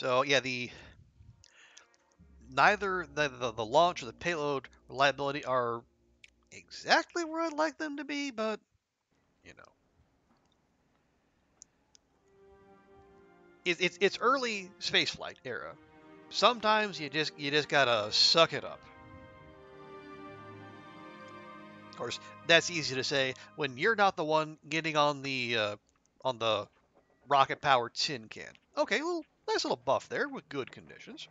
So yeah, neither the launch or the payload reliability are exactly where I'd like them to be, but you know, it's early spaceflight era. Sometimes you just gotta suck it up. Of course, that's easy to say when you're not the one getting on the rocket powered tin can. Okay, well, nice little buff there with good conditions.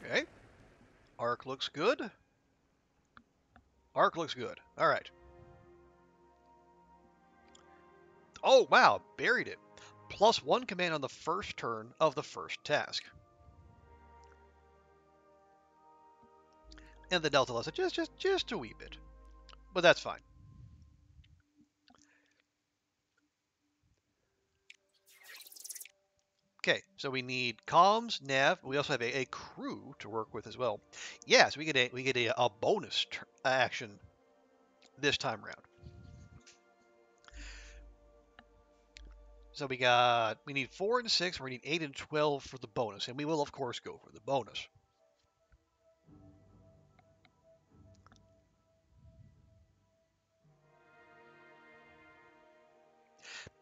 Okay, arc looks good. Arc looks good. All right. Oh wow, buried it. +1 command on the first turn of the first task. And the delta less just a wee bit, but that's fine. Okay, so we need comms, nav. We also have a crew to work with as well. Yes, we get a bonus action this time around. So we need 4 and 6. We need 8 and 12 for the bonus, and we will of course go for the bonus.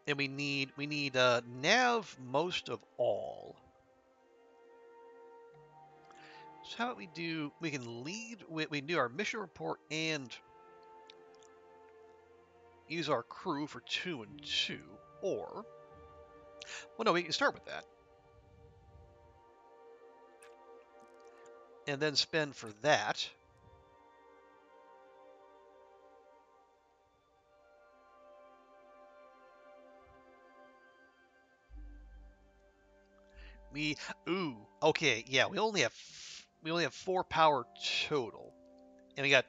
And we need nav most of all. So how about we do? We can lead. We can do our mission report and use our crew for 2 and 2, or well, no, we can start with that and then spend for that. We ooh okay yeah we only have 4 power total, and we got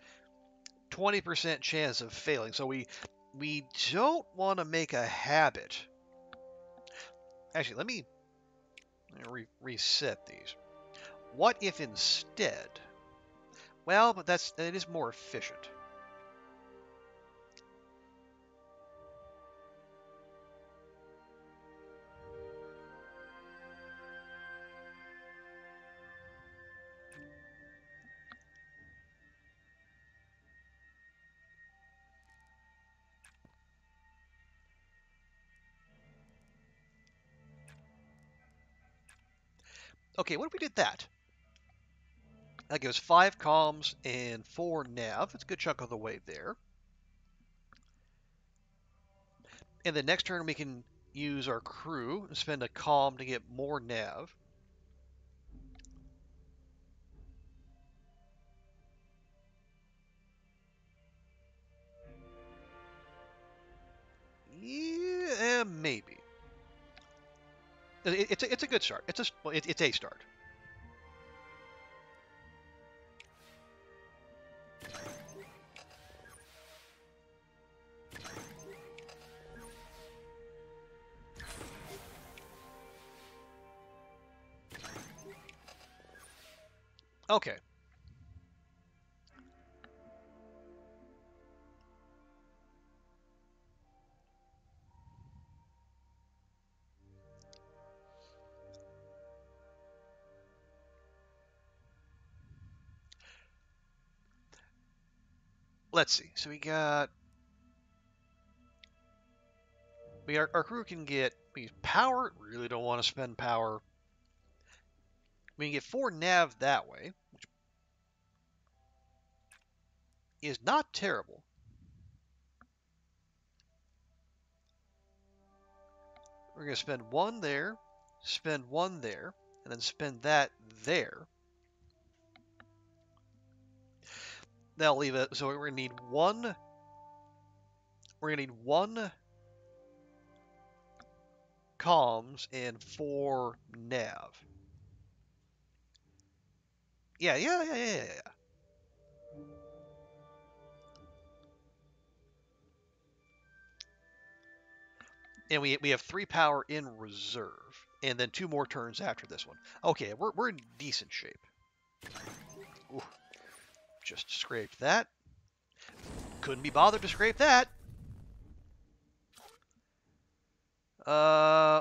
20% chance of failing. So we don't want to make a habit. Actually, let me reset these. What if instead? Well, but it is more efficient. Okay, what if we did that? That gives 5 comms and 4 nav. It's a good chunk of the way there. And the next turn we can use our crew and spend a comm to get more nav. Yeah, maybe. It's a good start. It's a start. Okay. Let's see. So our crew can get power. Really don't want to spend power. We can get 4 nav that way, which is not terrible. We're going to spend 1 there, spend 1 there, and then spend that there. That'll leave it. So we're going to need 1. We're going to need 1 comms and 4 nav. Yeah. And we have 3 power in reserve, and then 2 more turns after this one. Okay, we're in decent shape. Ooh, just scraped that. Couldn't be bothered to scrape that.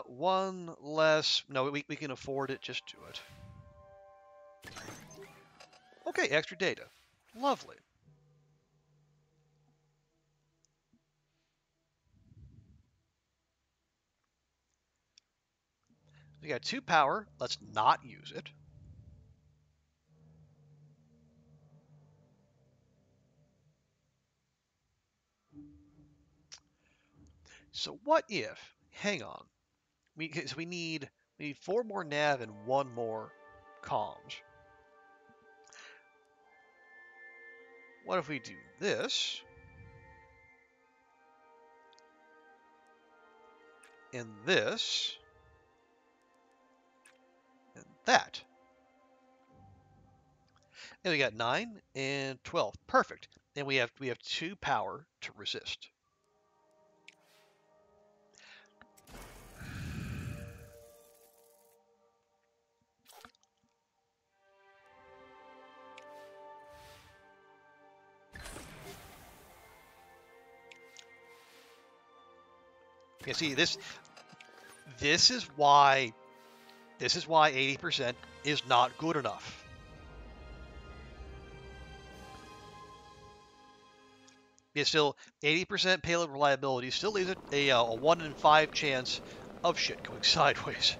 One less. No, we can afford it. Just do it. Okay, extra data. Lovely. We got 2 power. Let's not use it. So what if? Hang on. We need 4 more nav and 1 more comms. What if we do this and this and that? And we got 9 and 12. Perfect. And we have 2 power to resist. You see this is why 80% is not good enough. It's still 80% payload reliability still leaves a 1 in 5 chance of shit going sideways.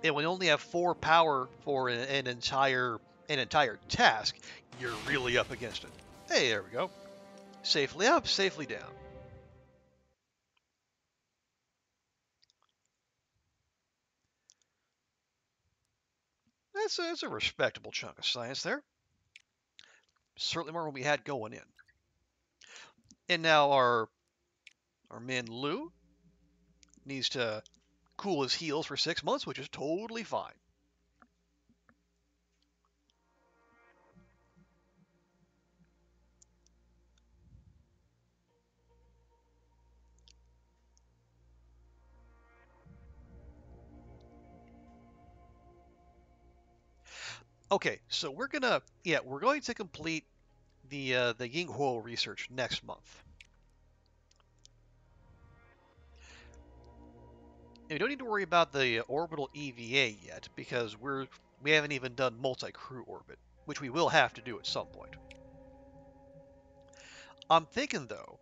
And when you only have 4 power for an entire task, you're really up against it. Hey, there we go. Safely up, safely down. That's a respectable chunk of science there. Certainly more than we had going in. And now our man Lou needs to cool his heels for 6 months, which is totally fine. Okay, so we're going to complete the Yinghuo research next month. And we don't need to worry about the orbital EVA yet because we haven't even done multi-crew orbit, which we will have to do at some point. I'm thinking though,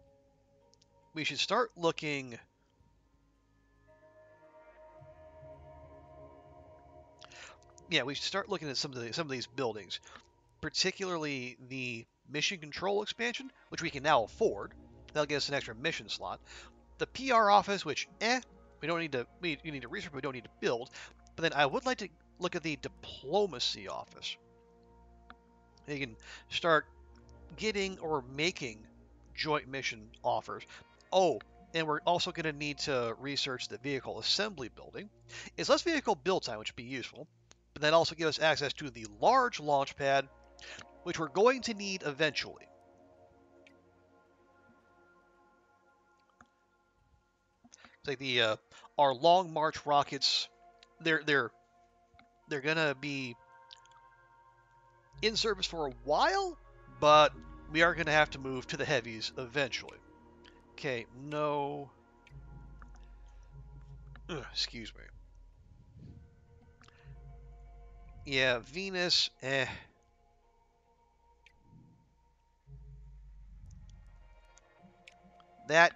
we should start looking. Yeah, we should start looking at some of these buildings, particularly the mission control expansion, which we can now afford. That'll get us an extra mission slot. The PR office, which we don't need to need to research, but we don't need to build. But then I would like to look at the diplomacy office. You can start getting or making joint mission offers. Oh, and we're also going to need to research the vehicle assembly building. It's less vehicle build time, which would be useful, but that also gives us access to the large launch pad, which we're going to need eventually. It's like the our long march rockets. They're gonna be in service for a while, but we are gonna have to move to the heavies eventually. Okay, no. Excuse me. Yeah, Venus, That,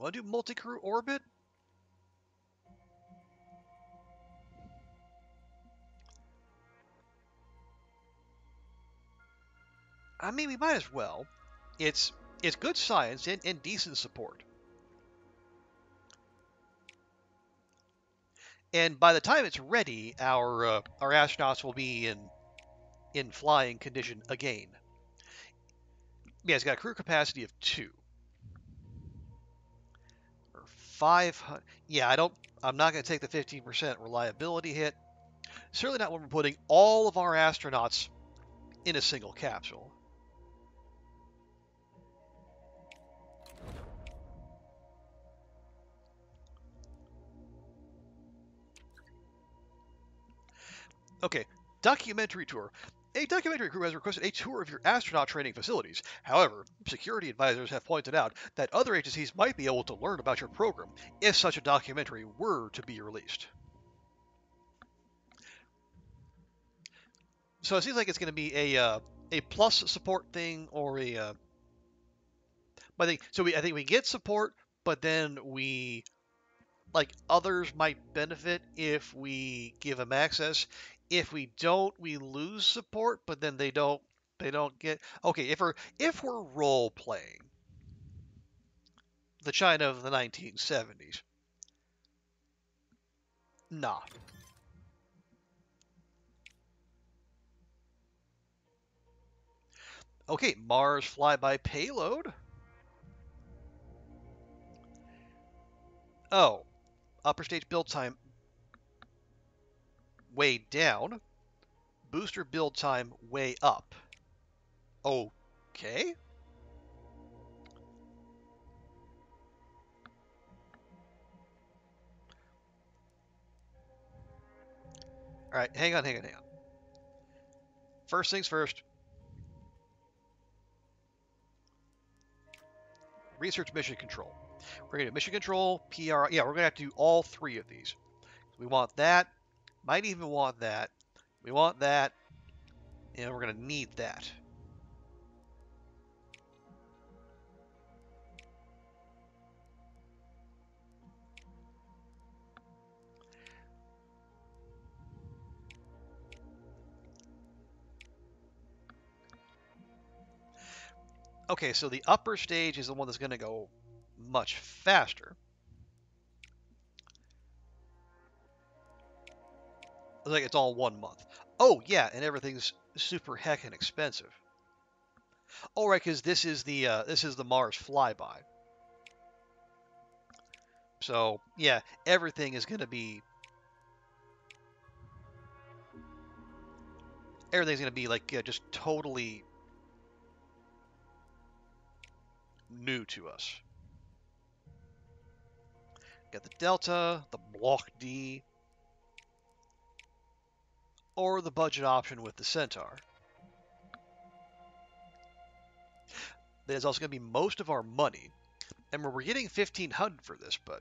Want to do multicrew orbit? I mean, we might as well. It's good science and decent support. And by the time it's ready, our astronauts will be in flying condition again. Yeah, it's got a crew capacity of 2 or 500. Yeah, I'm not going to take the 15% reliability hit. Certainly not when we're putting all of our astronauts in a single capsule. Okay, documentary tour. A documentary crew has requested a tour of your astronaut training facilities. However, security advisors have pointed out that other agencies might be able to learn about your program if such a documentary were to be released. So it seems like it's going to be a plus support thing or a. But I think we get support, but then we like others might benefit if we give them access. If we don't, we lose support, but then they don't get. Okay, if we're role playing the China of the 1970s, nah. Okay, Mars flyby payload. Oh, upper stage build time way down, booster build time way up. Okay. All right, hang on. First things first, research mission control. We're going to do mission control, PR. Yeah, we're going to have to do all three of these. We want that. Might even want that. We want that. And we're going to need that. Okay, so the upper stage is the one that's going to go much faster. It's like it's all 1 month. Oh, yeah, and everything's super heckin' expensive. Oh, right, because this is the Mars flyby. So yeah, everything's gonna be like just totally new to us. Got the Delta, the Block D, or the budget option with the Centaur. That is also gonna be most of our money, and we're getting 1,500 for this, but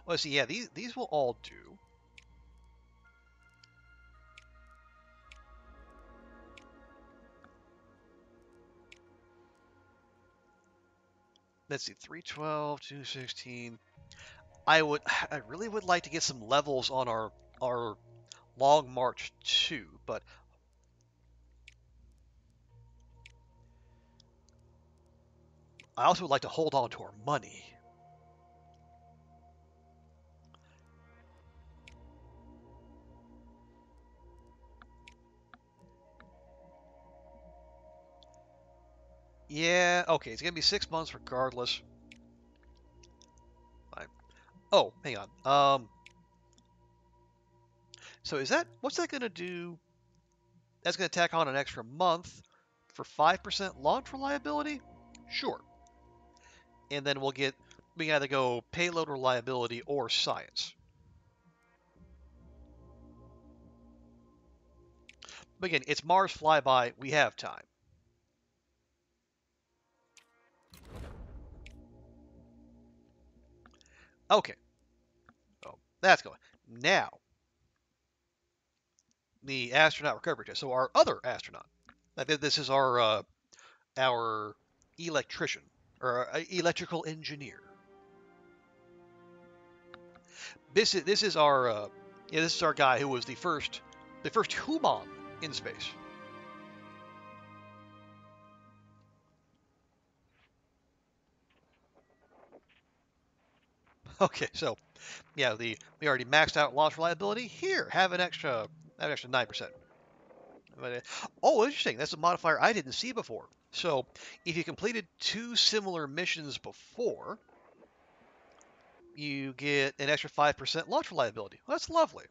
let's see. Yeah, these will all do. Let's see, 312, 216. I really would like to get some levels on our Long March 2, but I also would like to hold on to our money. Yeah, okay, it's gonna be 6 months regardless. Fine. Oh, hang on. So what's that gonna do? That's gonna tack on an extra month for 5% launch reliability? Sure. And then we can either go payload reliability or science. But again, it's Mars flyby. We have time. Okay. Oh, that's going. Now, the astronaut recovery test. So our other astronaut. This is our electrician or electrical engineer. This is our this is our guy who was the first human in space. Okay, so Yeah, we already maxed out launch reliability. Here, have an extra 9%. Oh, interesting. That's a modifier I didn't see before. So if you completed 2 similar missions before, you get an extra 5% launch reliability. Well, that's lovely.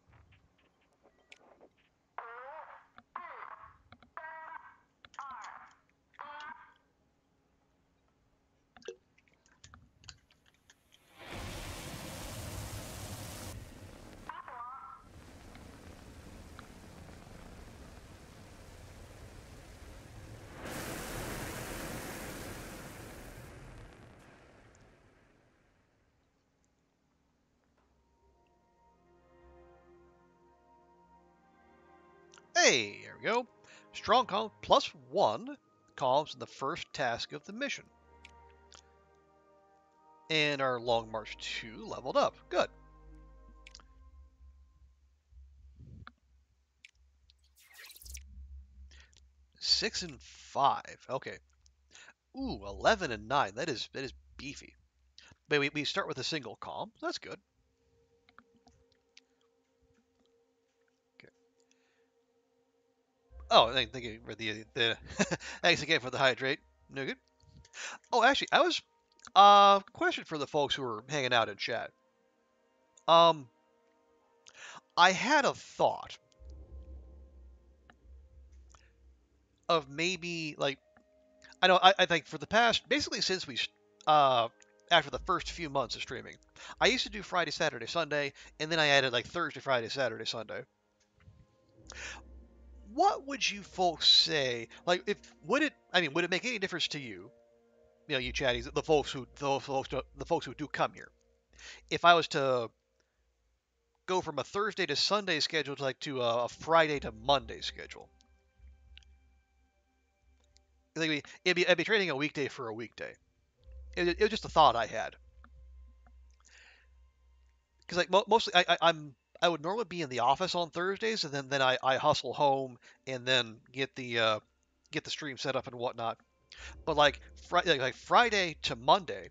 Hey, there we go. Strong calm +1 calms in the first task of the mission. And our Long March 2 leveled up. Good. 6 and 5. Okay. Ooh, 11 and 9. That is beefy. But we start with a single calm. That's good. Okay. Oh, thank you for the thanks again for the hydrate. No good. Oh, actually, I was question for the folks who are hanging out in chat. Um, I had a thought of maybe like I think for the past basically since we uh after the first few months of streaming, I used to do Friday, Saturday, Sunday, and then I added like Thursday, Friday, Saturday, Sunday. What would you folks say? Like, if would it? I mean, would it make any difference to you? You know, you chatties, the folks who do come here. If I was to go from a Thursday to Sunday schedule to a Friday to Monday schedule, like it'd be trading a weekday for a weekday. It was just a thought I had because like mostly I would normally be in the office on Thursdays and then I hustle home and then get the stream set up and whatnot. But like Friday to Monday,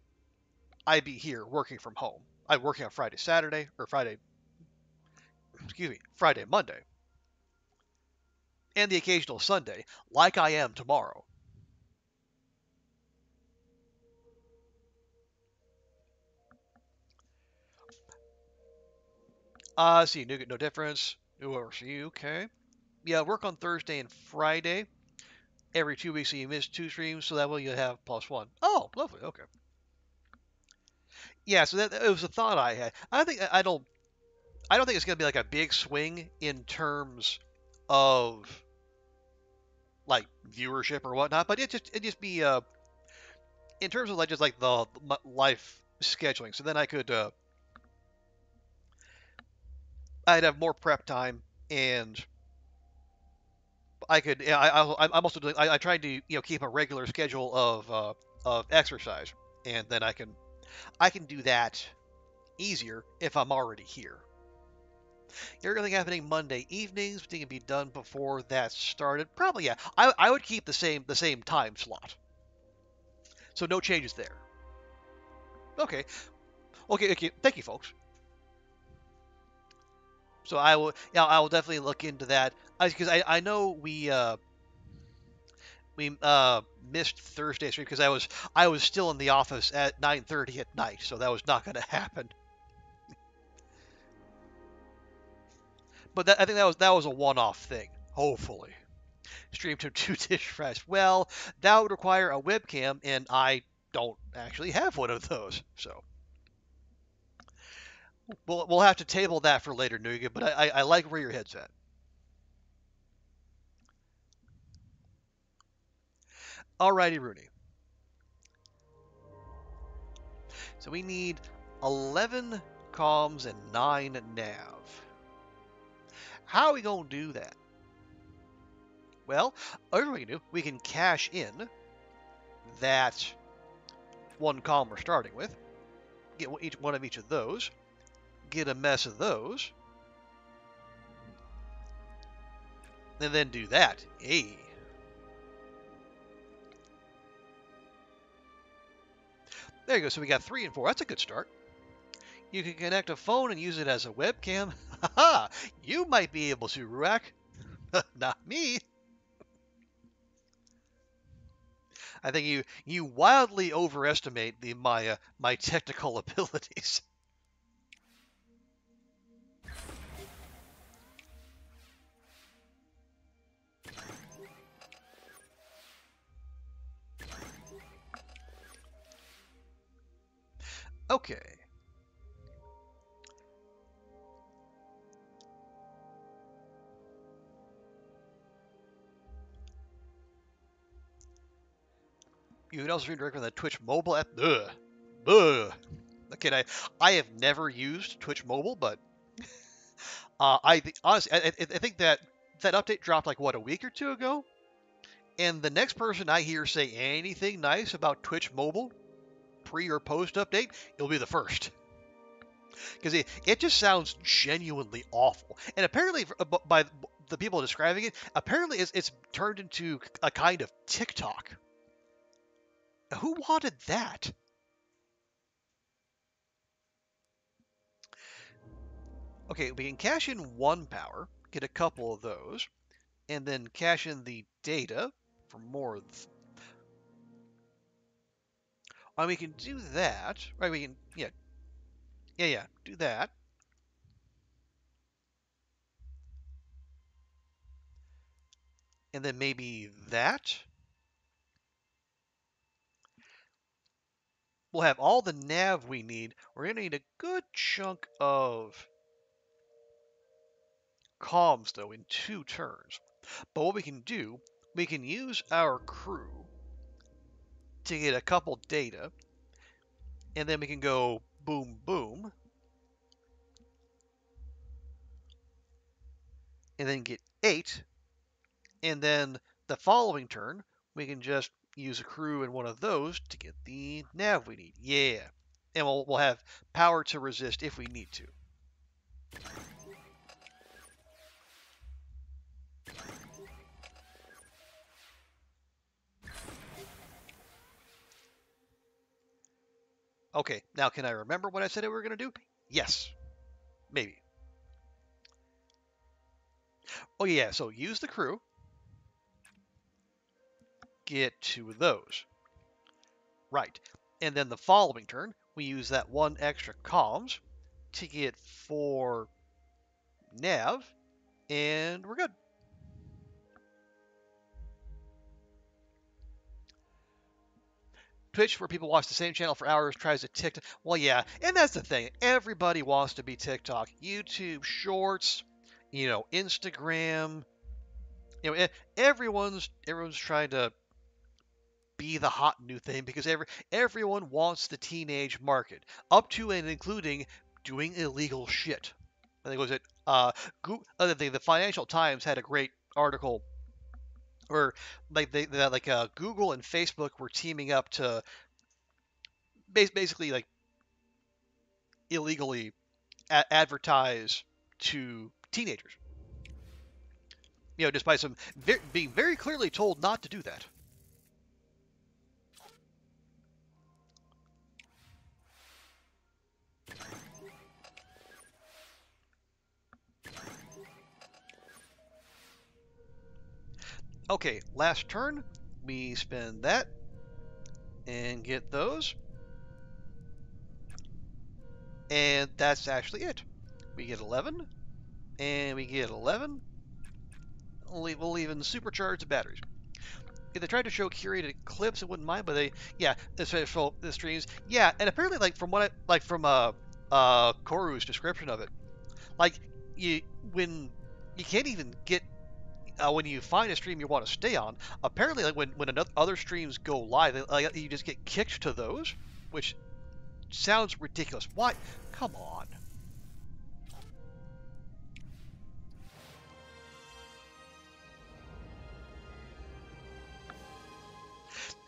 I'd be here working from home. I'm working on Friday, Saturday, or Friday, Monday, and the occasional Sunday, like I am tomorrow. See, no difference. No oversee, okay. Yeah, work on Thursday and Friday every 2 weeks, so you miss 2 streams, so that way you have +1. Oh, lovely. Okay. Yeah, so that it was a thought I had. I don't think it's gonna be like a big swing in terms of like viewership or whatnot, but it just be in terms of like just like the life scheduling. So then I'd have more prep time and I could yeah, I'm also doing I tried to keep a regular schedule of exercise and then I can do that easier if I'm already here. Everything happening Monday evenings, but it can be done before that started. Probably yeah. I would keep the same time slot. So no changes there. Okay. Okay. Thank you, folks. So I will definitely look into that because I know we missed Thursday stream because I was still in the office at 9:30 at night, so that was not going to happen. But I think that was a one-off thing. Hopefully, stream to 2 dish fries. Well, that would require a webcam, and I don't actually have one of those, so we'll have to table that for later, Nuga. But I like where your head's at. Alrighty, Rooney. So we need 11 comms and 9 nav. How are we gonna do that? Well, here's what we can do. We can cash in that one column we're starting with, get one of each of those, get a mess of those, and then do that. Hey. There you go. So we got 3 and 4. That's a good start. You can connect a phone and use it as a webcam. Haha! You might be able to, Ruach. Not me. I think you wildly overestimate my technical abilities. Okay. You can also stream directly on the Twitch mobile app. Ugh. Ugh. Okay, I have never used Twitch mobile, but honestly, I think that update dropped like what, a week or two ago, and the next person I hear say anything nice about Twitch mobile, pre or post update, it'll be the first. Because it just sounds genuinely awful. And apparently, by the people describing it, apparently it's turned into a kind of TikTok. Who wanted that? Okay, we can cash in 1 power, get a couple of those, and then cash in the data for more. And we can do that, right? We can, yeah, do that. And then maybe that. We'll have all the nav we need. We're going to need a good chunk of comms, though, in 2 turns. But what we can do, we can use our crew to get a couple data, and then we can go boom, boom, and then get 8, and then the following turn, we can just use a crew in one of those to get the nav we need. Yeah. And we'll have power to resist if we need to. Okay, now can I remember what I said we were going to do? Yes. Maybe. Oh yeah, so use the crew. Get 2 of those. Right. And then the following turn, we use that 1 extra comms to get 4 nav, and we're good. Twitch, where people watch the same channel for hours, tries to TikTok. Well, yeah, and that's the thing. Everybody wants to be TikTok, YouTube Shorts, Instagram. Everyone's trying to be the hot new thing because everyone wants the teenage market, up to and including doing illegal shit. I think it was it. The Financial Times had a great article where Google and Facebook were teaming up to basically like illegally advertise to teenagers. Despite some being very clearly told not to do that. Okay, last turn, we spend that and get those. And that's actually it. We get 11, and we get 11. We'll even supercharge the batteries. If they tried to show curated clips, I wouldn't mind, but especially the streams, yeah. And apparently, from Koru's description of it, like when you can't even get when you find a stream you want to stay on. Apparently, like when other streams go live, you just get kicked to those, which sounds ridiculous. Why? Come on.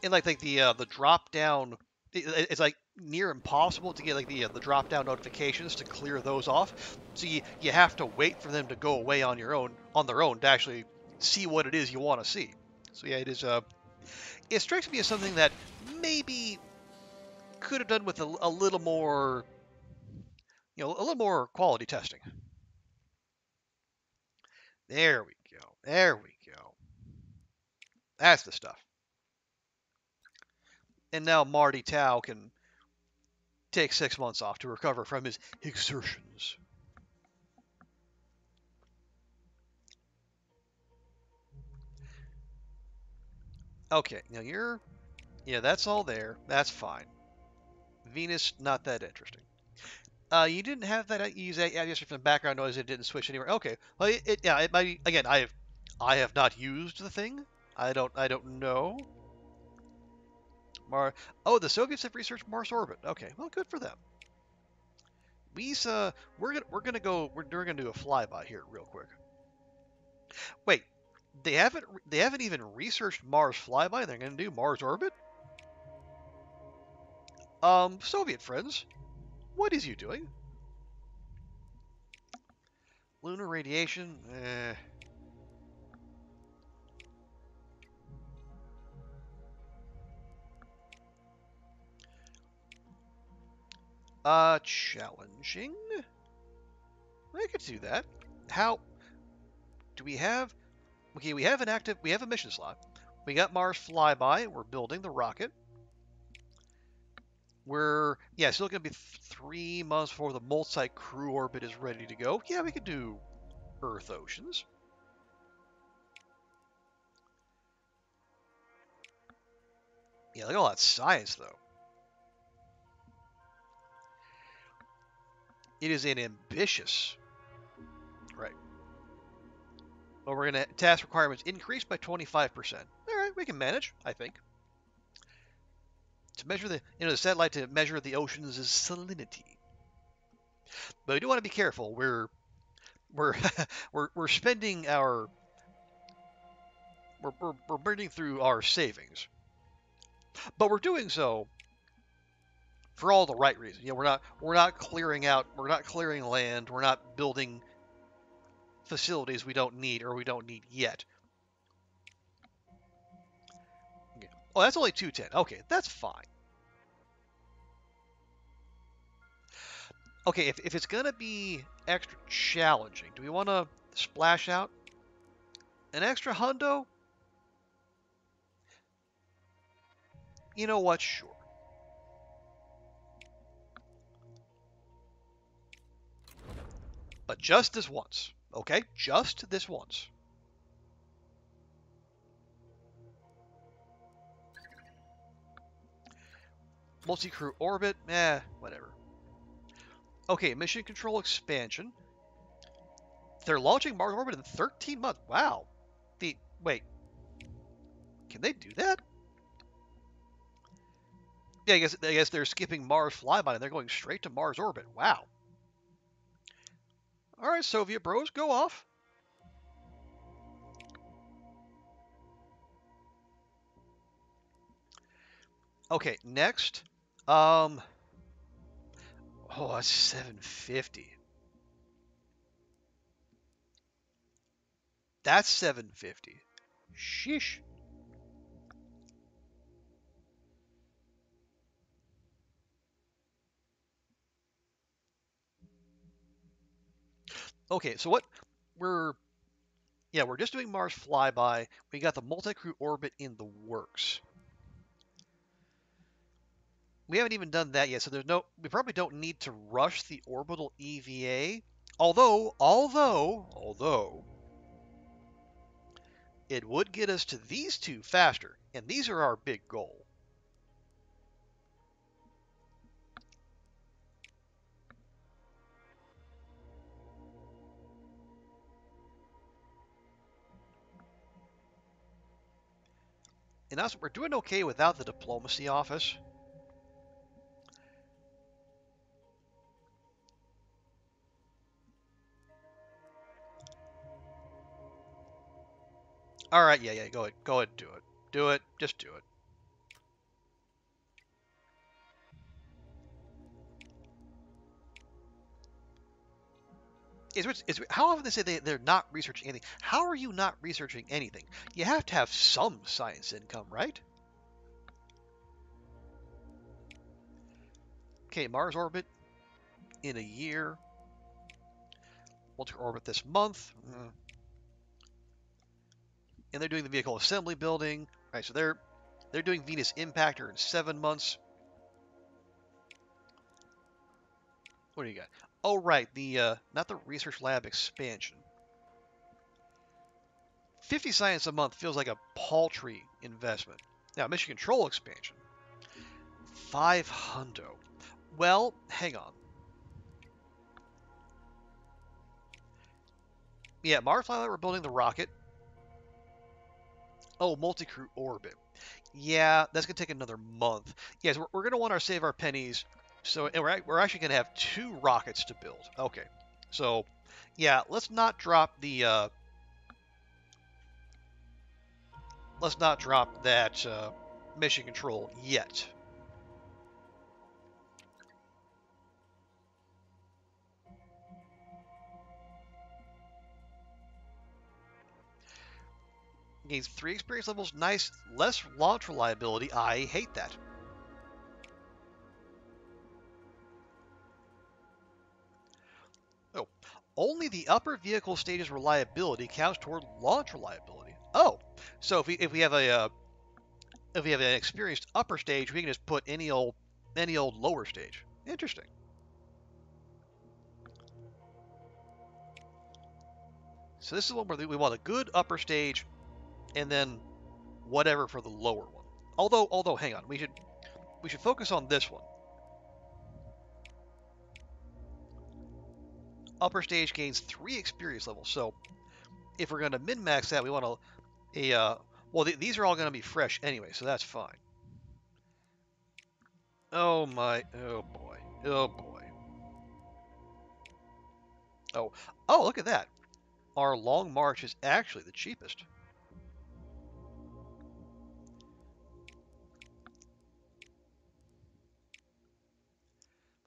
And like the drop down, it's like near impossible to get like the drop down notifications to clear those off. So you have to wait for them to go away on their own to actually see what it is you want to see. So yeah, it strikes me as something that maybe could have done with a little more You know, a little more quality testing. There we go. There we go. That's the stuff. And now Marty Tao can take 6 months off to recover from his exertions. Okay, now yeah, that's all there. That's fine. Venus, not that interesting. You didn't have that. You use that yesterday from the background noise. It didn't switch anywhere. Okay. Well, yeah. It might. Again, I have not used the thing. I don't know. Oh, the Soviets have researched Mars orbit. Okay. Well, good for them. We're gonna do a flyby here real quick. Wait, they haven't even researched Mars flyby. They're gonna do Mars orbit. Soviet friends, what is you doing? Lunar radiation. Challenging. I could do that. How do we have? Okay, we have a mission slot. We got Mars flyby. We're building the rocket. Yeah, still gonna be 3 months before the multi-crew orbit is ready to go. Yeah, we could do Earth oceans. Yeah, look at all that science though. It is an ambitious, right? But we're gonna task requirements increase by 25%. All right, we can manage, I think. To measure the satellite to measure the ocean's salinity. But we do want to be careful. We're we're spending we're burning through our savings, but we're doing so for all the right reasons. You know, we're not clearing land, we're not building facilities we don't need or we don't need yet. Okay. Oh, that's only 210. Okay, that's fine. Okay, if it's gonna be extra challenging, do we want to splash out an extra hundo? You know what? Sure. But just this once, okay? Just this once. Multi-crew orbit, whatever. Okay, mission control expansion. They're launching Mars orbit in 13 months. Wow. Wait, can they do that? Yeah, I guess they're skipping Mars flyby and they're going straight to Mars orbit. Wow. All right, Soviet bros, go off. Okay, next. Oh, that's 750. That's 750. Sheesh. Okay, so what we're we're just doing Mars flyby. We got the multi-crew orbit in the works. We haven't even done that yet, so we probably don't need to rush the orbital EVA. Although it would get us to these two faster, and these are our big goal. And also, we're doing okay without the diplomacy office. All right, yeah, go ahead, do it, just do it. How often they say they're not researching anything? How are you not researching anything? You have to have some science income, right? Okay, Mars orbit. in a year. Multicrew orbit this month. And they're doing the vehicle assembly building. All right, so they're doing Venus Impactor in 7 months. What do you got? Oh, right, the not the research lab expansion. 50 science a month feels like a paltry investment. Now, mission control expansion. 500. Well, hang on. Yeah, Mars Flight, we're building the rocket. Oh, multicrew orbit. Yeah, that's gonna take another month. Yes, we're gonna want to save our pennies. So, and we're actually gonna have 2 rockets to build. Okay, so yeah, let's not drop that mission control yet. Gains 3 experience levels. Nice. Less launch reliability. I hate that. Oh, only the upper vehicle stage's reliability counts toward launch reliability. Oh, so if we have an experienced upper stage, we can just put any old lower stage. Interesting. So this is one where we want a good upper stage, and then whatever for the lower one. Although, hang on, we should focus on this one. Upper stage gains 3 experience levels. So if we're going to min-max that, we want well, these are all going to be fresh anyway, so that's fine. Oh my, oh boy, oh boy. Oh, look at that. Our long march is actually the cheapest.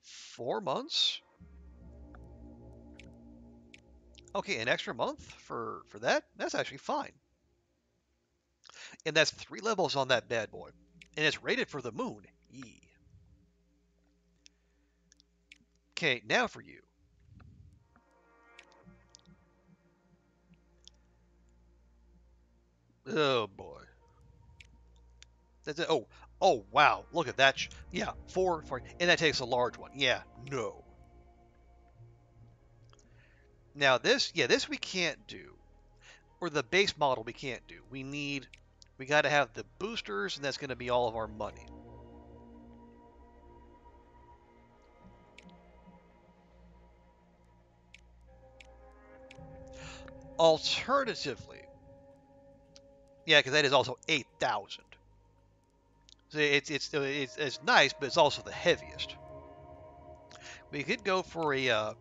4 months? Okay, an extra month for that? That's actually fine. And that's 3 levels on that bad boy. And it's rated for the moon. Yee. Okay, now for you. Oh boy. That's it. Oh wow. Look at that. Yeah, 4, and that takes a large one. Yeah, no. Now this, yeah, this we can't do. Or the base model we can't do. We got to have the boosters, and that's going to be all of our money. Alternatively, yeah, because that is also 8,000. So it's nice, but it's also the heaviest. We could go for a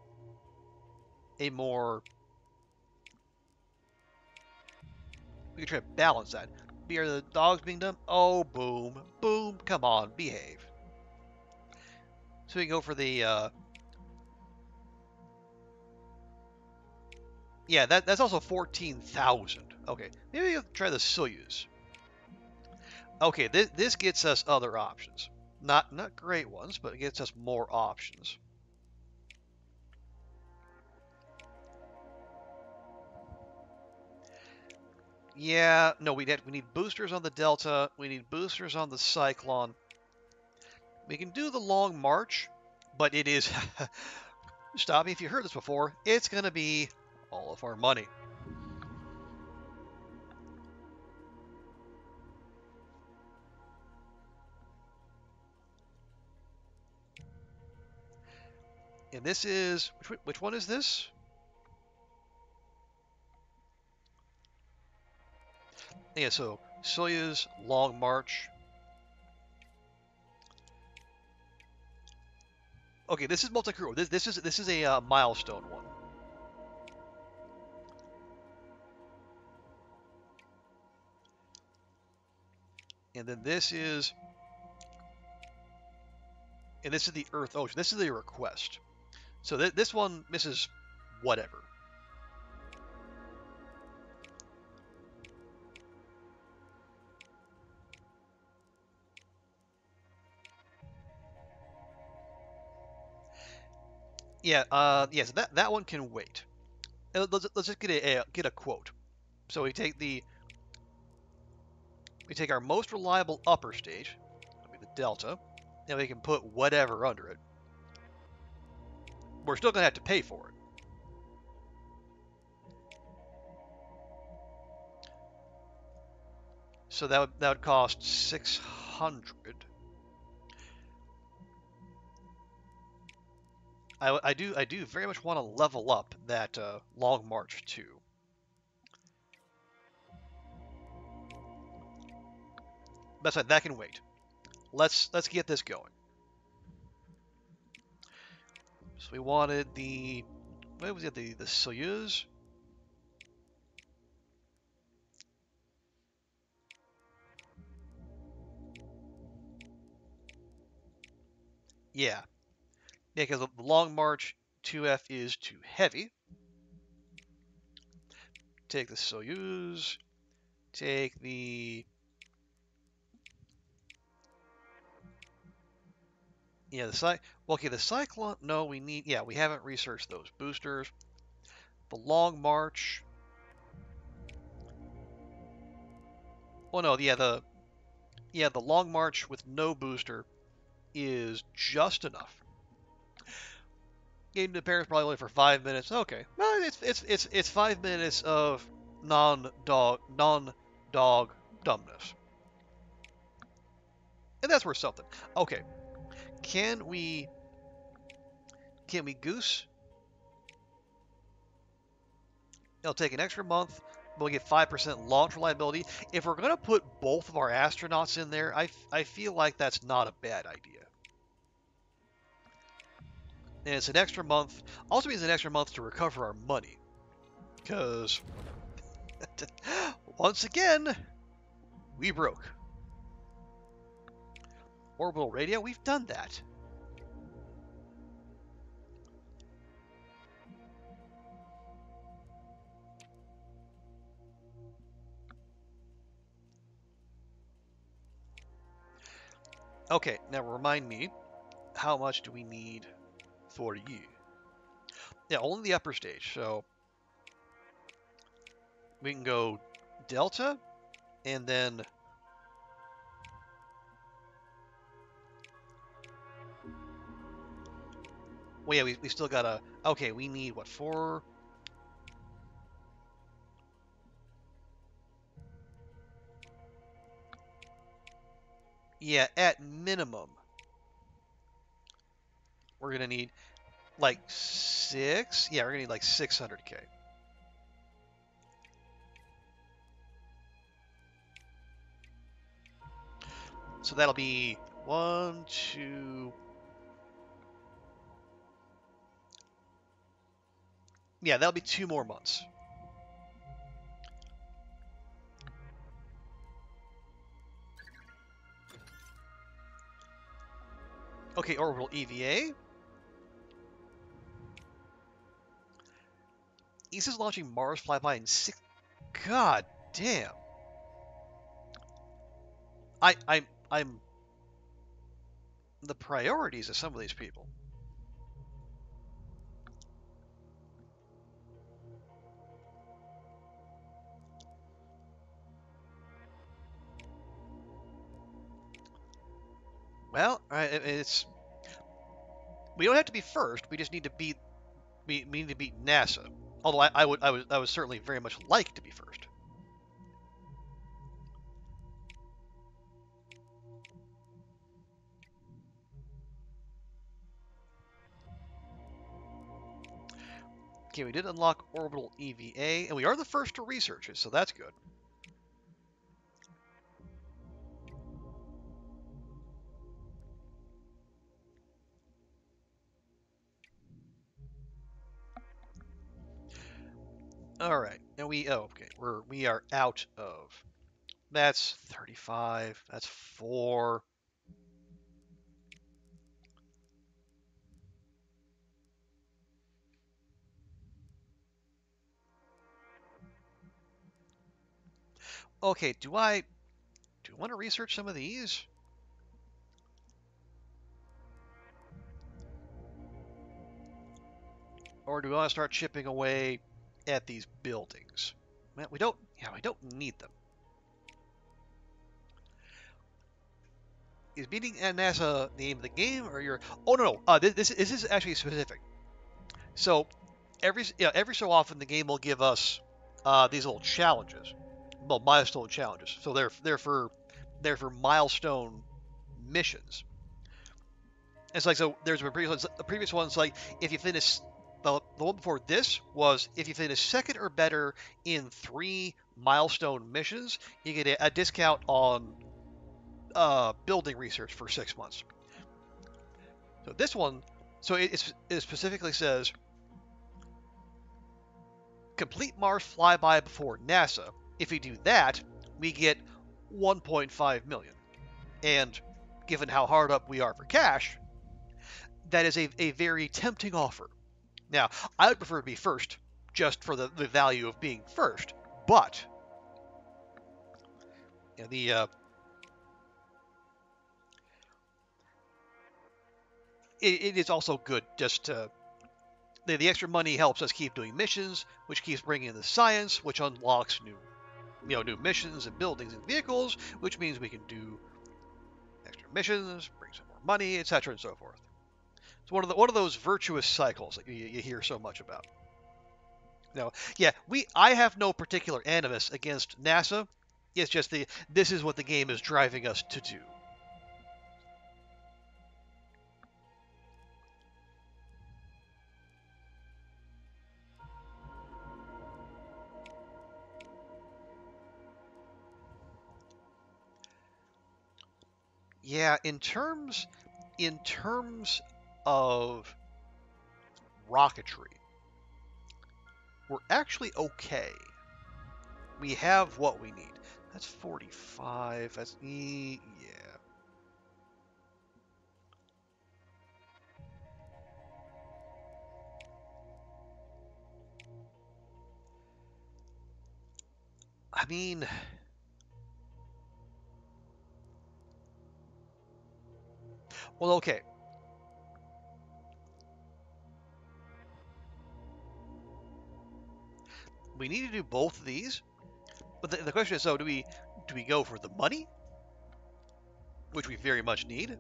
more. We could try to balance that. Are the dogs being done? Oh, boom, boom! Come on, behave. So we can go for the. Yeah, that's also 14,000. Okay, maybe we'll try the Soyuz. Okay, this gets us other options. Not great ones, but it gets us more options. Yeah, no, we need boosters on the Delta. We need boosters on the Cyclone. We can do the Long March, but it is. Stop me if you heard this before. It's gonna be all of our money. And this is which one is this? Yeah, so Soyuz Long March. Okay, this is multicrew. This is a milestone one. And then this is the Earth Ocean. This is the request. So this one misses whatever. Yeah, yeah, so that one can wait. Let's just get a quote. So we take our most reliable upper stage, that'll be the delta, and we can put whatever under it. We're still gonna have to pay for it. So that would cost 600. I do very much want to level up that Long March too. That's right, that can wait. Let's get this going. So we wanted the what was it, the Soyuz? Yeah, because the Long March 2F is too heavy. Take the Soyuz. Take the yeah the well, okay, the Cyclone. No, we need, yeah, we haven't researched those boosters. The Long March. Well, no, the Long March with no booster is just enough. Getting to Paris probably only for 5 minutes. Okay, well, it's 5 minutes of non-dog dumbness, and that's worth something. Okay, can we goose? It'll take an extra month. We'll get 5% launch reliability. If we're gonna put both of our astronauts in there, I feel like that's not a bad idea. And it's an extra month. Also means an extra month to recover our money, because once again, we broke. Orbital radio, we've done that. Okay, now remind me, how much do we need for you? Yeah, only the upper stage, so we can go Delta, and then well, yeah, we still gotta, okay, we need what, 4? Yeah, at minimum, we're gonna need like 6. Yeah, we're gonna need like 600K. So that'll be 1, 2. Yeah, that'll be 2 more months. Okay, orbital EVA. ESA's launching Mars flyby in 6. God damn. I'm the priorities of some of these people. Well, it's we don't have to be first. We just need to beat we need to beat NASA. Although I would certainly very much like to be first. Okay, we did unlock orbital EVA, and we are the first to research it, so that's good. All right, and we are out of. That's 35. That's 4. Okay, do I want to research some of these? or do we want to start chipping away at these buildings? Well, we don't. Yeah, we don't need them. Is beating NASA the aim of the game, or you're? Oh no, no. This is actually specific. So every so often the game will give us these little challenges, well, milestone challenges. So they're for milestone missions. It's like, so there's a previous one's like, if you finish, the one before this was, if you finish second or better in 3 milestone missions, you get a discount on building research for 6 months. So this one, so it specifically says complete Mars flyby before NASA. If we do that, we get 1.5 million. And given how hard up we are for cash, that is a very tempting offer. Now, I would prefer to be first, just for the value of being first. But you know, it is also good just to the extra money helps us keep doing missions, which keeps bringing in the science, which unlocks new missions and buildings and vehicles, which means we can do extra missions, bring some more money, etc. and so forth. It's one of those virtuous cycles that you hear so much about. No, yeah, I have no particular animus against NASA. It's just this is what the game is driving us to do. Yeah, in terms of rocketry, we're actually okay. We have what we need. That's 45. That's yeah. I mean, well, okay. We need to do both of these, but the question is, so do we go for the money, which we very much need,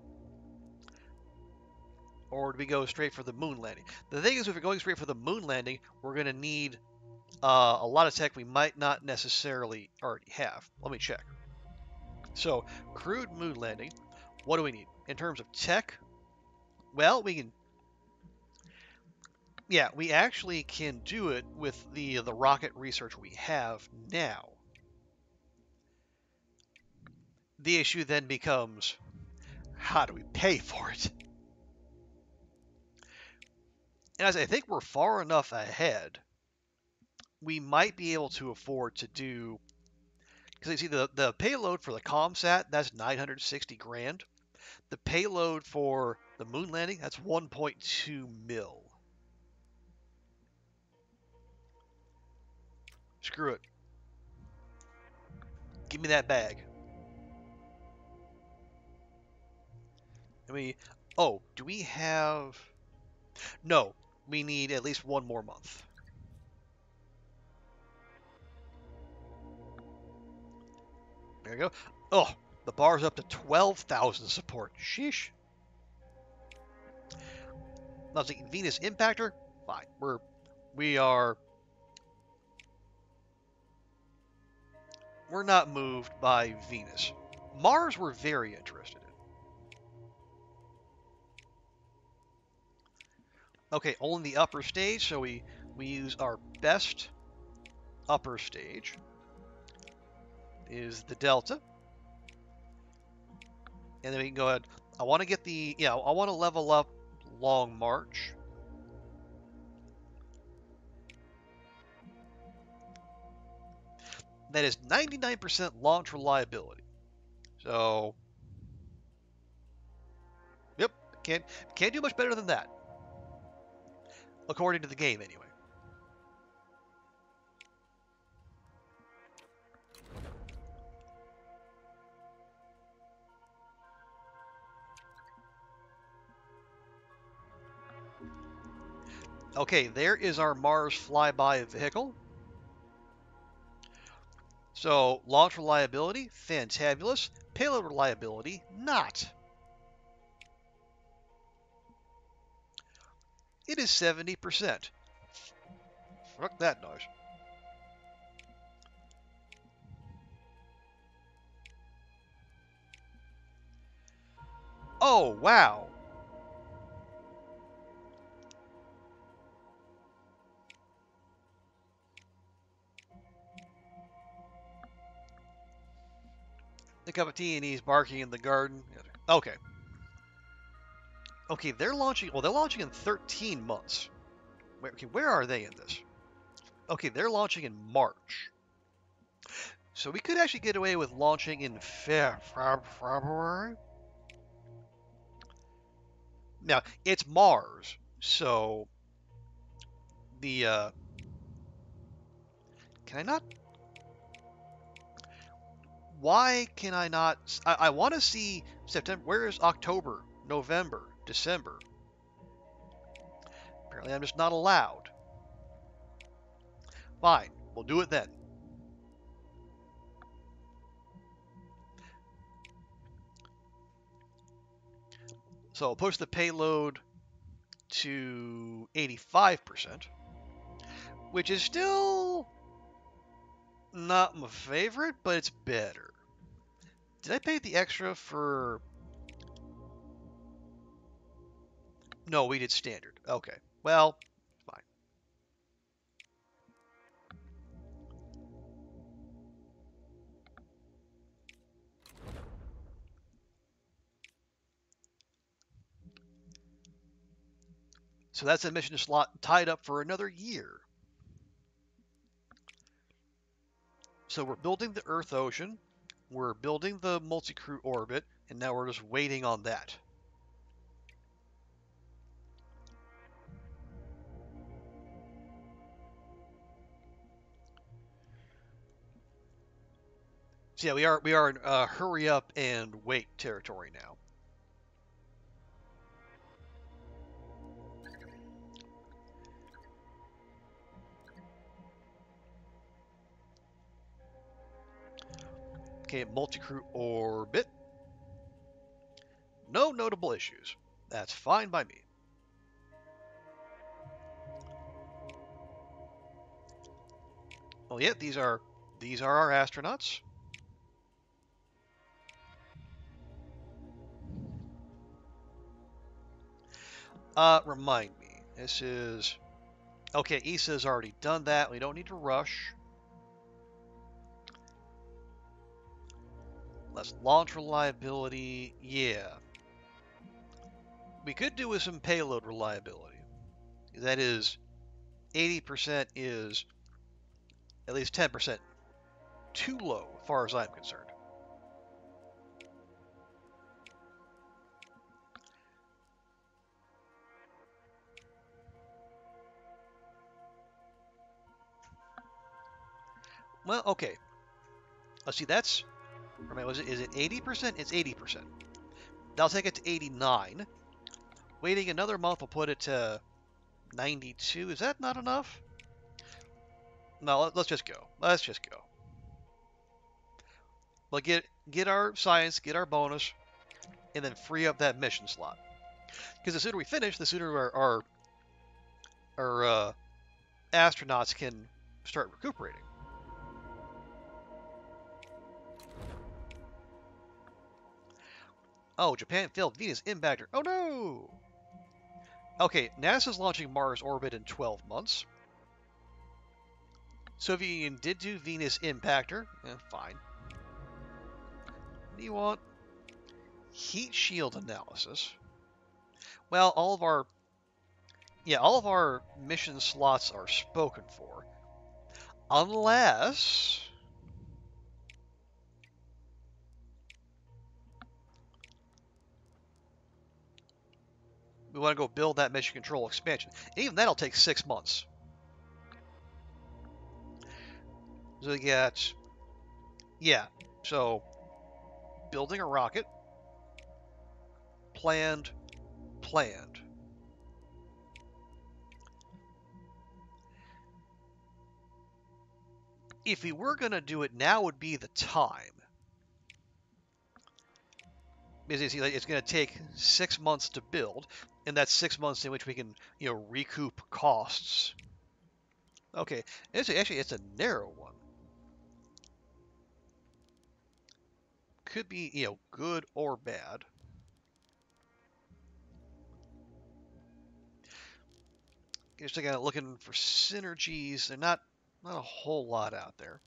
or do we go straight for the moon landing? The thing is, if we're going straight for the moon landing, we're going to need a lot of tech we might not necessarily already have. Let me check. So, crewed moon landing, what do we need? In terms of tech, well, we actually can do it with the rocket research we have now. The issue then becomes, how do we pay for it? And as I think we're far enough ahead, we might be able to afford to do, because you see the payload for the ComSat, that's 960 grand. The payload for the moon landing, that's 1.2 mil. Screw it. Give me that bag. Oh, do we have... No, we need at least one more month. There you go. Oh, the bar's up to 12,000 support. Sheesh. Now, the Venus Impactor, fine. We're not moved by Venus. Mars, we're very interested in. Okay, only the upper stage, so we use our best upper stage. Is the Delta. And then we can go ahead. I want to get I want to level up Long March. That is 99% launch reliability. So, yep, can't do much better than that. According to the game, anyway. Okay, there is our Mars flyby vehicle. So, launch reliability, fantabulous. Payload reliability, not. It is 70%. Fuck that noise. Oh, wow. The cup of tea and he's barking in the garden. Okay. Okay, they're launching. Well, they're launching in 13 months. Okay, where are they in this? Okay, they're launching in March. So we could actually get away with launching in February. Now, it's Mars, so the can I not? Why can I not? I want to see September. Where is October, November, December? Apparently, I'm just not allowed. Fine, we'll do it then. So I'll push the payload to 85%, which is still not my favorite, but it's better. Did I pay the extra for... No, we did standard. Okay. Well, fine. So that's a mission slot tied up for another year. So we're building the Earth Ocean, we're building the multicrew orbit, and now we're just waiting on that. So yeah, we are in hurry up and wait territory now. Okay, multicrew orbit. No notable issues. That's fine by me. Well, yeah, these are our astronauts. Remind me. This is okay. ESA's already done that. We don't need to rush. Less launch reliability. Yeah. We could do with some payload reliability. That is, 80% is at least 10% too low, as far as I'm concerned. Well, okay. Let's see. That's. Was it? Is it 80%? It's 80%. That'll take it to 89. Waiting another month will put it to 92. Is that not enough? No. Let's just go. Let's just go. We'll get our science, get our bonus, and then free up that mission slot. Because the sooner we finish, the sooner our astronauts can start recuperating. Oh, Japan failed Venus impactor. Oh no! Okay, NASA's launching Mars orbit in 12 months. Soviet Union did do Venus impactor. Fine. What do you want? Heat shield analysis. Well, all of our mission slots are spoken for. Unless we want to go build that mission control expansion. And even that'll take 6 months. So we get, yeah, so building a rocket, planned. if we were going to do it, now would be the time. Because it's going to take 6 months to build, and that's 6 months in which we can, recoup costs. Okay, actually it's a narrow one. Could be, good or bad. Just kind of looking for synergies. They're not a whole lot out there.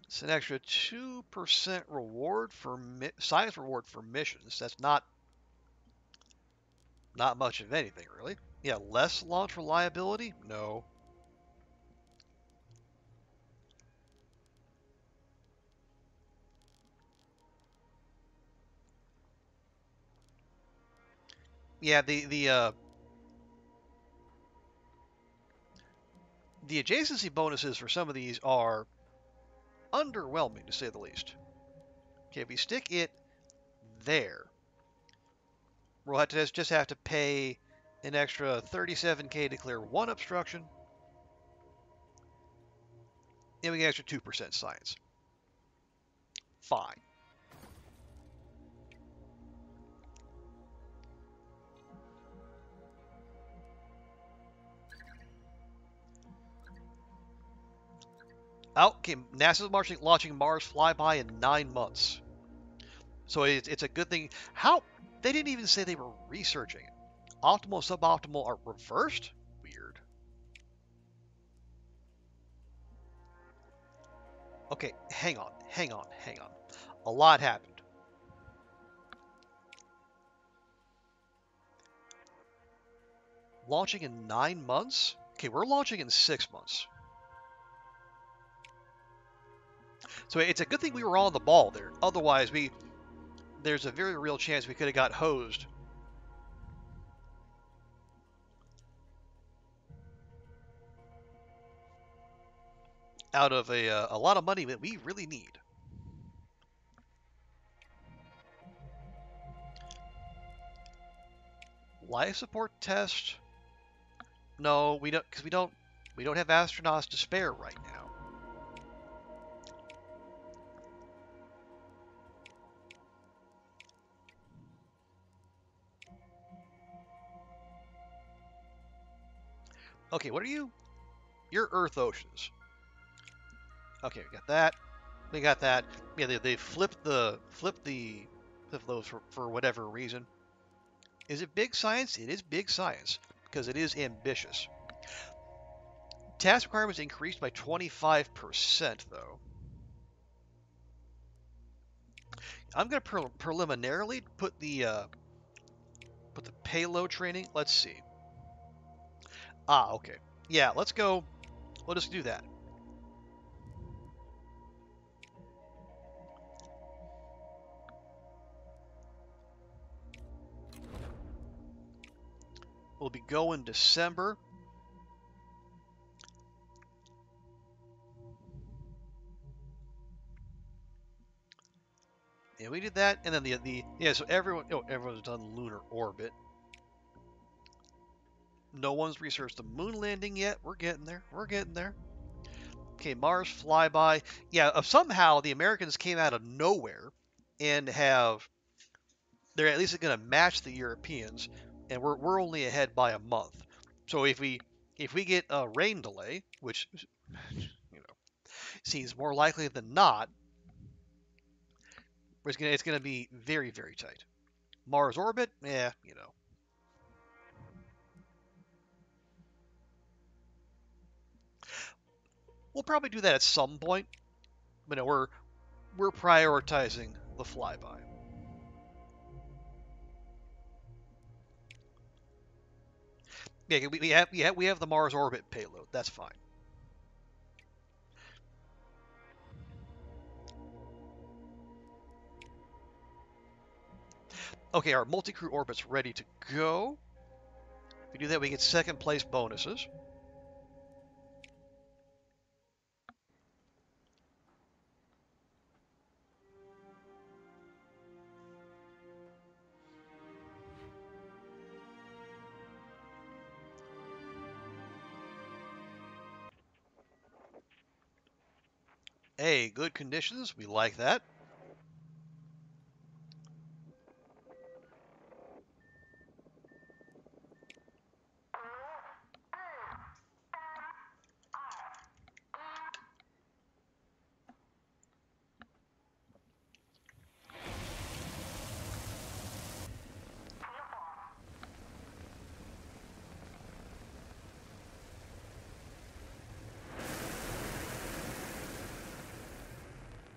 It's an extra 2% reward for size reward for missions. That's not much of anything, really. Yeah, less launch reliability? No. Yeah, the adjacency bonuses for some of these are underwhelming, to say the least. Okay, if we stick it there, we'll have to just have to pay an extra 37k to clear one obstruction, and we get extra 2% science. Fine. Okay, NASA's launching Mars flyby in 9 months. So it's a good thing. How? They didn't even say they were researching it. Optimal and suboptimal are reversed? Weird. Okay, hang on. A lot happened. Launching in 9 months? Okay, we're launching in 6 months. So it's a good thing we were on the ball there. Otherwise, there's a very real chance we could have got hosed. Out of a lot of money that we really need. Life support test? No, we don't, because we don't have astronauts to spare right now. Okay, what are you? You're Earth Oceans. Okay, we got that. We got that. Yeah, they flipped those for whatever reason. Is it big science? It is big science because it is ambitious. Task requirements increased by 25% though. I'm gonna preliminarily put the payload training. Let's see. Okay. Yeah, let's go. We'll just do that. We'll be going December. Yeah, we did that, and then so everyone's done lunar orbit. No one's researched the moon landing yet. We're getting there. Okay, Mars flyby. Yeah, somehow the Americans came out of nowhere and they're at least going to match the Europeans, and we're only ahead by a month. So if we get a rain delay, which seems more likely than not, it's gonna be very, very tight. Mars orbit, we'll probably do that at some point. But no, we're prioritizing the flyby. Yeah, we have the Mars orbit payload. That's fine. Okay, our multi-crew orbit's ready to go. If we do that, we get second place bonuses. Hey, good conditions. We like that.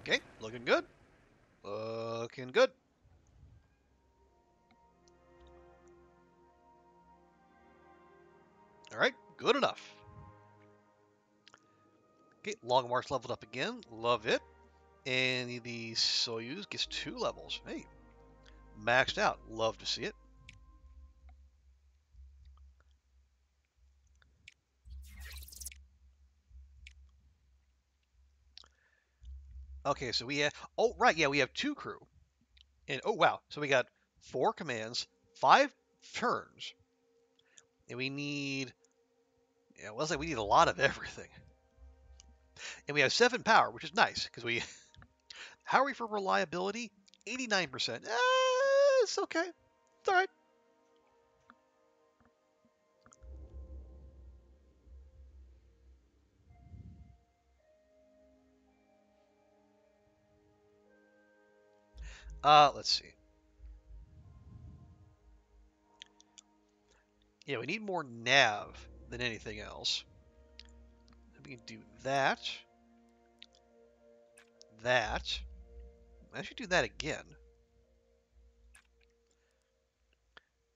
Okay, looking good. Looking good. All right, good enough. Okay, Long March leveled up again. Love it. And the Soyuz gets 2 levels. Hey, maxed out. Love to see it. Okay, so we have. Oh, right, yeah, we have 2 crew. And oh, wow. So we got 4 commands, 5 turns. And we need. Yeah, well, it's like we need a lot of everything. And we have 7 power, which is nice because we. How are we for reliability? 89%. It's okay. It's all right. Let's see. Yeah, we need more nav than anything else. We can do that. That. I should do that again.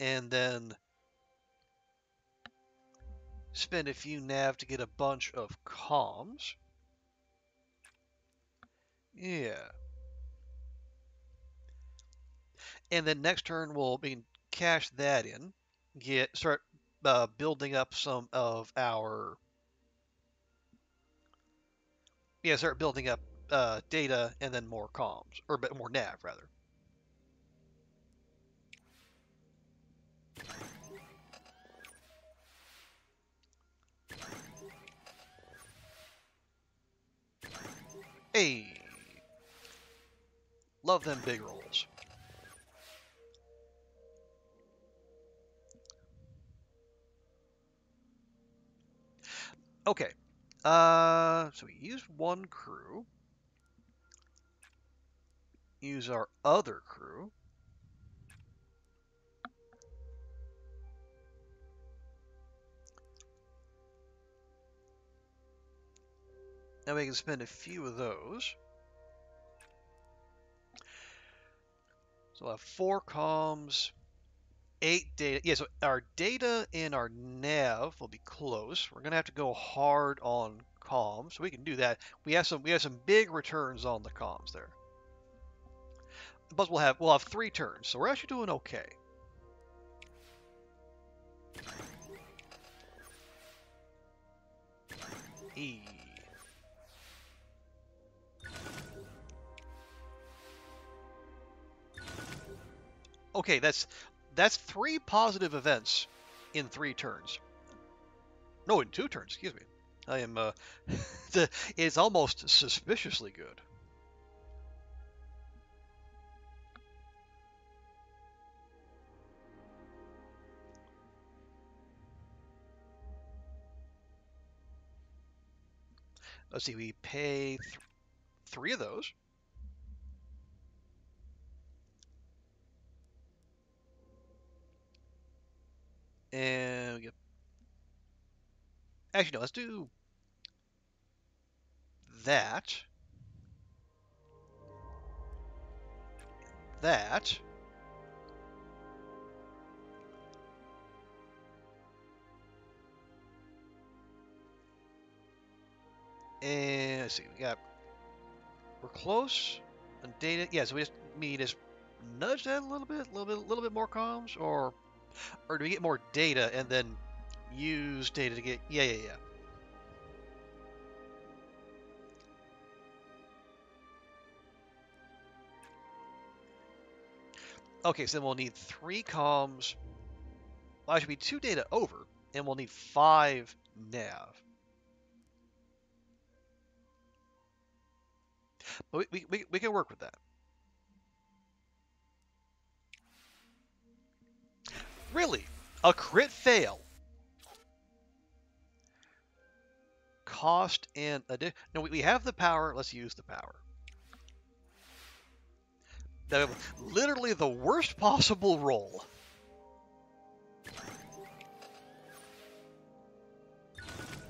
And then spend a few nav to get a bunch of comms. Yeah. And then next turn we can cash that in. Start building up some of our start building up data and then more comms or more nav rather. Hey, love them big rolls. Okay. So we use 1 crew. Use our other crew. Now we can spend a few of those. So we'll have 4 comms, 8 data. Yeah, so our data and our nav will be close. We're gonna have to go hard on comms, so we can do that. We have some big returns on the comms there. Plus we'll have 3 turns, so we're actually doing okay. E. Okay, that's 3 positive events in 3 turns. No, in 2 turns. Excuse me. I am. It's almost suspiciously good. Let's see. We pay 3 of those. And we get. Actually, no. Let's do that. That. And let's see. We're close on data. Yeah. So we just nudge that a little bit more comms, or do we get more data and then use data to get? Yeah. Okay, so then we'll need 3 comms. Well, I should be 2 data over, and we'll need 5 nav. But we can work with that. Really? A crit fail? Cost and addition. No, we have the power. Let's use the power. Literally the worst possible roll.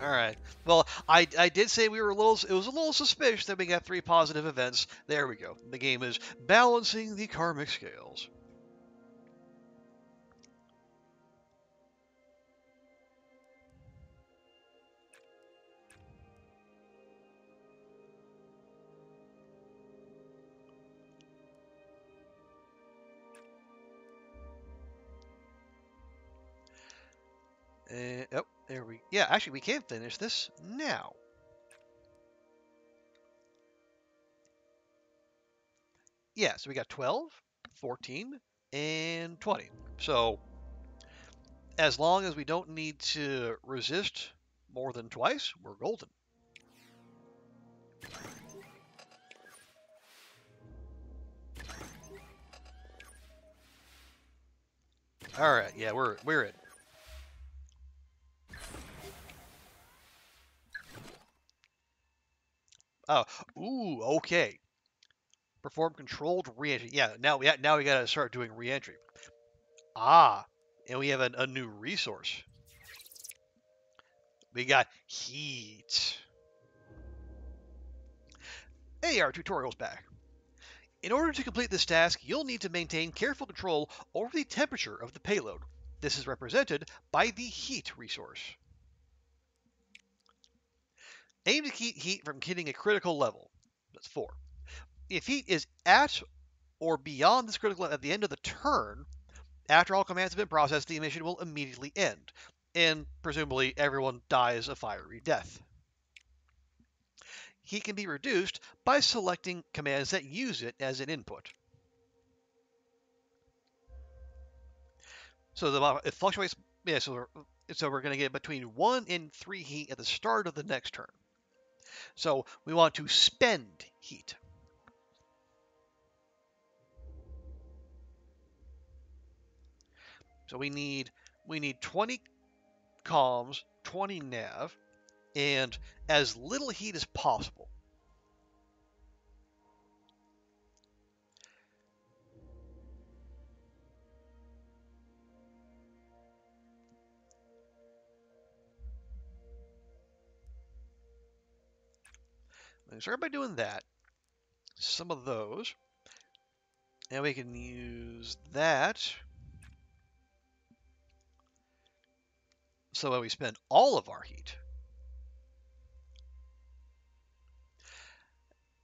All right. Well, I did say we were a little. It was a little suspicious that we got 3 positive events. There we go. The game is balancing the karmic scales. Oh, there we. Yeah, actually, we can finish this now. Yeah, so we got 12, 14, and 20. So as long as we don't need to resist more than twice, we're golden. All right, yeah, we're in. Oh, ooh, okay. Perform controlled reentry. Yeah, now we got to start doing reentry. Ah, and we have a new resource. We got heat. Hey, our tutorial's back. In order to complete this task, you'll need to maintain careful control over the temperature of the payload. This is represented by the heat resource. Aim to keep heat from hitting a critical level. That's 4. If heat is at or beyond this critical level at the end of the turn, after all commands have been processed, the mission will immediately end, and presumably everyone dies a fiery death. Heat can be reduced by selecting commands that use it as an input. So it fluctuates. Yeah, so we're going to get between 1 and 3 heat at the start of the next turn. So we want to spend heat. So we need 20 comms, 20 nav, and as little heat as possible. And start by doing that. Some of those. And we can use that so that we spend all of our heat.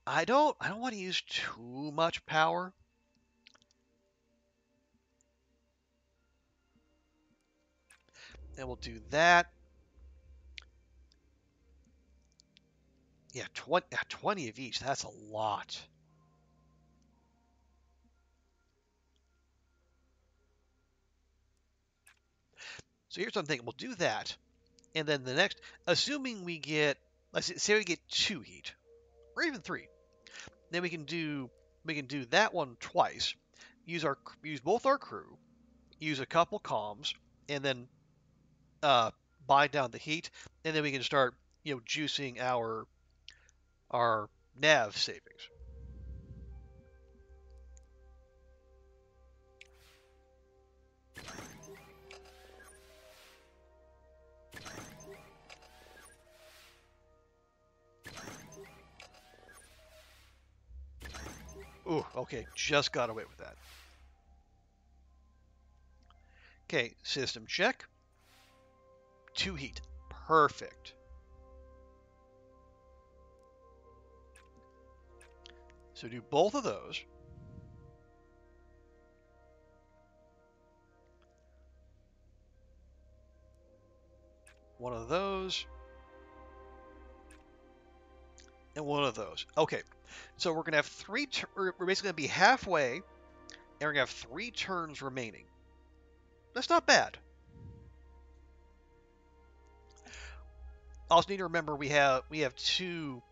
I don't want to use too much power. And we'll do that. Yeah, 20 of each. That's a lot. So here's what I'm thinking. We'll do that. And then the next, assuming we get, let's say we get 2 heat, or even 3, then we can do that one twice. Use both our crew, use a couple comms, and then buy down the heat, and then we can start juicing our nav savings. Ooh, okay, just got away with that. Okay, system check. 2 heat. Perfect. So do both of those. One of those. And one of those. Okay, so we're going to have we're basically going to be halfway, and we're going to have 3 turns remaining. That's not bad. Also need to remember we got two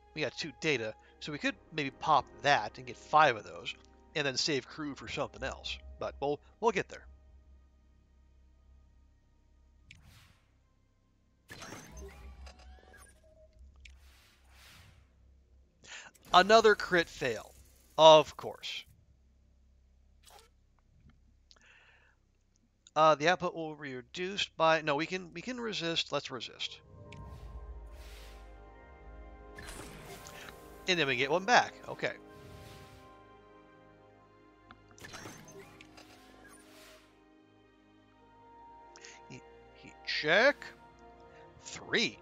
data, So we could maybe pop that and get 5 of those, and then save crew for something else. But we'll get there. Another crit fail, of course. The output will be reduced by... No, we can resist. Let's resist. And then we get one back. Okay. Heat check. 3.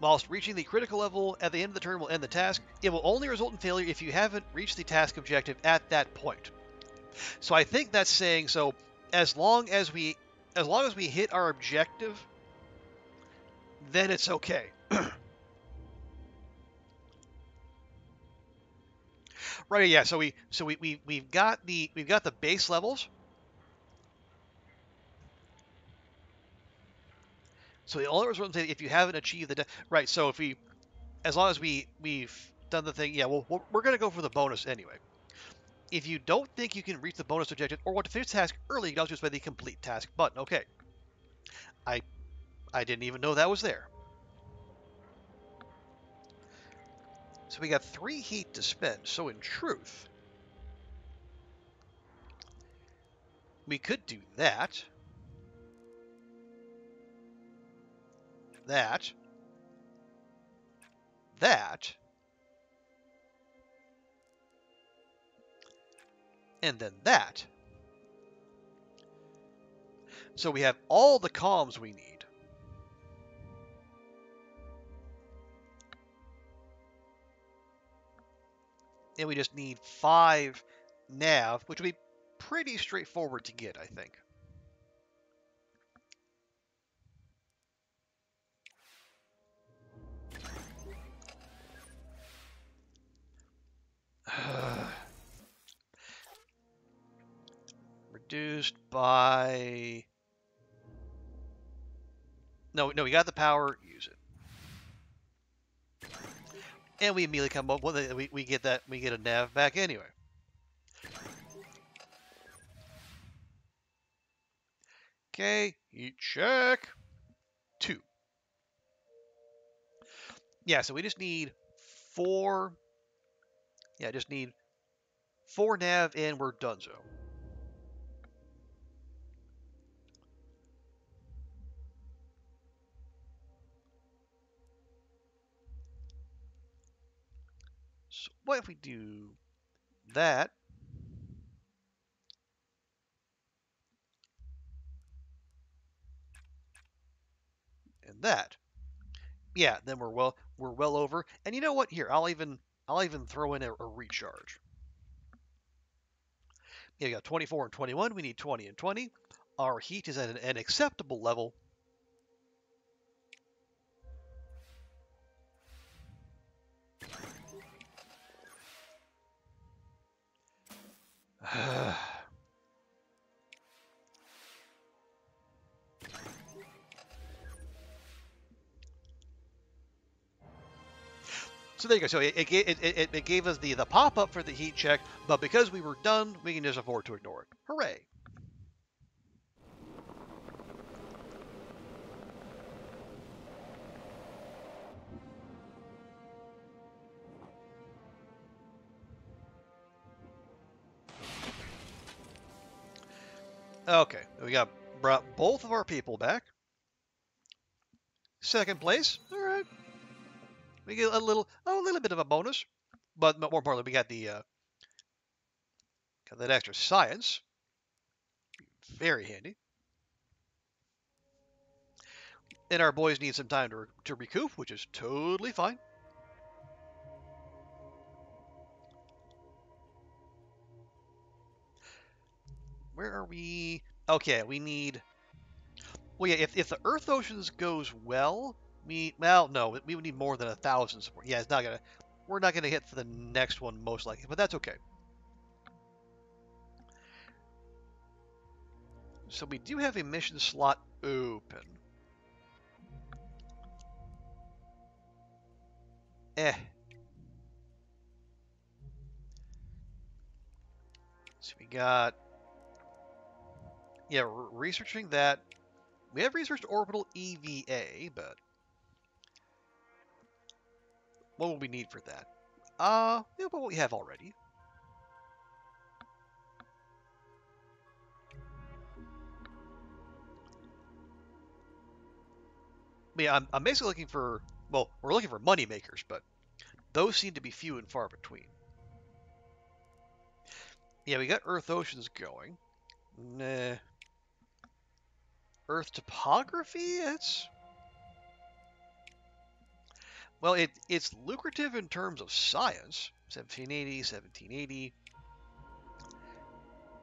Whilst reaching the critical level at the end of the turn will end the task, it will only result in failure if you haven't reached the task objective at that point. So I think that's saying, so as long as we hit our objective, then it's okay. Right, yeah, so we've got the base levels. So the only result if you haven't achieved the right, so if we, as long as we've done the thing, yeah, well, we're gonna go for the bonus anyway. If you don't think you can reach the bonus objective or want to finish the task early, you can also just by the complete task button. Okay. I didn't even know that was there. So we got 3 heat to spend. So in truth, we could do that. That. And then that. So we have all the comms we need. And we just need 5 nav, which would be pretty straightforward to get, I think. Reduced by... No, we got the power. Use it. And we immediately come up with it. We get that. We get a nav back anyway. Okay, heat check. 2. Yeah, so we just need 4. Yeah, just need 4 nav and we're donezo. So what if we do that? And that. Yeah, then we're well over. And you know what? Here, I'll even throw in a recharge. Yeah, we got 24 and 21. We need 20 and 20. Our heat is at an acceptable level. So there you go. So it gave us the pop-up for the heat check, but because we were done, we can just afford to ignore it. Hooray! Okay, we brought both of our people back. Second place. All right. We get a little bit of a bonus, but more importantly, we got that extra science. Very handy. And our boys need some time to recoup, which is totally fine. Where are we? Okay, we need... Well, yeah, if the Earth Oceans goes well, no, we would need more than 1,000 support. Yeah, we're not gonna hit for the next one most likely, but that's okay. So we do have a mission slot open. Eh. So we got, yeah, researching that. We have researched orbital EVA, but what will we need for that? Yeah, but what we have already. But yeah, I'm basically looking for, well, we're looking for money makers, but those seem to be few and far between. Yeah, we got Earth Oceans going. Nah. Earth topography? Well, it's lucrative in terms of science. 1780, 1780,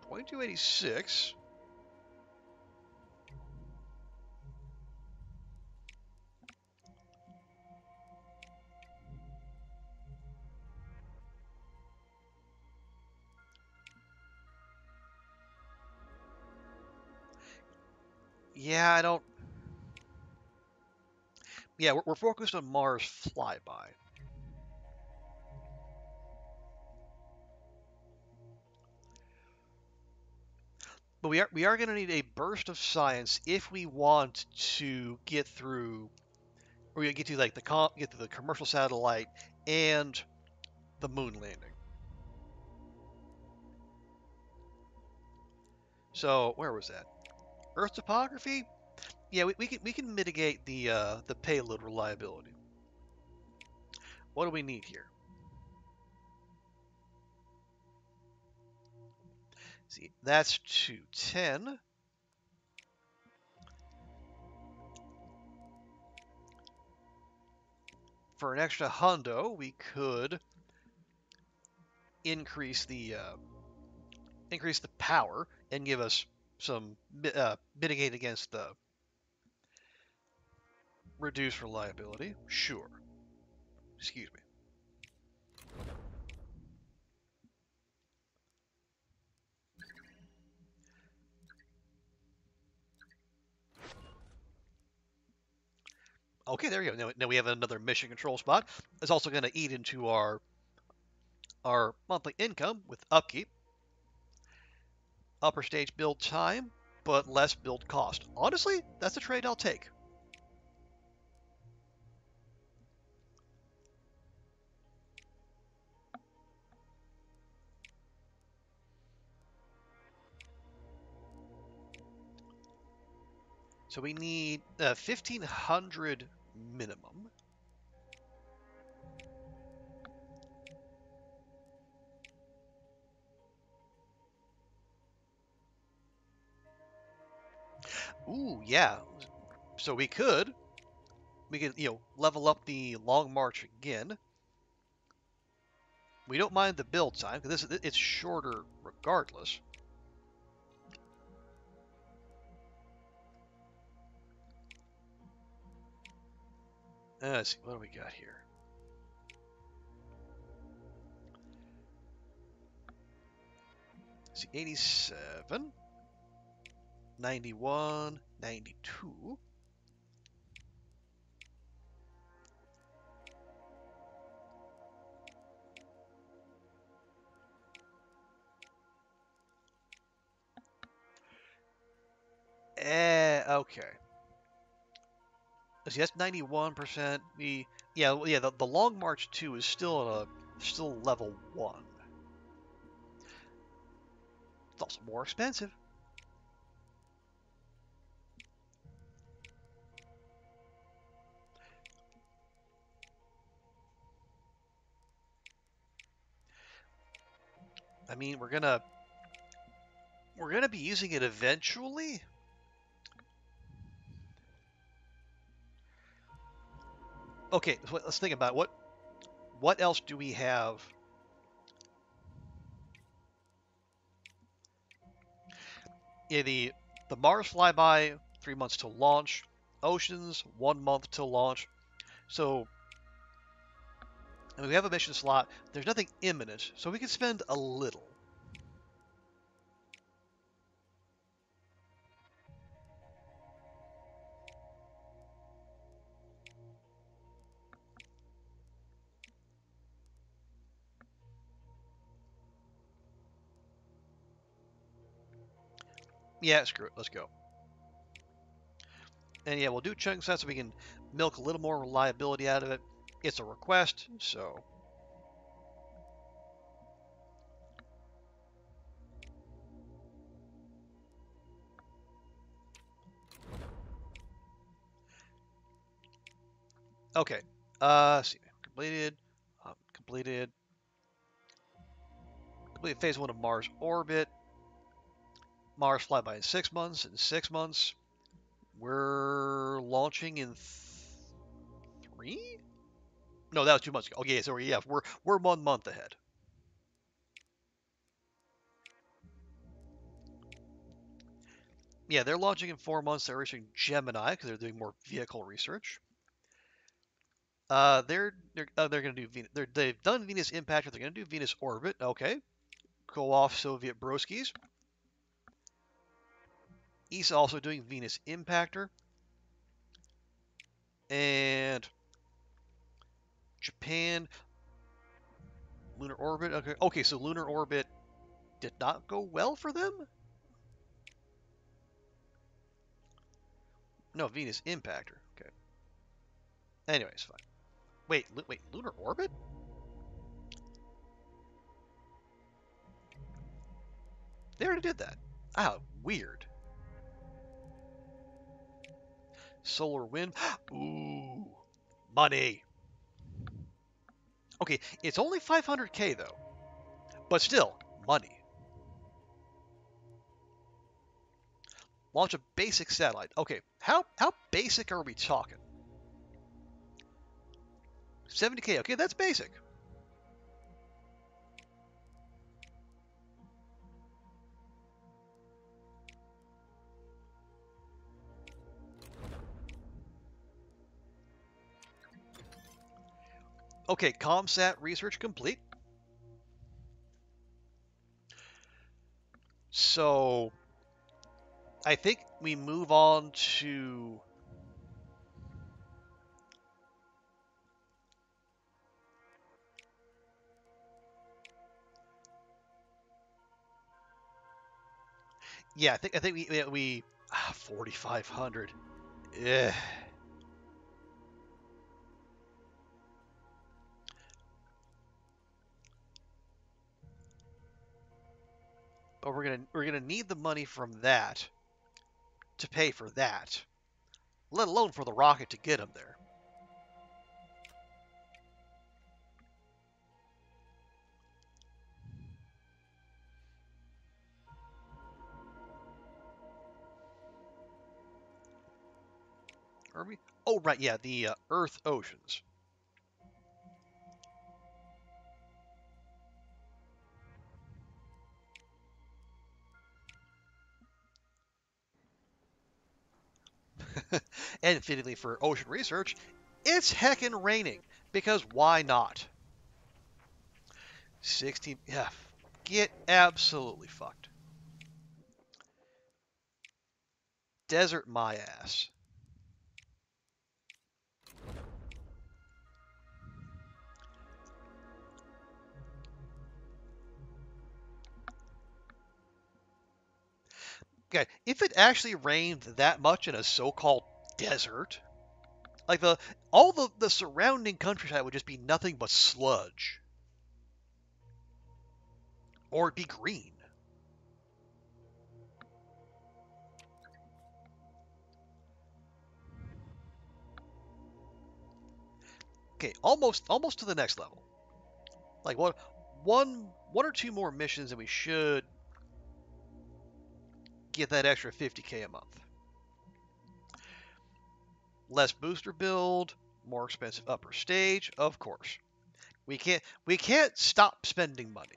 2286. Yeah, I don't. Yeah, we're focused on Mars flyby. But we are going to need a burst of science if we want to get through, or get to like get to the commercial satellite and the moon landing. So where was that? Earth topography? Yeah, we can mitigate the payload reliability. What do we need here? See, that's 210. For an extra hundo, we could increase the power and give us some mitigate against the reduced reliability. Sure. Excuse me. Okay, there we go. Now we have another mission control spot. It's also going to eat into our monthly income with upkeep. Upper stage build time, but less build cost. Honestly, that's a trade I'll take. So we need 1,500 minimum. Ooh, yeah. So we could level up the long march again. We don't mind the build time because it's shorter regardless. Let's see, what do we got here? Let's see, 87, 91, 92. Okay. See, that's 91%. The Long March 2 is still level 1. It's also more expensive. I mean, we're gonna be using it eventually. Okay, so let's think about what else do we have? Yeah, the Mars flyby, 3 months to launch. Oceans, 1 month to launch. So I mean, we have a mission slot. There's nothing imminent, so we can spend a little. Yeah, screw it. Let's go. And yeah, we'll do chunk size so we can milk a little more reliability out of it. It's a request, so. Okay. See. Completed. Completed. Completed phase 1 of Mars orbit. Mars flyby in 6 months. In 6 months, we're launching in 3? No, that was 2 months ago. Okay, so yeah, we're 1 month ahead. Yeah, they're launching in 4 months. They're reaching Gemini because they're doing more vehicle research. They're going to do Venus. They've done Venus Impact. They're going to do Venus Orbit. Okay, go off Soviet broskies. ESA also doing Venus Impactor. And Japan, Lunar Orbit. Okay, so Lunar Orbit did not go well for them? No, Venus Impactor. Okay. Anyways, fine. Wait, Lunar Orbit? They already did that. Ah, weird. Solar Wind. Ooh, money. Okay, it's only 500K though, but still, money. Launch a basic satellite. Okay, how basic are we talking? 70K. Okay, that's basic. Okay, ComSat research complete. So I think we move on to. Yeah, I think we 4,500. Yeah. But we're gonna need the money from that to pay for that, let alone for the rocket to get them there. Are we? Oh right, yeah, the Earth oceans. And fittingly for ocean research, it's heckin' raining because why not? 16. Yeah, get absolutely fucked. Desert my ass. Okay, if it actually rained that much in a so-called desert, like all the surrounding countryside would just be nothing but sludge, or it'd be green. Okay, almost to the next level. Like one or two more missions, and we should get that extra 50K a month. Less booster build, more expensive upper stage, of course. We can't stop spending money.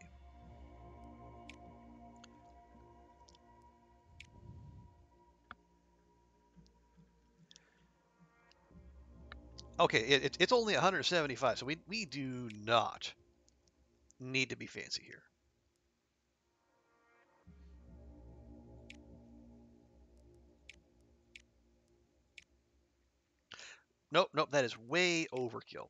Okay, it's only 175, so we do not need to be fancy here. Nope, that is way overkill.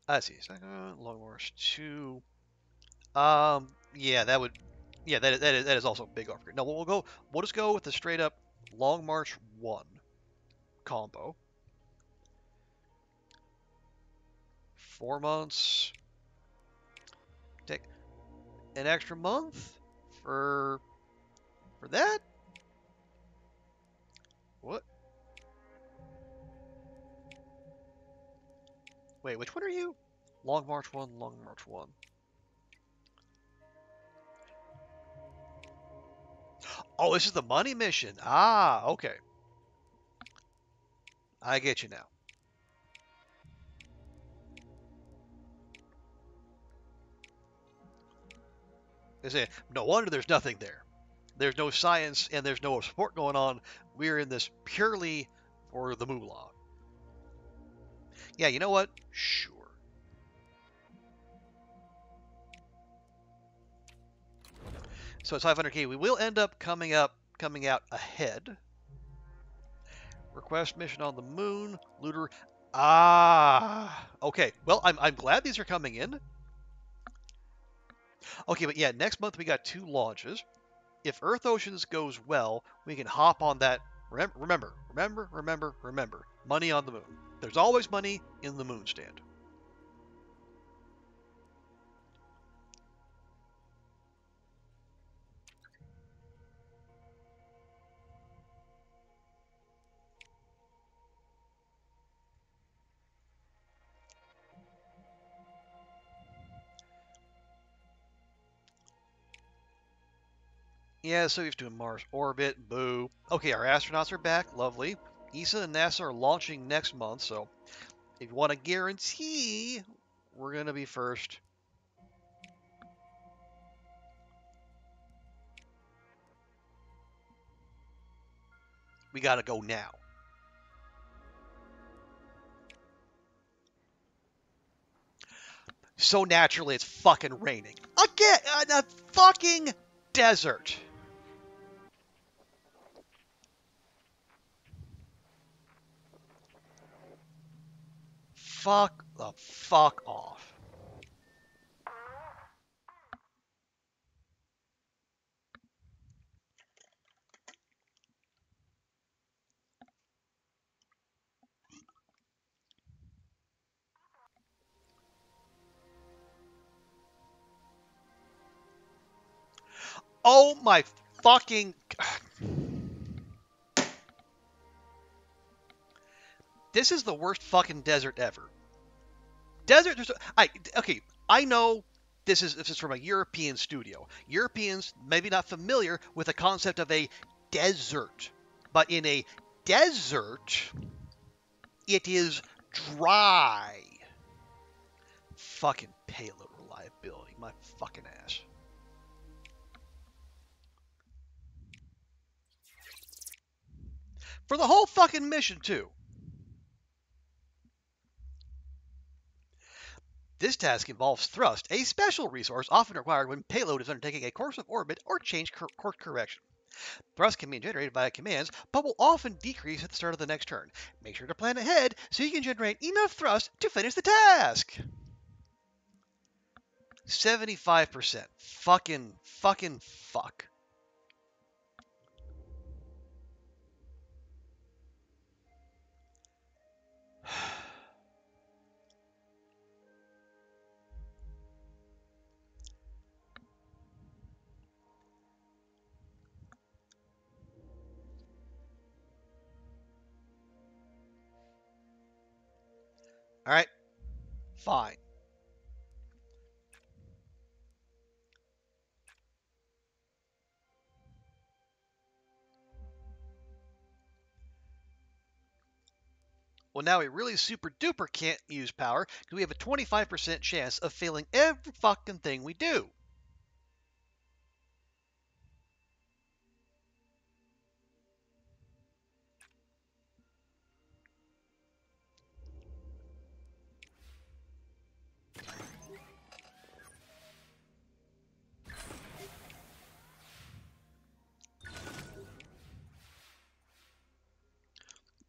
Let's see. Second, Long March 2. Yeah, that would. Yeah, that is also a big upgrade. No, we'll just go with the straight up Long March 1 combo. 4 months. Take an extra month for that? What? Wait, which one are you? Long March 1, Long March 1. Oh, this is the money mission. Ah, okay. I get you now. No wonder there's nothing there. There's no science and there's no support going on. We're in this purely for the moolah. Yeah, you know what? Sure. So it's 500k. We will end up coming out ahead. Request mission on the moon. Looter. Ah. Okay. Well, I'm glad these are coming in. Okay, but yeah, next month we got 2 launches. If Earth Oceans goes well, we can hop on that. Remember. Money on the moon. There's always money in the moon stand. Yeah, so we have to do a Mars orbit. Boo. Okay, our astronauts are back. Lovely. ESA and NASA are launching next month, so if you want to guarantee we're going to be first, we got to go now. So naturally, it's fucking raining. Again, a fucking desert. Fuck the fuck off. Oh my fucking... This is the worst fucking desert ever. Desert... Okay, I know this is from a European studio. Europeans maybe not familiar with the concept of a desert. But in a desert, it is dry. Fucking payload reliability. My fucking ass. For the whole fucking mission, too. This task involves thrust, a special resource often required when payload is undertaking a course of orbit or change course correction. Thrust can be generated via commands, but will often decrease at the start of the next turn. Make sure to plan ahead so you can generate enough thrust to finish the task. 75%. Fucking fuck. All right. Fine. Well, now we really super duper can't use power because we have a 25% chance of failing every fucking thing we do.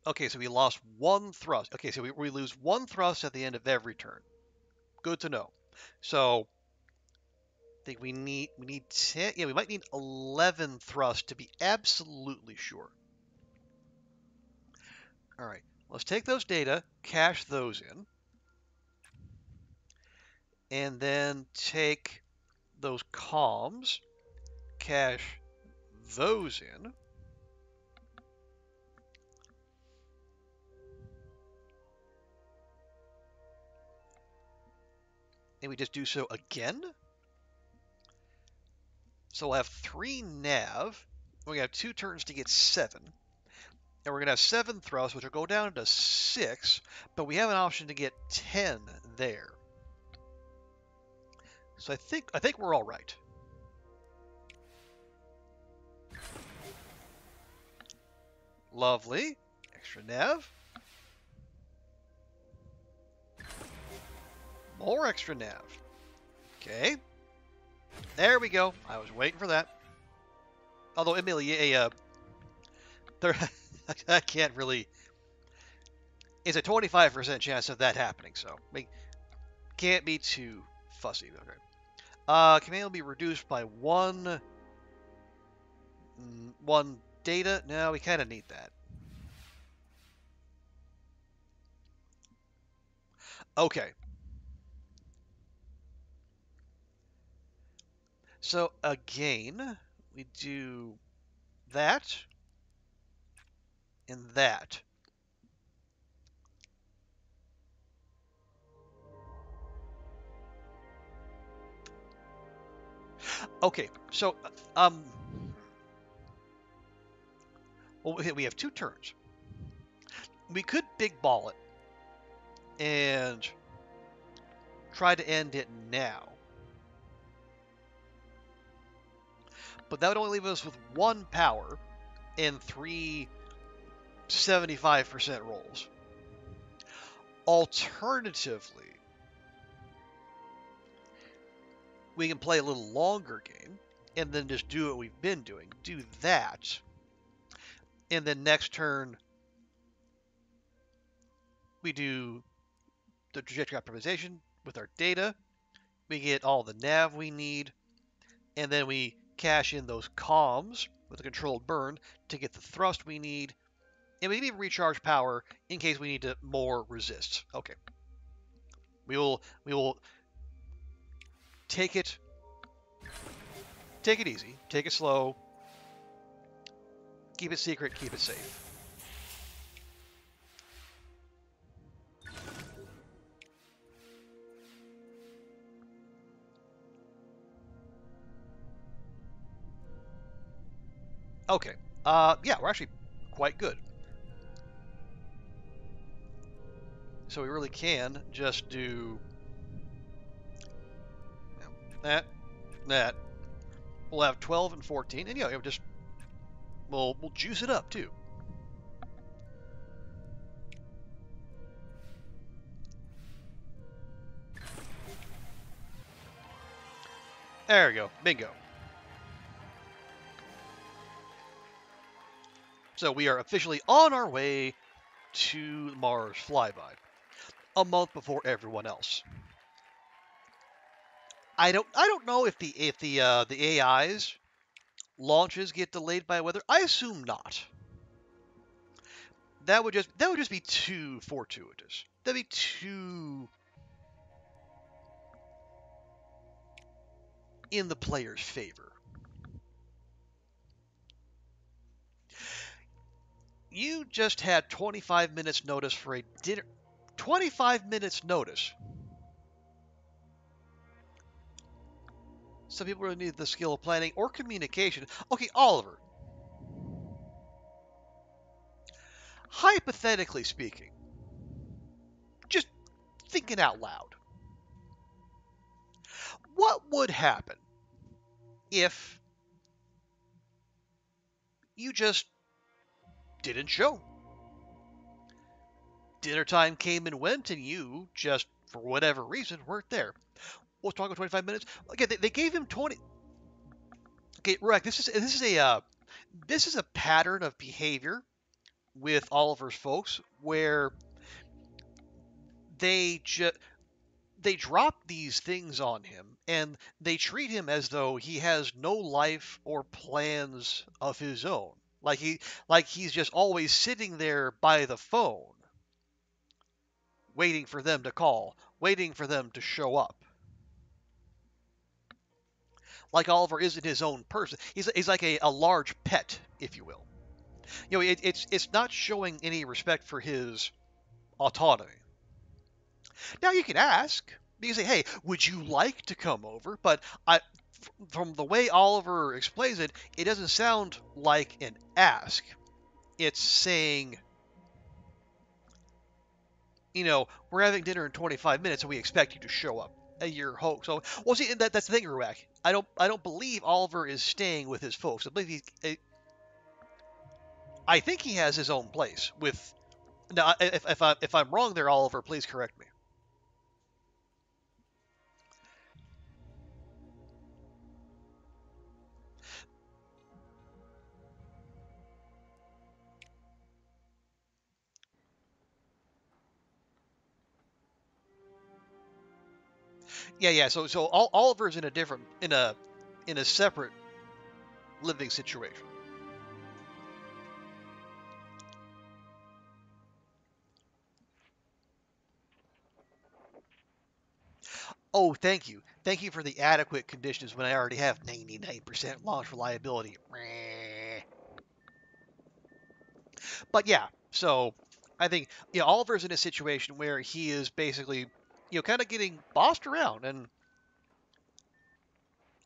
Okay, so we lost 1 thrust. Okay, so we lose 1 thrust at the end of every turn. good to know. So I think we need 10. Yeah, we might need 11 thrust to be absolutely sure. All right, let's take those data, cache those in, and then take those comms, cache those in. And we just do so again. So we'll have 3 nav. We're going to have 2 turns to get 7. And we're going to have 7 thrusts, which will go down to 6. But we have an option to get 10 there. So I think we're all right. Lovely. Extra nav. More extra nav. Okay. There we go. I was waiting for that. Although, admittedly, I can't really... It's a 25% chance of that happening, so we can't be too fussy. Okay. Command will be reduced by one data. No, we kind of need that. Okay. So again, we do that and that. Okay, so well, we have 2 turns. We could big ball it and try to end it now. But that would only leave us with 1 power and 3 75% rolls. Alternatively, we can play a little longer game and then just do what we've been doing. Do that. And then next turn, we do the trajectory optimization with our data. We get all the nav we need. And then we cache in those comms with a controlled burn to get the thrust we need. And we need to recharge power in case we need to more resist. Okay. We will take it easy, take it slow, keep it secret, keep it safe. Okay. Yeah, we're actually quite good. So we really can just do that. We'll have 12 and 14, and yeah, we'll juice it up too. There we go. Bingo. So we are officially on our way to Mars flyby, a month before everyone else. I don't know if the AI's launches get delayed by weather. I assume not. That would just be too fortuitous. That'd be too in the player's favor. You just had 25 minutes notice for a dinner. 25 minutes notice. Some people really need the skill of planning or communication. Okay, Oliver. Hypothetically speaking, just thinking out loud, what would happen if you just didn't show? Dinner time came and went, and you just, for whatever reason, weren't there. What's talking 25 minutes? Again, they gave him 20. Okay, right. This is a pattern of behavior with Oliver's folks where they they drop these things on him, and they treat him as though he has no life or plans of his own. He's just always sitting there by the phone, waiting for them to call, waiting for them to show up. Like Oliver isn't his own person. He's like a large pet, if you will. It's not showing any respect for his autonomy. Now you can ask. You can say, "Hey, would you like to come over?" But from the way Oliver explains it, it doesn't sound like an ask. It's saying, we're having dinner in 25 minutes, and we expect you to show up at your home. So, well, see, that's the thing, Ruak. I don't believe Oliver is staying with his folks. I think he has his own place with. Now, if I'm wrong there, Oliver, please correct me. Yeah. So Oliver's in a separate living situation. Oh, thank you for the adequate conditions when I already have 99% launch reliability. But yeah, so I think Oliver's in a situation where he is basically kind of getting bossed around and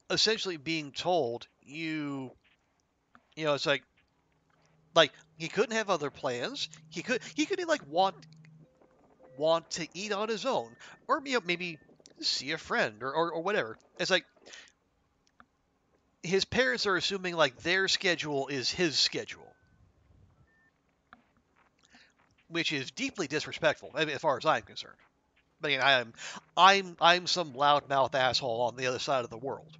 essentially being told it's like he couldn't have other plans. He could like want to eat on his own, or maybe see a friend or whatever. It's like his parents are assuming like their schedule is his schedule, which is deeply disrespectful, I mean, as far as I'm concerned. I mean, I'm some loudmouth asshole on the other side of the world.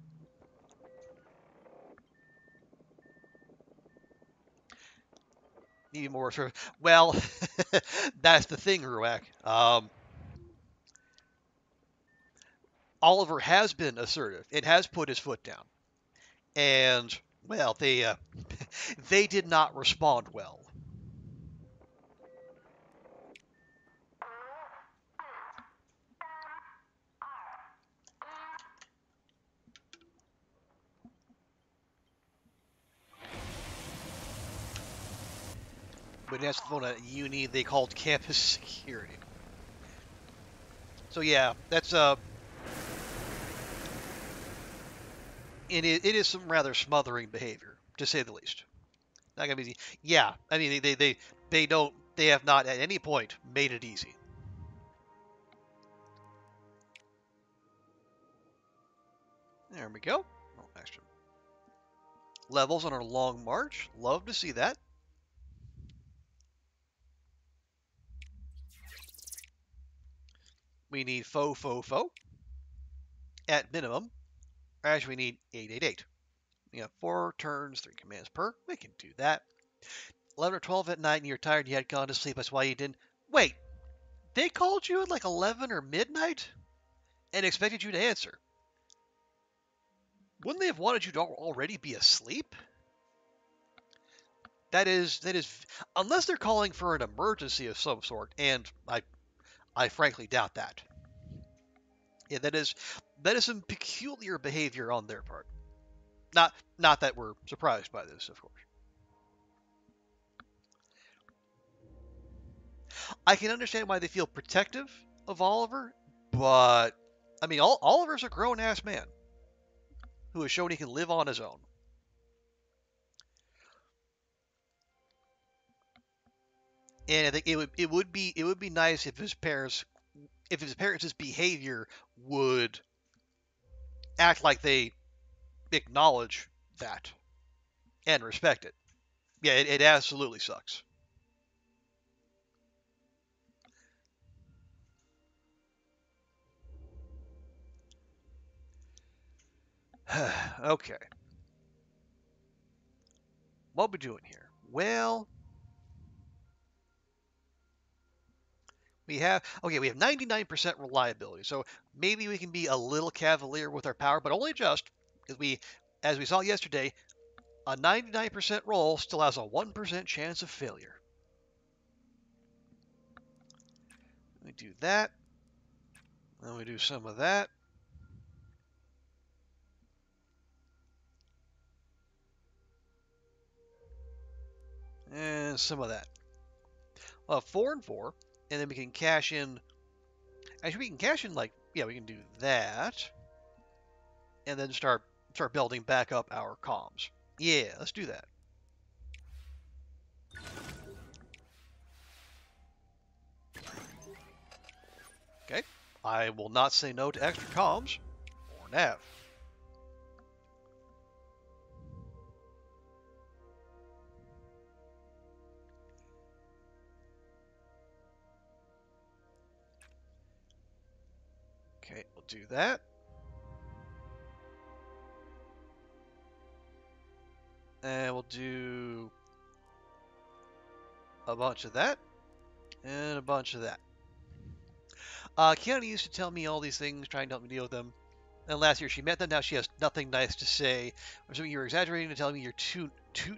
Even more sort of, well, that's the thing, Ruak. Oliver has been assertive. It has put his foot down, and well, they did not respond well. When that's the phone at uni, they called campus security. So yeah, that's it is some rather smothering behavior, to say the least. Not gonna be easy. Yeah, I mean they have not at any point made it easy. There we go. Oh, extra levels on our long march. Love to see that. We need faux at minimum. Actually, we need 888. We have 4 turns, 3 commands per. We can do that. 11 or 12 at night and you're tired, you had gone to sleep. That's why you didn't. Wait, they called you at like 11 or midnight and expected you to answer. Wouldn't they have wanted you to already be asleep? That is, unless they're calling for an emergency of some sort, and I frankly doubt that. Yeah, that is some peculiar behavior on their part. Not that we're surprised by this, of course. I can understand why they feel protective of Oliver, but I mean, Oliver's a grown ass man who has shown he can live on his own. And I think it would be nice if his parents' behavior would act like they acknowledge that and respect it. Yeah, it absolutely sucks. Okay, what we doing here? Well, We have okay. We have 99% reliability, so maybe we can be a little cavalier with our power, but only just because as we saw yesterday, a 99% roll still has a 1% chance of failure. We do that. Then we do some of that. And some of that. We'll have 4 and 4, and then we can cash in. Actually, we can cash in like we can do that, and then start building back up our comms. Yeah, let's do that. Okay. I will not say no to extra comms or nav. Okay, we'll do that. And we'll do a bunch of that and a bunch of that. Kiana used to tell me all these things, trying to help me deal with them. And last year she met them. Now she has nothing nice to say. So you're exaggerating to tell me you're too.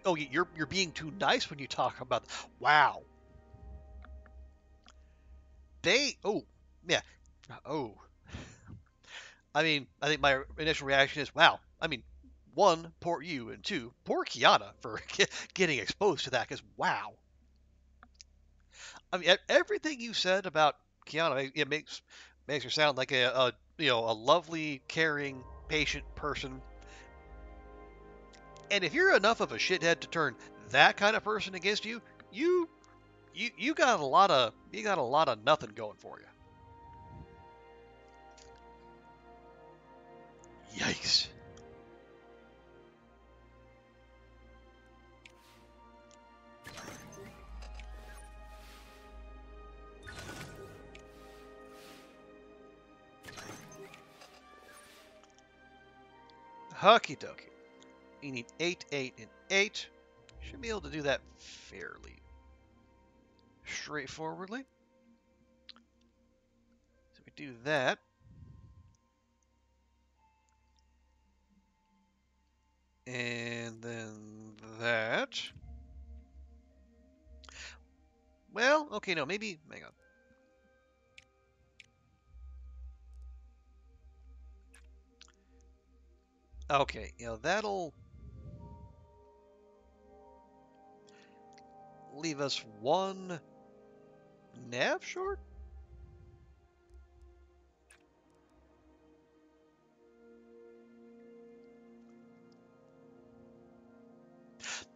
Oh, you're being too nice when you talk about. Wow. They. Oh, yeah. Oh. I mean, I think my initial reaction is, wow. I mean, one, poor you, and two, poor Kiana for getting exposed to that. Because wow. I mean, everything you said about Kiana, it makes her sound like a lovely, caring, patient person. And if you're enough of a shithead to turn that kind of person against you, you you got a lot of nothing going for you. Yikes. Hucky dokie. You need 8, 8, and 8. Should be able to do that fairly straightforwardly. So we do that. And then that. Well, okay, no, maybe, hang on. Okay, that'll leave us one nav short?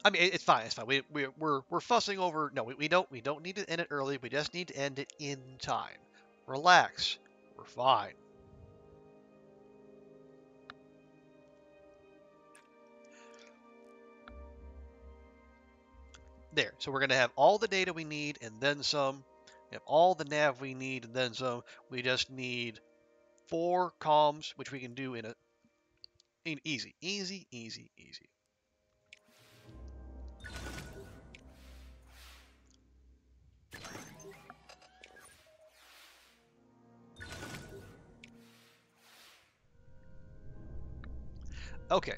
I mean, it's fine. It's fine. We're fussing over. No, we don't need to end it early. We just need to end it in time. Relax. We're fine. There. So we're gonna have all the data we need and then some. We have all the nav we need and then some. We just need 4 comms, which we can do in easy, easy, easy, easy. Okay.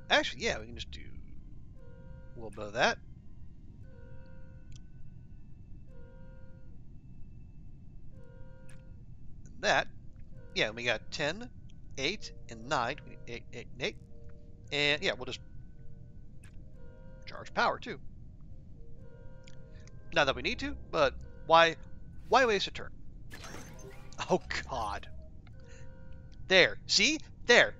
Actually, yeah, we can just do a little bit of that. And that. Yeah, we got 10, 8, and 9. We need 8, 8, and 8. And yeah, we'll just charge power too. Not that we need to, but why waste a turn? Oh God. There. See? There.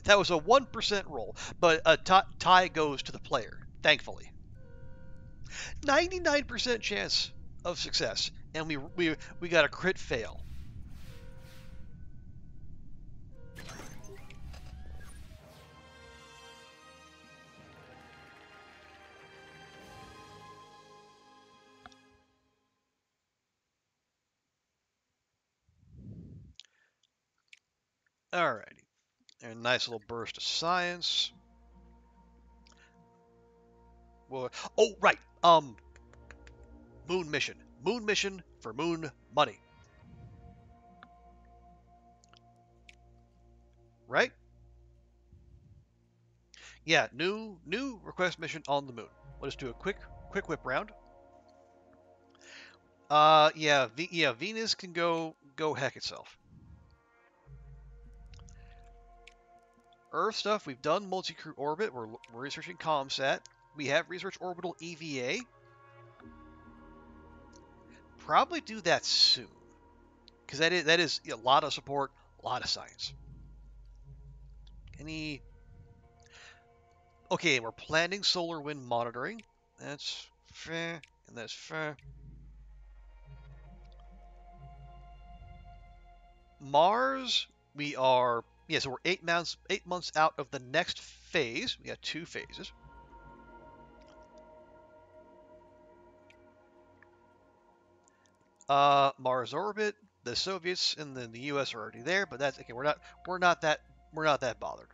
That was a 1% roll, but a tie goes to the player, thankfully. 99% chance of success, and we got a crit fail. Alrighty. And a nice little burst of science. Oh, right. Moon mission. Moon mission for moon money. Right? Yeah, new request mission on the moon. We'll just do a quick whip round. Yeah, Venus can go heck itself. Earth stuff, we've done multicrew orbit. We're researching ComSat. We have research orbital EVA. Probably do that soon, because that is a lot of support, a lot of science. Any? Okay, we're planning solar wind monitoring. That's fair, and that's fair. Mars, we are so we're 8 months out of the next phase. We got 2 phases. Mars orbit. The Soviets and then the U.S. are already there, but that's okay. We're not that bothered.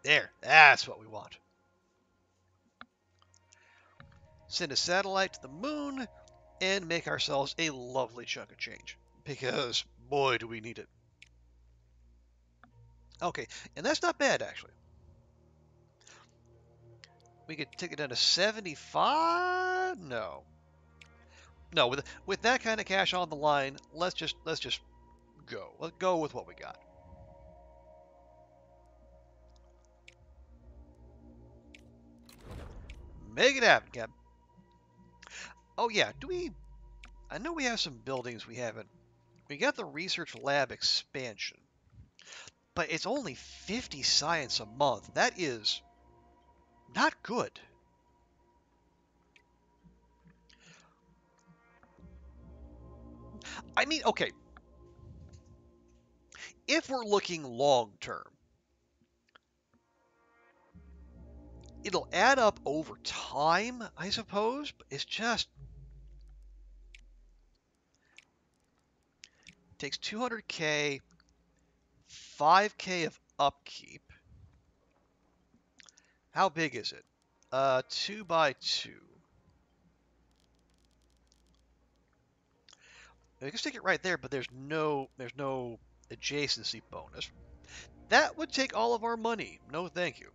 There, that's what we want. Send a satellite to the moon and make ourselves a lovely chunk of change. Because boy, do we need it. Okay, and that's not bad actually. We could take it down to 75. No. With that kind of cash on the line, let's just go. Let's go with what we got. Make it happen, Cap. Oh yeah, do we? I know we have some buildings we haven't. We got the research lab expansion, but it's only 50 science a month. That is not good. I mean, okay, if we're looking long term, it'll add up over time, I suppose, but it's just takes 200K, 5K of upkeep. How big is it? 2 by 2. I can stick it right there, but there's no adjacency bonus. That would take all of our money. No, thank you.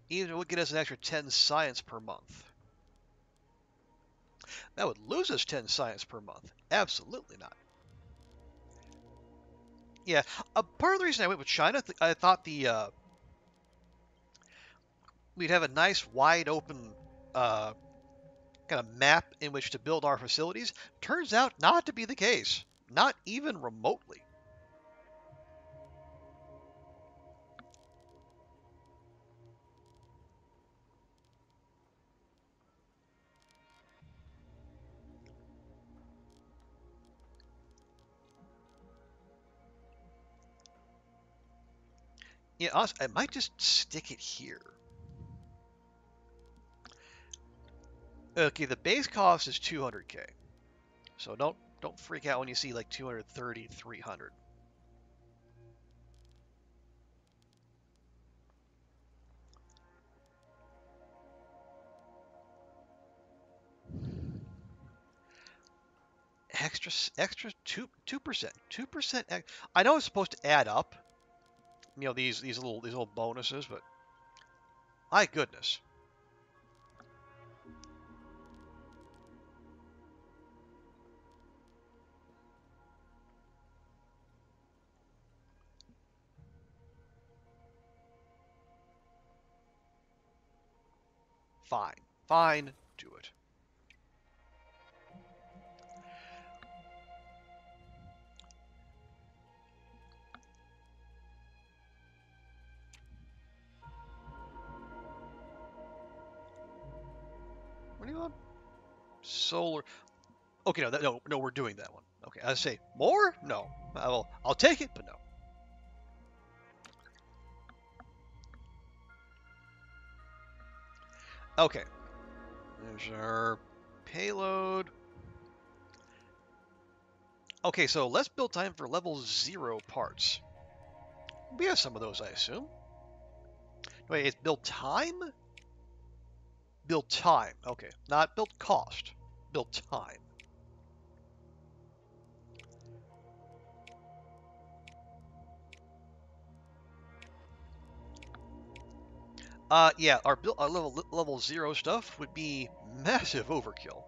Even if it would get us an extra 10 science per month. That would lose us 10 science per month. Absolutely not. Yeah, part of the reason I went with China, I thought we'd have a nice wide open uh, kind of map in which to build our facilities. Turns out not to be the case, not even remotely. Yeah, honestly, I might just stick it here. Okay, the base cost is 200K, so don't freak out when you see like 230, 300. Extra 2%, 2%. I know it's supposed to add up, these little bonuses, but my goodness. Fine, fine, do it. What do you want? Solar. Okay, no, we're doing that one. Okay, I say more? No, I'll take it, but no. Okay, there's our payload. Okay, so let's build time for level 0 parts. We have some of those, I assume. Wait, it's build time? Build time. Okay, not build cost. Build time. Yeah, our level 0 stuff would be massive overkill.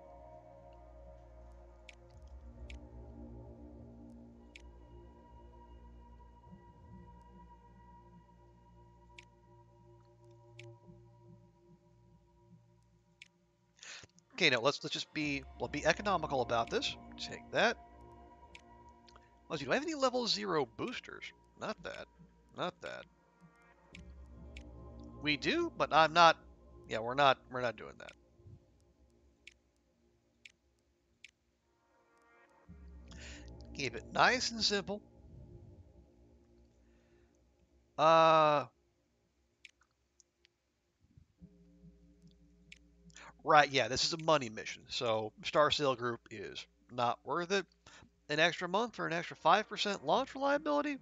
Okay, now we'll be economical about this. Take that. Let's see, do I have any level 0 boosters? Not that. Not that. We do, but I'm not. Yeah, we're not doing that. Keep it nice and simple. Uh, right, yeah, this is a money mission, so Star Sail Group is not worth it. An extra month for an extra 5% launch reliability?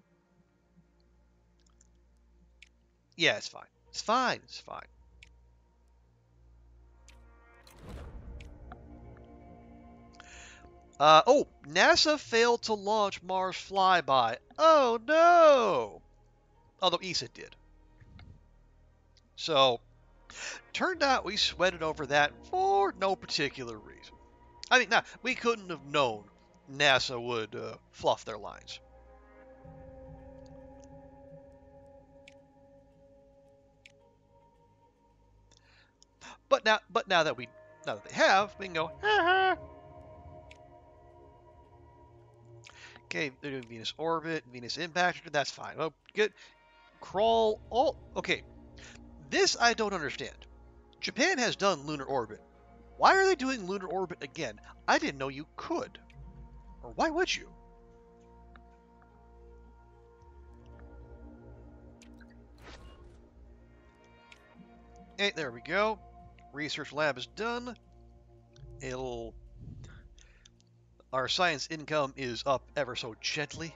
Yeah, it's fine. It's fine. It's fine. Oh, NASA failed to launch Mars flyby. Oh no! Although ESA did. So, turned out we sweated over that for no particular reason. I mean, nah, we couldn't have known NASA would fluff their lines. But now that they have, we can go. Ha. Okay, they're doing Venus orbit, Venus impact. That's fine. Oh, good. Crawl. Oh, okay. This I don't understand. Japan has done lunar orbit. Why are they doing lunar orbit again? I didn't know you could. Or why would you? Hey, there we go. Research lab is done. It'll. Our science income is up ever so gently.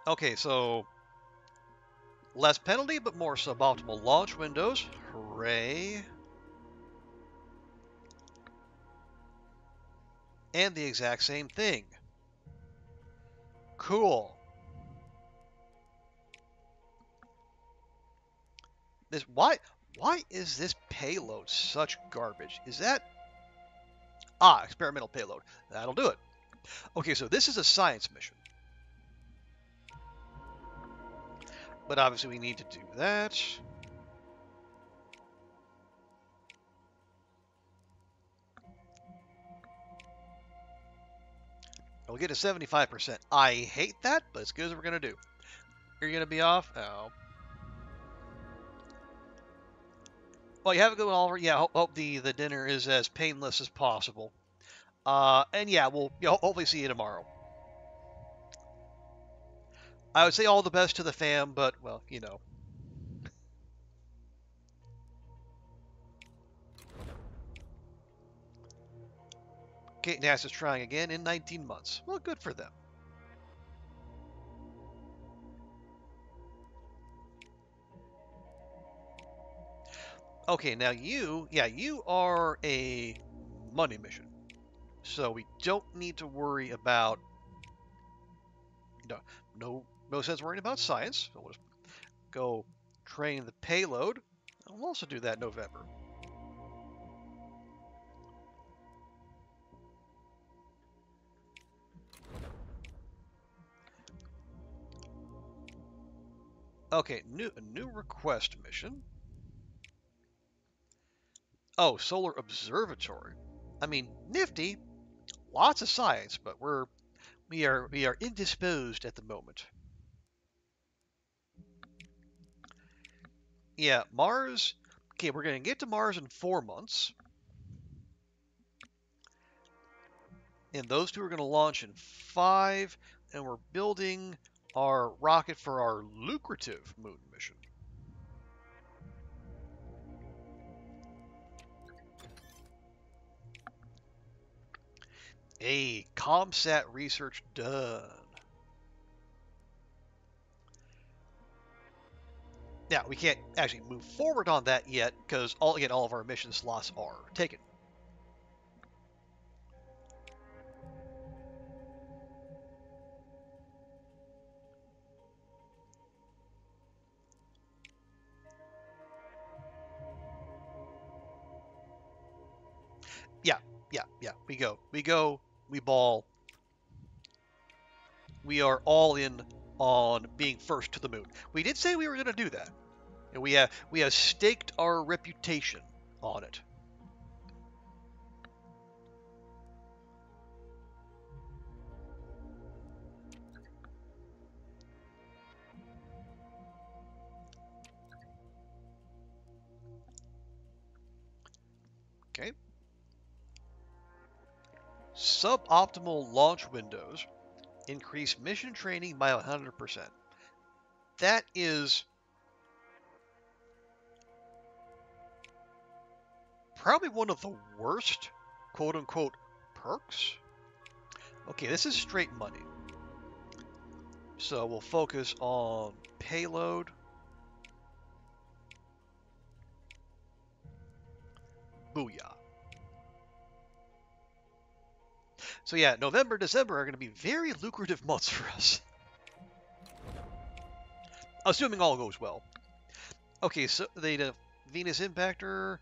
Okay, so less penalty, but more suboptimal launch windows. Hooray. And the exact same thing. Cool. This why is this payload such garbage? Is that experimental payload? That'll do it. Okay, so this is a science mission. But obviously we need to do that. We'll get a 75%. I hate that, but it's good as we're gonna do. You're gonna be off? Oh. Well, you have a good one, Oliver. Yeah, hope the dinner is as painless as possible. And yeah, we'll hopefully see you tomorrow. I would say all the best to the fam, but well, you know. Kate NASA's trying again in 19 months. Well, good for them. Okay, now you are a money mission. So we don't need to worry about, no sense worrying about science. So we'll just go train the payload. We'll also do that in November. Okay, new request mission. Oh, solar observatory. I mean, nifty. Lots of science, but we are indisposed at the moment. Yeah, Mars. Okay, we're gonna get to Mars in 4 months, and those two are gonna launch in 5. And we're building our rocket for our lucrative moon mission. A ComSat research done. Now, we can't actually move forward on that yet because all of our mission slots are taken. Yeah. We ball. We are all in on being first to the moon. We did say we were going to do that. And we have staked our reputation on it. Okay. Suboptimal launch windows increase mission training by 100%. That is probably one of the worst, quote unquote, perks. Okay, this is straight money. So we'll focus on payload. Booyah. So yeah, November, December are going to be very lucrative months for us. Assuming all goes well. Okay, so the Venus Impactor,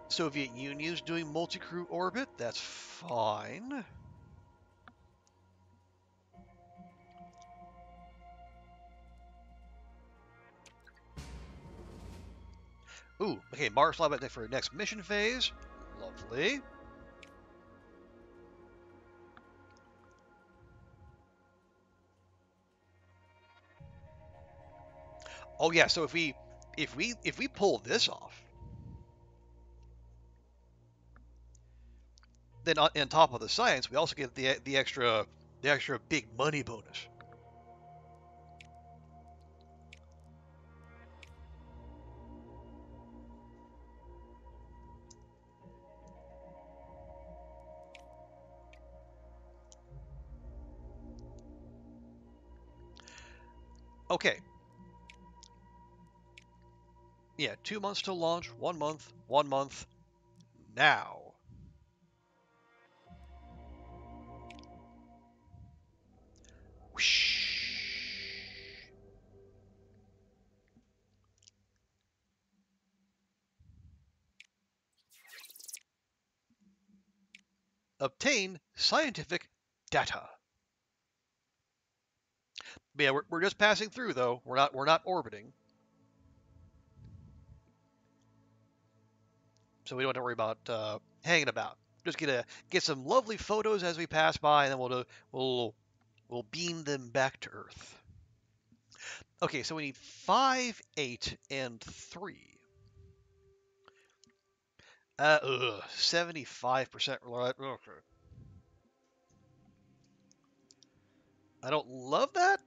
Soviet Union's doing multicrew orbit. That's fine. Ooh, okay, Mars flyby for next mission phase. Lovely. Oh yeah, so if we pull this off, then on top of the science, we also get the extra big money bonus. Okay. Yeah, 2 months to launch, 1 month, 1 month. Now. Whoosh. Obtain scientific data. But yeah, we're just passing through though. We're not orbiting. So we don't have to worry about hanging about. Just get some lovely photos as we pass by, and then we'll beam them back to Earth. Okay, so we need 5, 8, and 3. 75% reliability. Okay. I don't love that.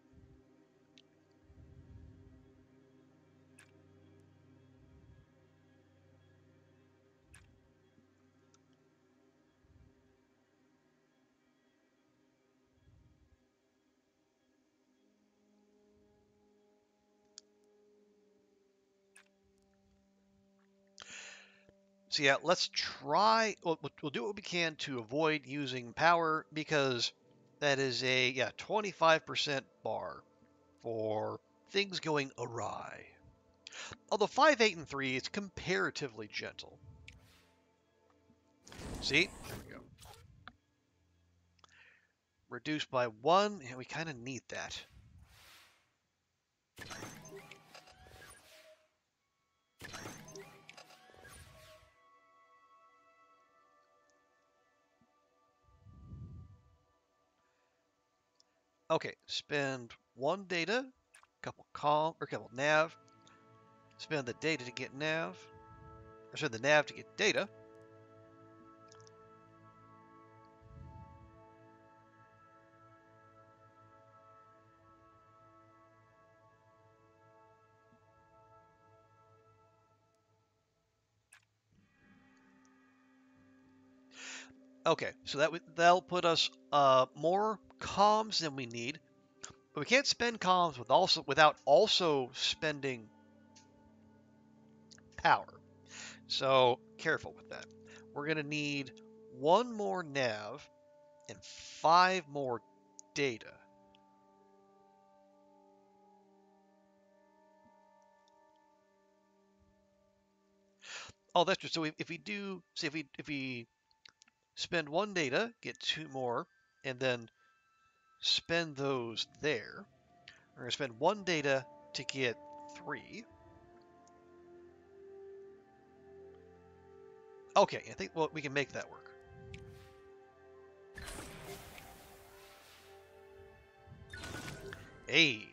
So yeah, let's try. We'll do what we can to avoid using power because that is a 25% bar for things going awry. Although 5, 8, and 3 is comparatively gentle. See, there we go. Reduced by 1. Yeah, we kind of need that. Okay, spend 1 data, couple nav. Spend the data to get nav. Or spend the nav to get data. Okay, so that'll put us more comms than we need, but we can't spend comms without also spending power. So careful with that. We're gonna need one more nav and 5 more data. Oh, that's true. So if we do, say if we spend 1 data, get 2 more, and then spend those there, we're gonna spend 1 data to get 3. Okay, I think well we can make that work. A.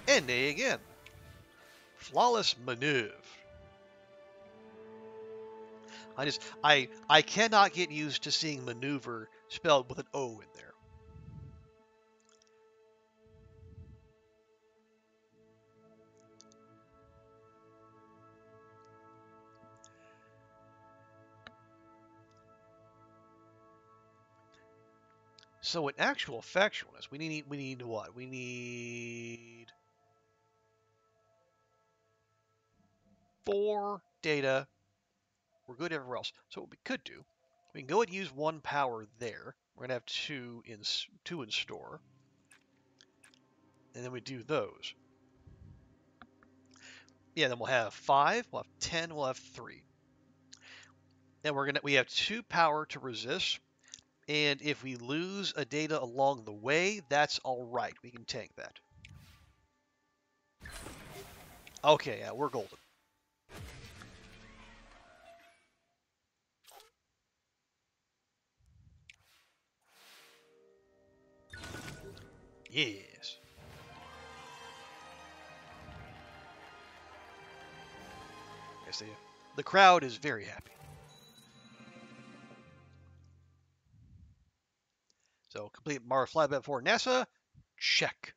And A again. Flawless maneuver. I cannot get used to seeing maneuver spelled with an O in there. So in actual factualness, we need what? We need 4 data. We're good everywhere else. So what we could do, we can go and use 1 power there. We're gonna have 2 in store, and then we do those. Yeah, then we'll have 5. We'll have 10. We'll have 3. And we have 2 power to resist. And if we lose a data along the way, that's all right. We can tank that. Okay, yeah, we're golden. Yes. Yes, the crowd is very happy. So complete Mars flyby before NASA, check.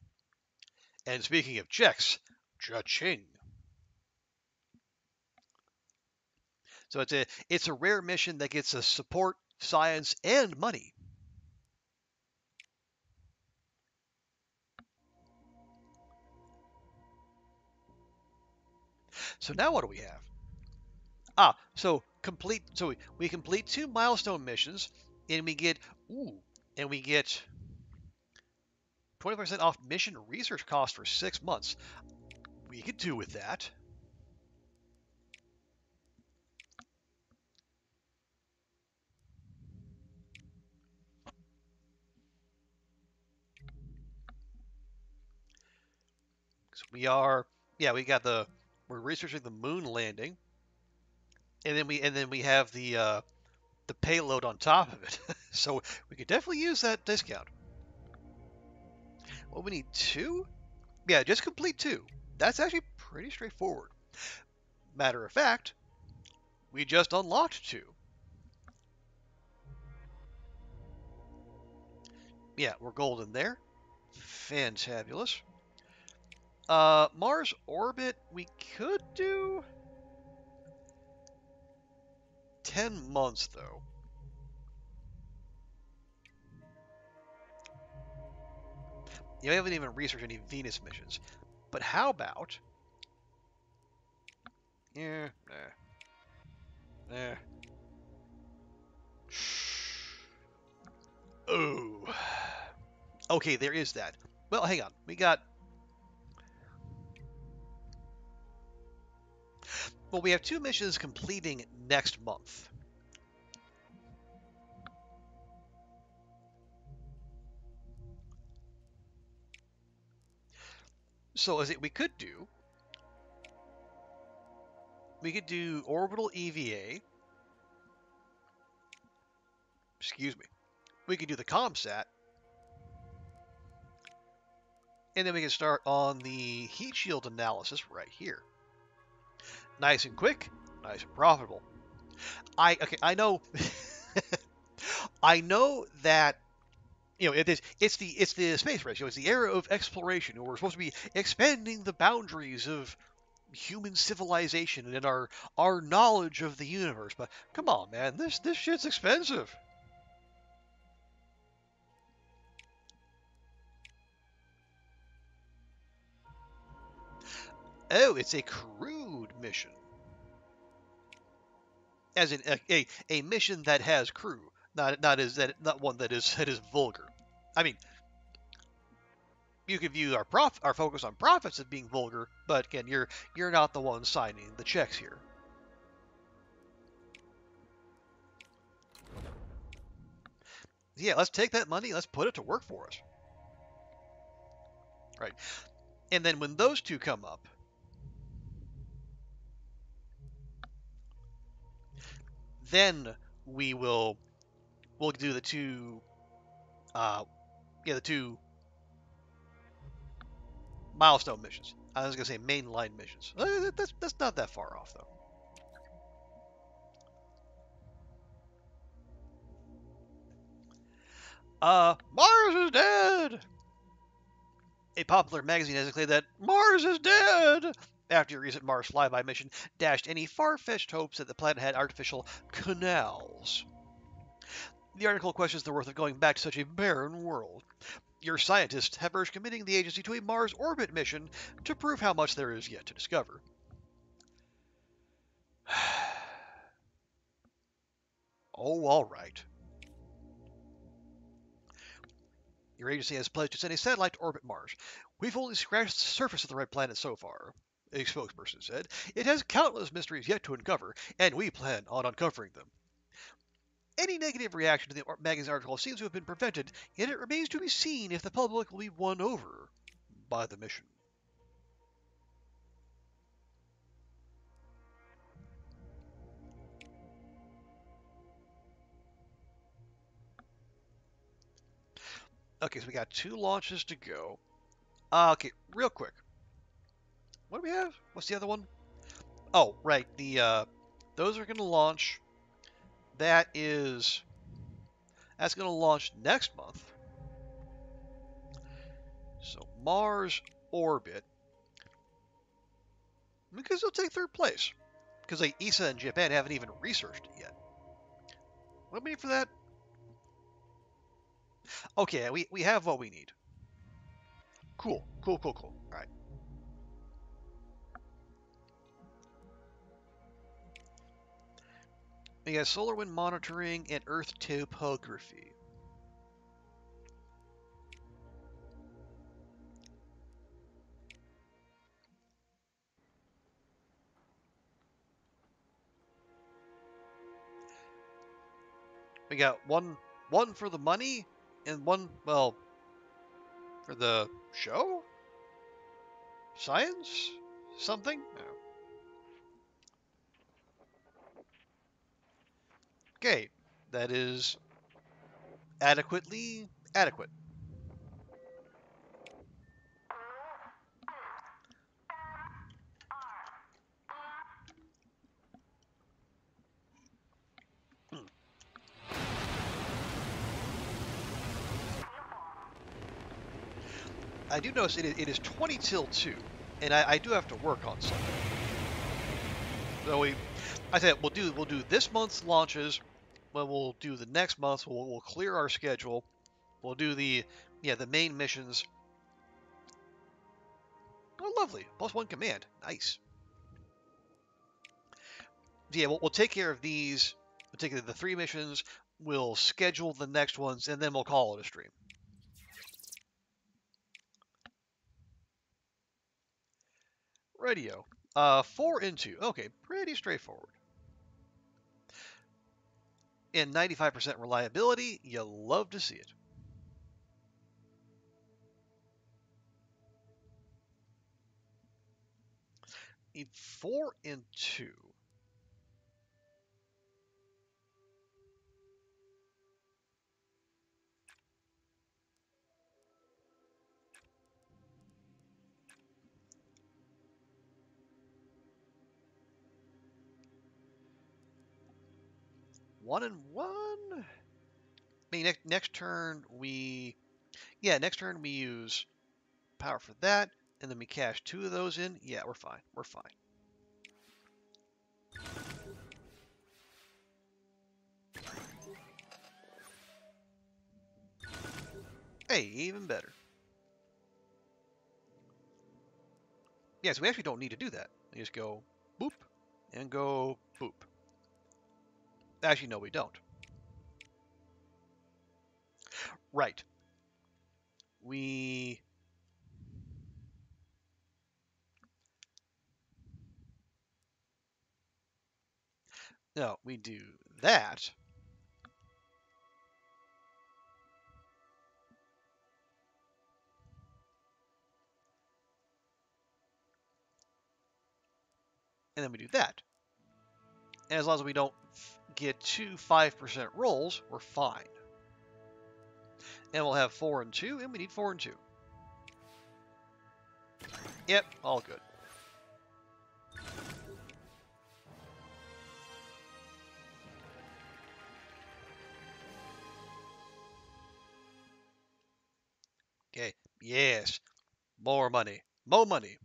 And speaking of checks, cha-ching. So it's a rare mission that gets us support, science, and money. So now what do we have? So we complete 2 milestone missions, and we get 20% off mission research cost for 6 months. We could do with that. So we're researching the moon landing, and then we have the payload on top of it. So we could definitely use that discount. Well, we need 2? Yeah, just complete 2. That's actually pretty straightforward. Matter of fact, we just unlocked 2. Yeah, we're golden there. Fantabulous. Mars orbit, we could do 10 months, though. You haven't even researched any Venus missions. But how about... Yeah, nah. Oh. Okay, there is that. Well, hang on. We have 2 missions completing next month. So we could do orbital EVA. Excuse me. We could do the ComSat. And then we can start on the heat shield analysis right here. Nice and quick, nice and profitable. I know I know that it's the space race. It's the era of exploration. We're supposed to be expanding the boundaries of human civilization and in our knowledge of the universe. But come on, man, this shit's expensive. Oh, it's a crewed mission, as in a mission that has crew, not one that is vulgar. I mean, you could view our focus on profits as being vulgar, but again, you're not the one signing the checks here. Yeah, let's take that money, let's put it to work for us. Right. And then when those two come up, then we'll do the two the two milestone missions. I was gonna say mainline missions. That's not that far off though. Mars is dead. A popular magazine has declared that Mars is dead after a recent Mars flyby mission dashed any far-fetched hopes that the planet had artificial canals. The article questions the worth of going back to such a barren world. Your scientists have urged committing the agency to a Mars orbit mission to prove how much there is yet to discover. Oh, all right. Your agency has pledged to send a satellite to orbit Mars. We've only scratched the surface of the red planet so far, a spokesperson said. It has countless mysteries yet to uncover, and we plan on uncovering them. Any negative reaction to the magazine's article seems to have been prevented, yet it remains to be seen if the public will be won over by the mission. Okay, so we got 2 launches to go. Okay, real quick. What do we have? What's the other one? Oh, right. Those are going to launch. That's going to launch next month. So Mars orbit, because they'll take third place, because like ESA and Japan haven't even researched it yet. What do we need for that? Okay, we have what we need. Cool. All right. We got solar wind monitoring and Earth topography. We got one for the money and one, well, for the show? Science? Something? No. Okay, that is adequately adequate. Hmm. I do notice it is 20 till 2, and I do have to work on something. So I said we'll do this month's launches. Well, we'll do the next month. We'll clear our schedule. We'll do the main missions. Oh, lovely. +1 command. Nice. Yeah, we'll take care of these. We'll take care of the 3 missions. We'll schedule the next ones, and then we'll call it a stream. Radio. 4 and 2. Okay, pretty straightforward. And 95% reliability. You love to see it. 4 and 2. One and one. I mean, next turn next turn we use power for that, and then we cash 2 of those in. Yeah, we're fine. We're fine. Hey, even better. Yes, we actually don't need to do that. We just go boop and go boop. Actually, no, we don't. Right. No, we do that. And then we do that. And as long as we don't get two 5% rolls, we're fine. And we'll have 4 and 2, and we need 4 and 2. Yep, all good. Okay, yes. More money. More money.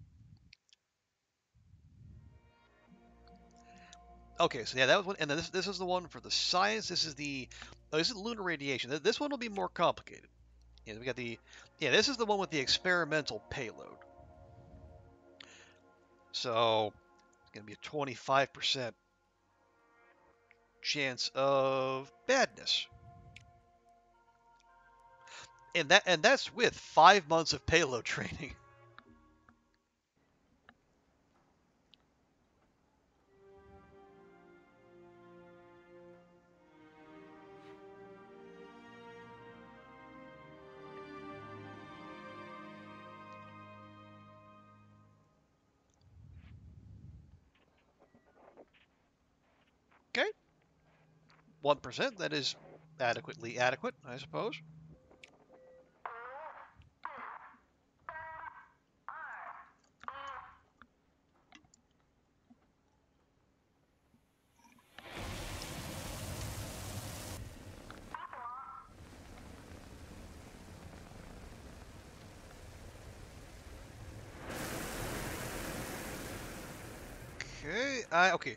Okay, so yeah, that was one. And then this is the one for the science. This is the lunar radiation. This one will be more complicated. Yeah, we got this is the one with the experimental payload. So it's gonna be a 25% chance of badness. And that's with 5 months of payload training. Okay, 1%. That is adequately adequate, I suppose. Okay, okay.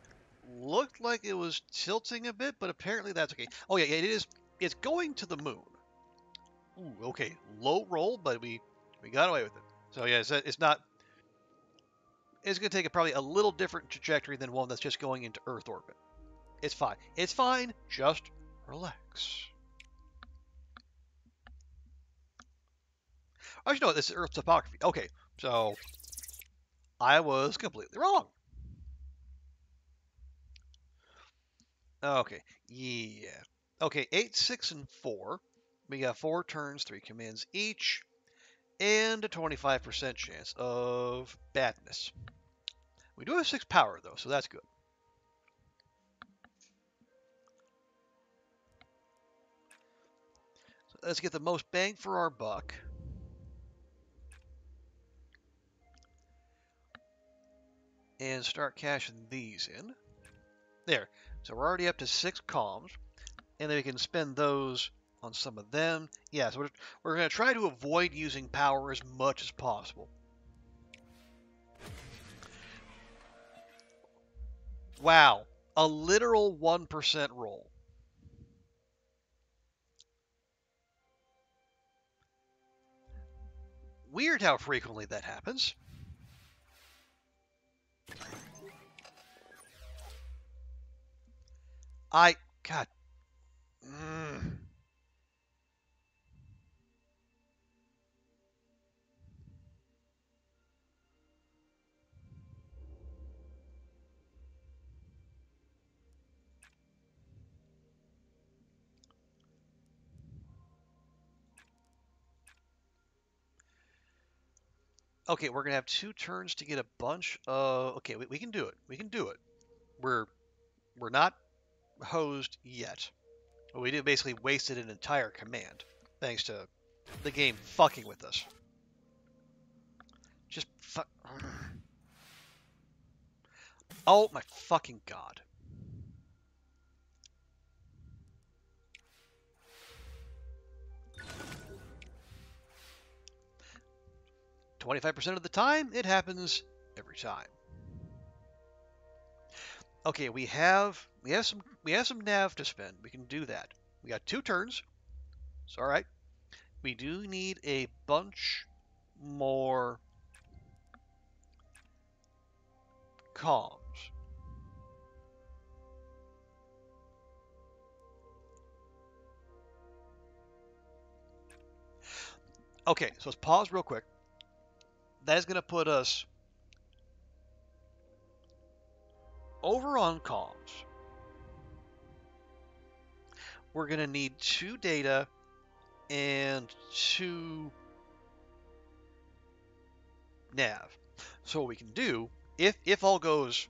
Looked like it was tilting a bit, but apparently that's okay. Oh yeah, it is. It's going to the moon. Ooh, okay. Low roll, but we got away with it. So yeah, it's not. It's going to take probably a little different trajectory than one that's just going into Earth orbit. It's fine. It's fine. Just relax. Oh, you know what? This is Earth topography. Okay, so I was completely wrong. Okay, yeah. Okay, 8, 6, and 4. We got 4 turns, 3 commands each, and a 25% chance of badness. We do have 6 power, though, so that's good. So let's get the most bang for our buck. And start cashing these in. There. So we're already up to 6 comms, and then we can spend those on some of them. Yeah, so we're going to try to avoid using power as much as possible. Wow, a literal 1% roll. Weird how frequently that happens. God. Mm. Okay, we're gonna have 2 turns to get a bunch of. Okay, we can do it. We can do it. We're not hosed yet. But we did basically wasted an entire command thanks to the game fucking with us. Just fuck. Oh my fucking god. $25% of the time, it happens every time. Okay, we have some nav to spend. We can do that. We got 2 turns. It's all right. we do need a bunch more comms. Okay, so let's pause real quick. That is going to put us over on comms. We're going to need 2 data and 2 nav. So what we can do, if all goes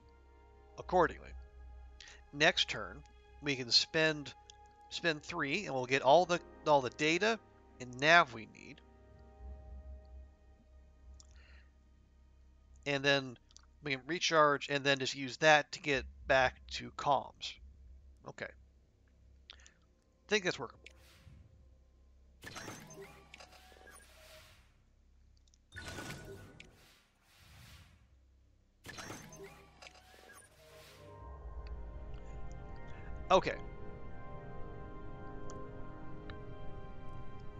accordingly, next turn we can spend 3 and we'll get all the data and nav we need. And then we can recharge and then just use that to get back to comms. Okay. I think that's workable. Okay.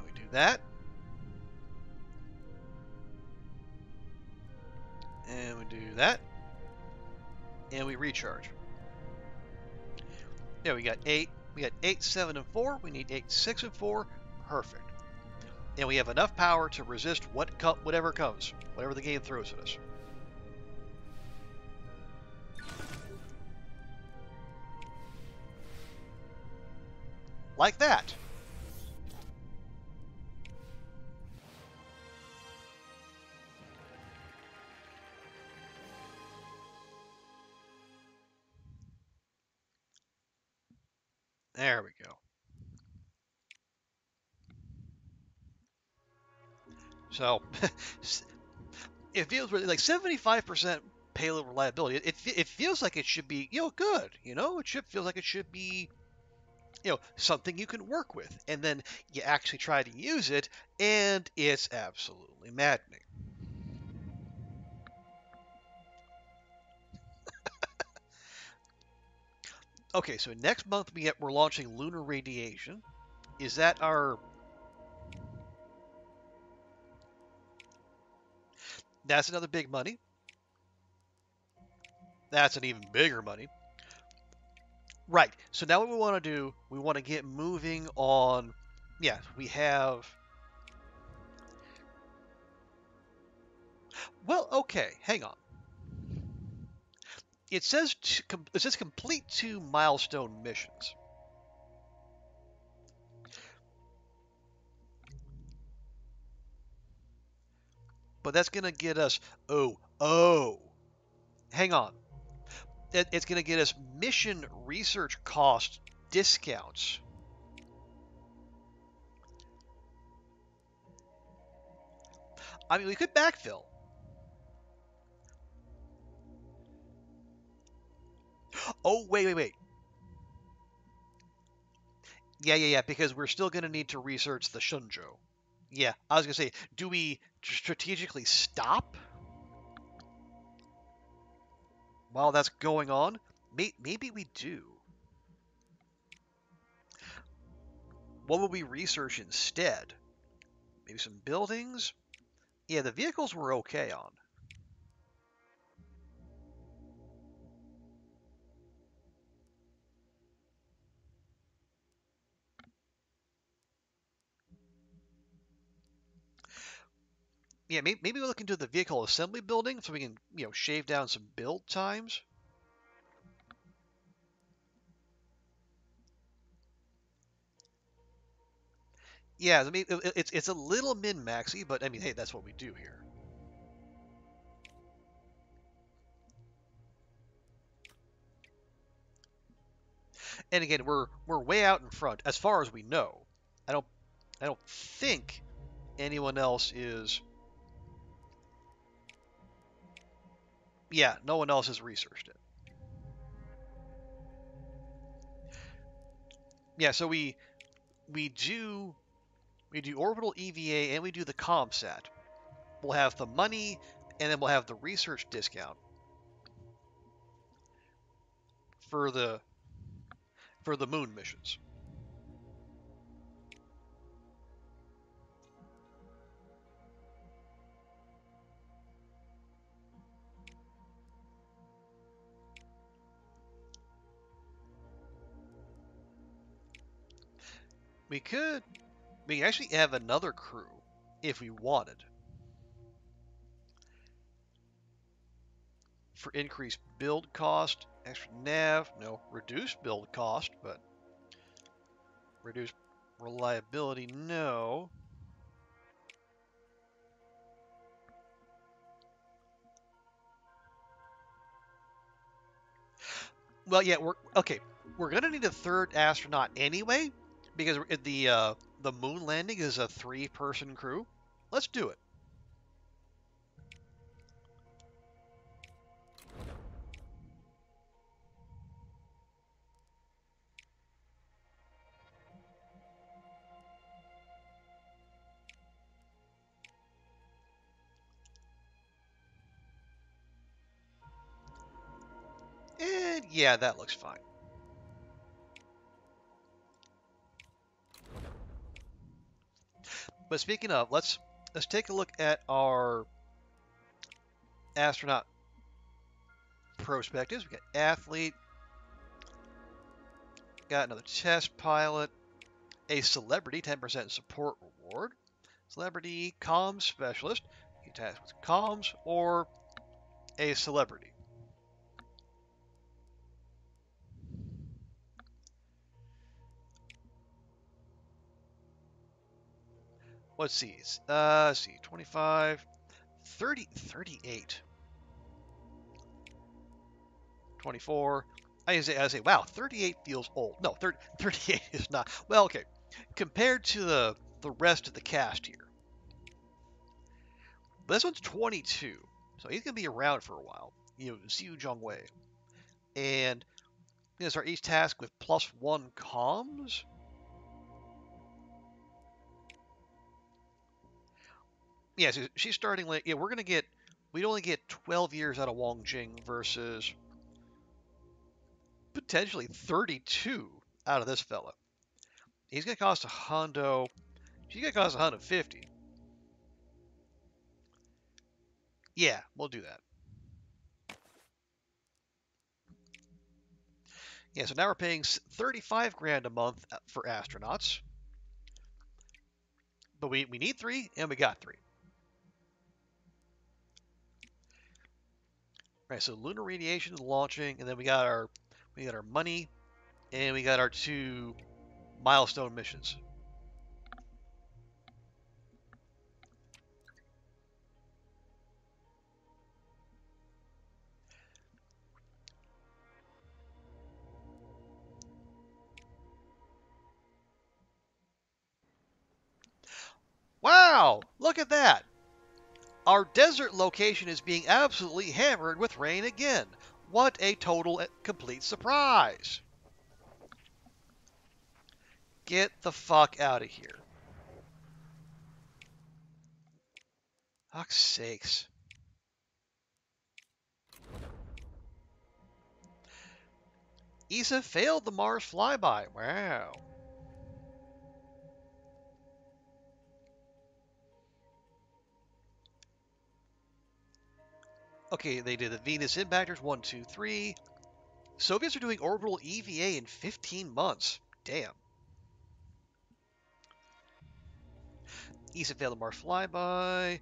We do that. And we do that. And we recharge. Yeah, we got 8. We got 8, 7, and 4. We need 8, 6, and 4. Perfect. And we have enough power to resist whatever comes, whatever the game throws at us. Like that. There we go. So, it feels really like 75% payload reliability. It feels like it should be, good. It feels like it should be, something you can work with. And then you actually try to use it, and it's absolutely maddening. Okay, so next month we're launching lunar radiation. Is that our? That's another big money. That's an even bigger money. Right. So now what we want to do, we want to get moving on. Yeah, we have. Well, okay. Hang on. It says complete 2 milestone missions. But that's gonna get us. Oh. Hang on. It's gonna get us mission research cost discounts. I mean, we could backfill. Oh, wait. Yeah, because we're still going to need to research the Shunjo. Yeah, I was going to say, do we strategically stop while that's going on? Maybe we do. What would we research instead? Maybe some buildings? Yeah, the vehicles we're okay on. Yeah, maybe we look into the vehicle assembly building so we can, shave down some build times. Yeah, I mean, it's a little min-maxy, but I mean, hey, that's what we do here. And again, we're way out in front as far as we know. I don't think anyone else is. Yeah, no one else has researched it. Yeah, so we do orbital EVA and we do the ComSat. We'll have the money and then we'll have the research discount for the moon missions. We could. We can actually have another crew if we wanted. For increased build cost, extra nav, no, reduced build cost, but reduced reliability, no. Well, yeah, we're okay. We're gonna need a third astronaut anyway, because the moon landing is a 3-person crew. Let's do it. And yeah, that looks fine. But speaking of, let's take a look at our astronaut prospectives. We got athlete, got another test pilot, a celebrity, 10% support reward, celebrity comms specialist, you task with comms, or a celebrity. Let's see. Let's see. 25, 30, 38, 24. I say, wow, 38 feels old. No, 38 is not. Well, okay. Compared to the rest of the cast here. But this one's 22, so he's going to be around for a while. You know, Xiu Zhongwei. And going to start each task with +1 comms. Yeah, so she's starting like, yeah, we'd only get 12 years out of Wong Jing versus potentially 32 out of this fella. He's going to cost a hundo. She's going to cost 150. Yeah, we'll do that. Yeah, so now we're paying 35 grand a month for astronauts. But we need 3, and we got 3. All right, so lunar radiation is launching, and then we got our money, and we got our 2 milestone missions. Wow, look at that. Our desert location is being absolutely hammered with rain again. What a total complete surprise. Get the fuck out of here. Fuck's sakes. ESA failed the Mars flyby. Wow. Okay, they did the Venus impactors 1, 2, 3. Soviets are doing orbital EVA in 15 months. Damn. ESA failed the Mars flyby.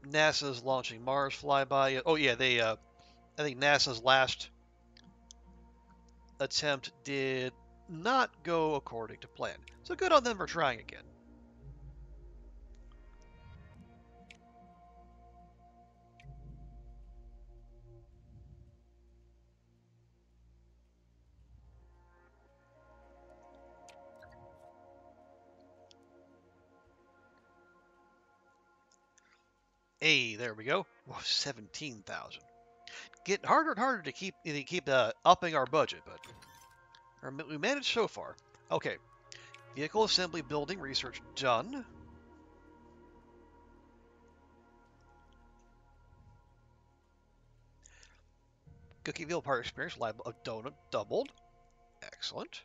NASA's launching Mars flyby. Oh yeah, I think NASA's last attempt did not go according to plan. So good on them for trying again. Hey, there we go. Whoa, 17,000. Getting harder and harder to keep upping our budget, but we managed so far. Okay, vehicle assembly building research done. Cookieville part experience lab of donut doubled. Excellent.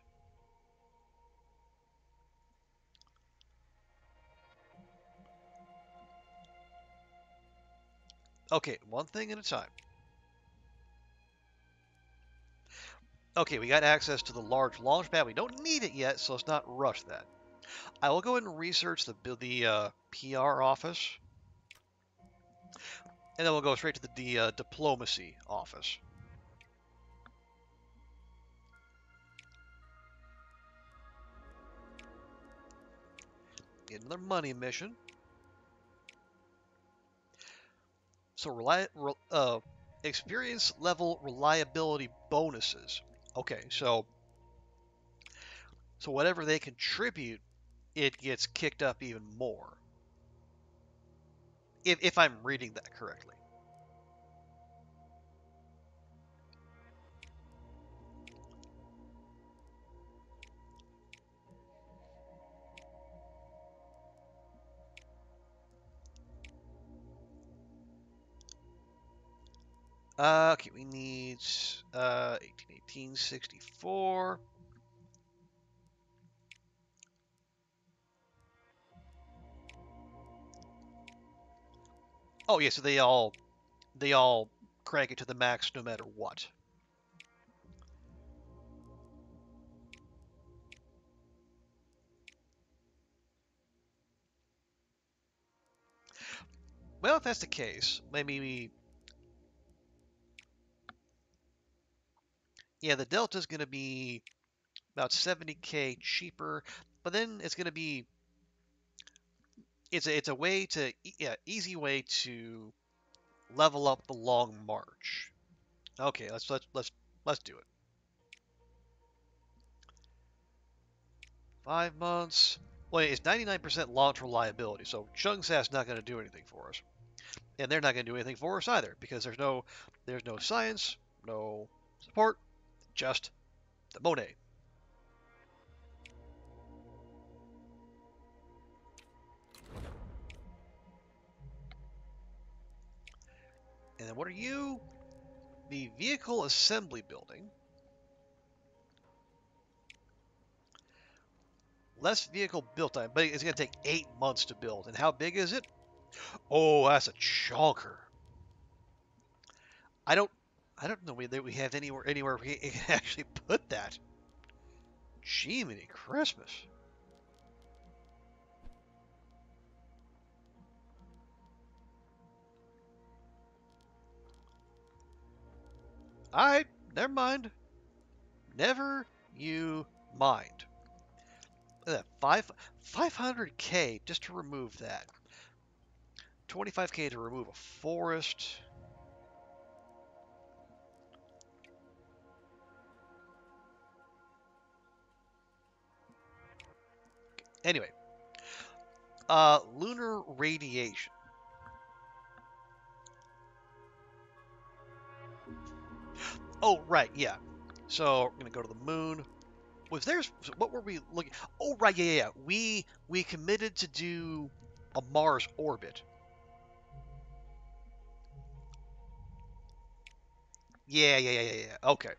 Okay, one thing at a time. Okay, we got access to the large launch pad. We don't need it yet, so let's not rush that. I will go ahead and research the PR office, and then we'll go straight to the diplomacy office. Get another money mission. So experience level reliability bonuses. Okay, so whatever they contribute, it gets kicked up even more. If I'm reading that correctly. Okay, we need 1864. Oh yeah, so they all crank it to the max no matter what. Well, if that's the case, maybe yeah, the Delta's going to be about 70K cheaper, but then it's going to be it's a way to yeah, easy way to level up the long march. Okay, let's do it. 5 months. Well, it's 99% launch reliability, so Chungsat's not going to do anything for us, and they're not going to do anything for us either because there's no science, no support, just the Monet. And then what are you? The vehicle assembly building. Less vehicle build time, but it's going to take 8 months to build. And how big is it? Oh, that's a chonker. I don't, I don't know that we have anywhere we can actually put that. Jiminy Christmas. All right, never mind. Never you mind. Look at that 500K just to remove that. 25K to remove a forest. Anyway, lunar radiation. Oh, right, yeah. So we're gonna go to the moon. What were we looking? Oh, right, yeah. We committed to do a Mars orbit. Yeah. Okay.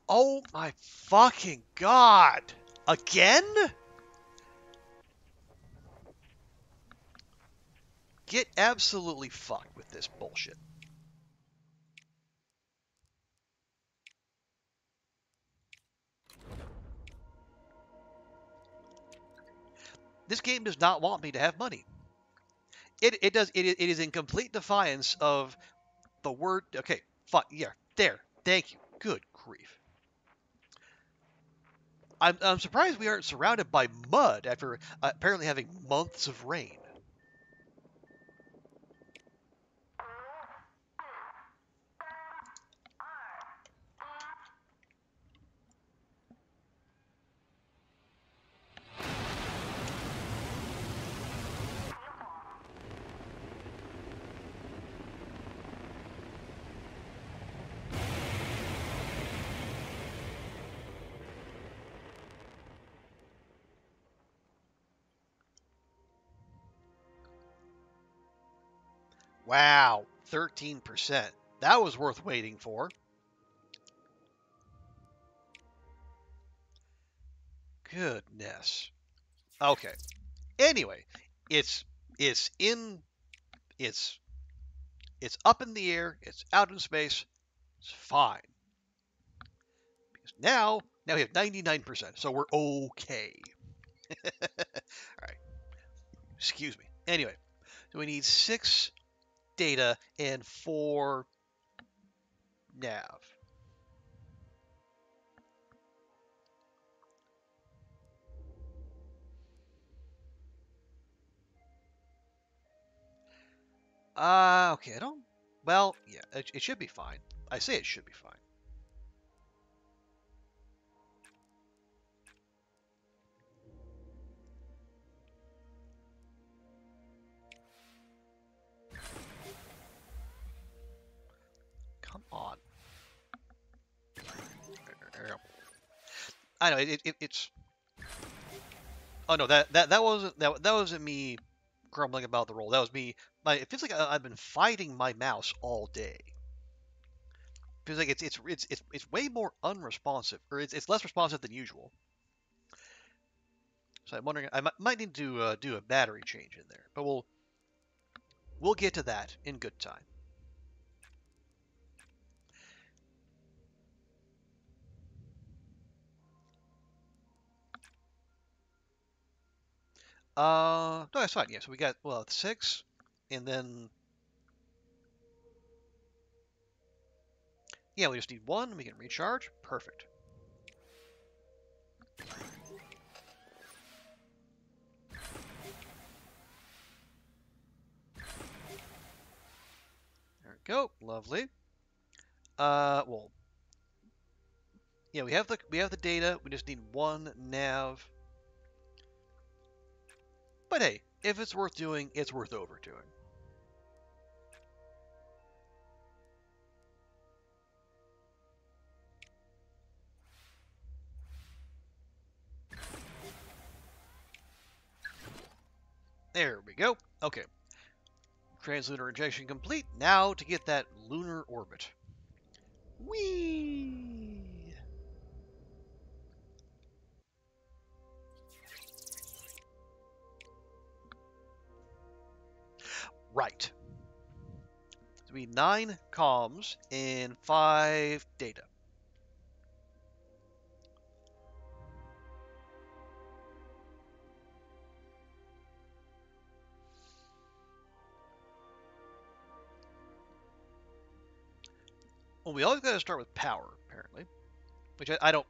Oh my fucking god! Again? Get absolutely fucked with this bullshit. This game does not want me to have money. It does. It is in complete defiance of the word. Okay, fuck yeah. There. Thank you. Good grief. I'm surprised we aren't surrounded by mud after apparently having months of rain. Wow, 13%. That was worth waiting for. Goodness. Okay. Anyway, it's It's in. It's it's up in the air. It's out in space. It's fine. Because now we have 99%, so we're okay. All right. Excuse me. Anyway, so we need 6 data and 4 nav. Okay, I don't. Well, yeah, it should be fine. I say it should be fine. Come on. I know it's. Oh no, that wasn't me grumbling about the roll. That was me. It feels like I've been fighting my mouse all day. It feels like it's way more unresponsive, or it's less responsive than usual. So I'm wondering, I might need to do a battery change in there, but we'll get to that in good time. No, that's fine. Yeah, so we got 6, and then yeah, we just need 1. We can recharge. Perfect. There we go. Lovely. Well, yeah, we have the data. We just need 1 nav. But hey, if it's worth doing, it's worth overdoing. There we go. Okay. Translunar injection complete. Now to get that lunar orbit. Whee! Right. So we need 9 comms and 5 data. Well, we always got to start with power, apparently, which I don't.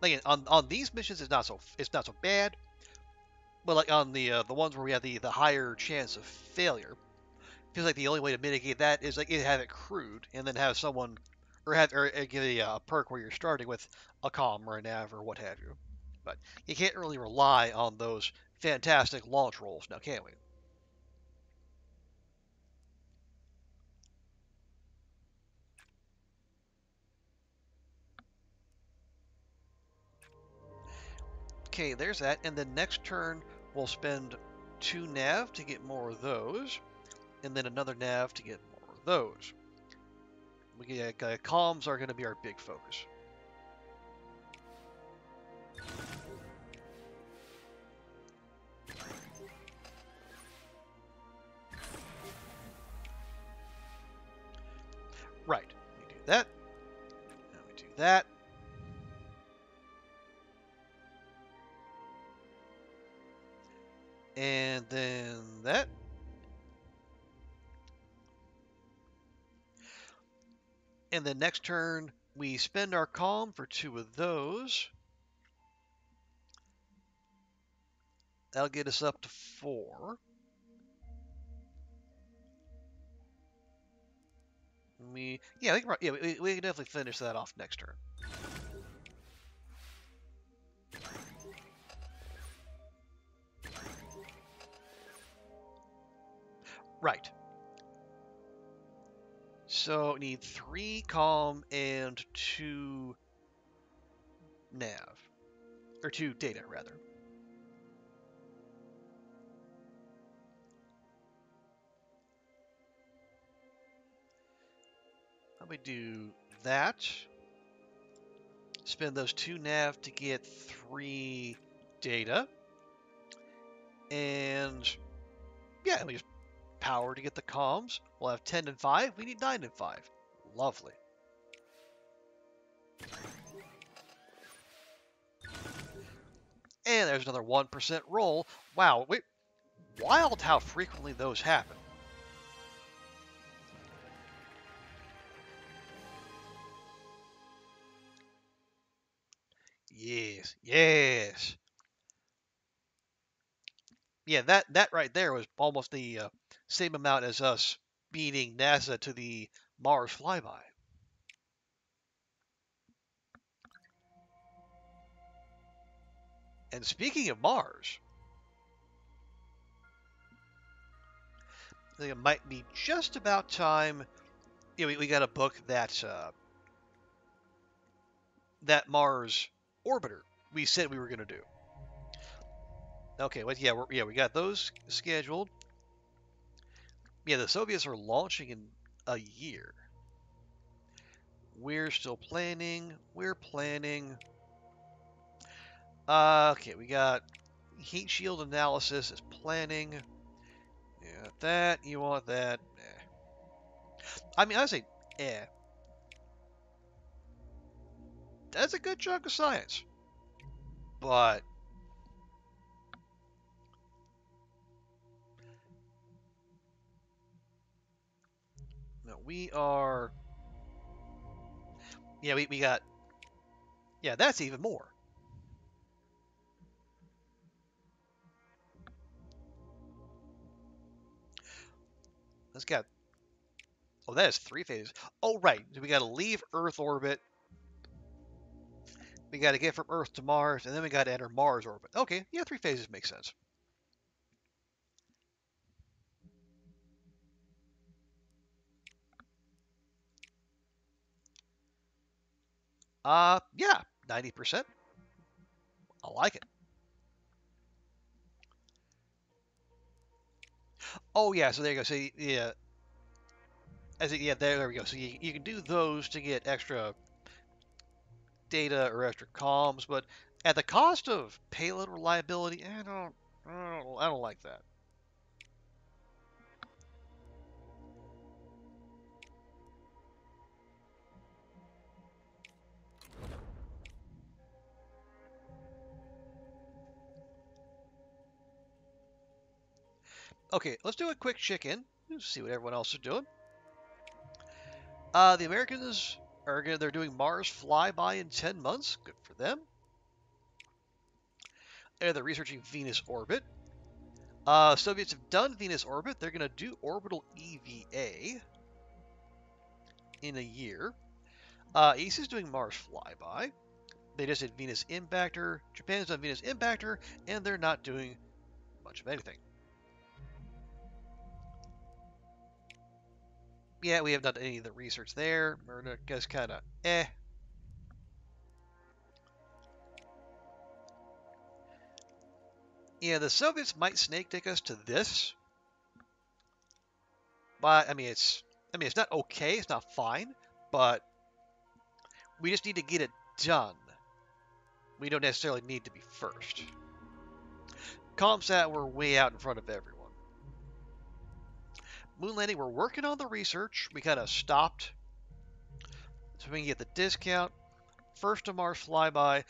Again, on these missions, it's not so bad, but like on the ones where we have the higher chance of failure, feels like the only way to mitigate that is like either have it crewed and then have someone, or give a perk where you're starting with a comm or a nav or what have you. But you can't really rely on those fantastic launch rolls now, can we? Okay, there's that. And then next turn we'll spend 2 nav to get more of those, and then another nav to get more of those. Comms are going to be our big focus. Right. We do that. Now we do that. And then that. And then next turn, we spend our calm for 2 of those. That'll get us up to 4. We can definitely finish that off next turn. Right. So we need 3 calm and 2 nav, or 2 data rather. Let me do that. Spend those 2 nav to get 3 data. And Yeah, we just power to get the comms. We'll have 10 and 5. We need 9 and 5. Lovely. And there's another 1% roll. Wow, wild how frequently those happen. Yes, yes. Yeah, that right there was almost the same amount as us beating NASA to the Mars flyby. And speaking of Mars, I think it might be just about time. Yeah, we got to book that Mars orbiter we said we were going to do. Okay, well, yeah, we got those scheduled. Yeah, the Soviets are launching in a year. We're still planning. We're planning. Okay, we got heat shield analysis is planning. Yeah, that. You want that? I mean, I say, eh. That's a good chunk of science. But no, we are. Yeah, we got. Yeah, that's even more. That's got. Oh, that is 3 phases. Oh, right. We got to leave Earth orbit. We got to get from Earth to Mars, and then we got to enter Mars orbit. Okay, yeah, 3 phases makes sense. Yeah, 90%. I like it. Oh, yeah, so there you go. So, yeah, yeah, there we go. So you can do those to get extra data or extra comms, but at the cost of payload reliability, I don't like that. Okay, let's do a quick check-in. See what everyone else is doing. The Americans they're doing Mars flyby in 10 months. Good for them. And they're researching Venus orbit. Soviets have done Venus orbit. They're going to do orbital EVA in a year. East is doing Mars flyby. They just did Venus impactor. Japan's done Venus impactor, and they're not doing much of anything. Yeah, we haven't done any of the research there. We're just kind of eh. Yeah, the Soviets might snake take us to this, but I mean it's not okay, it's not fine, but we just need to get it done. We don't necessarily need to be first. Comsat, we're way out in front of everyone. Moon landing, we're working on the research. We kind of stopped so we can get the discount. First to Mars flyby.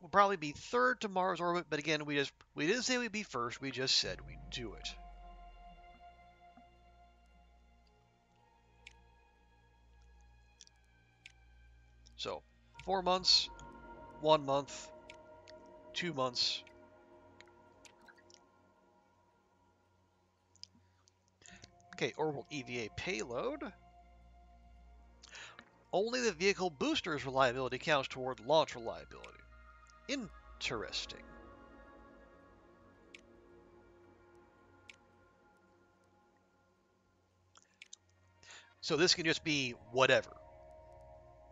We'll probably be third to Mars orbit, but again, we didn't say we'd be first. We just said we'd do it. So, 4 months, 1 month, 2 months. Okay, orbital EVA payload. Only the vehicle booster's reliability counts toward launch reliability. Interesting. So this can just be whatever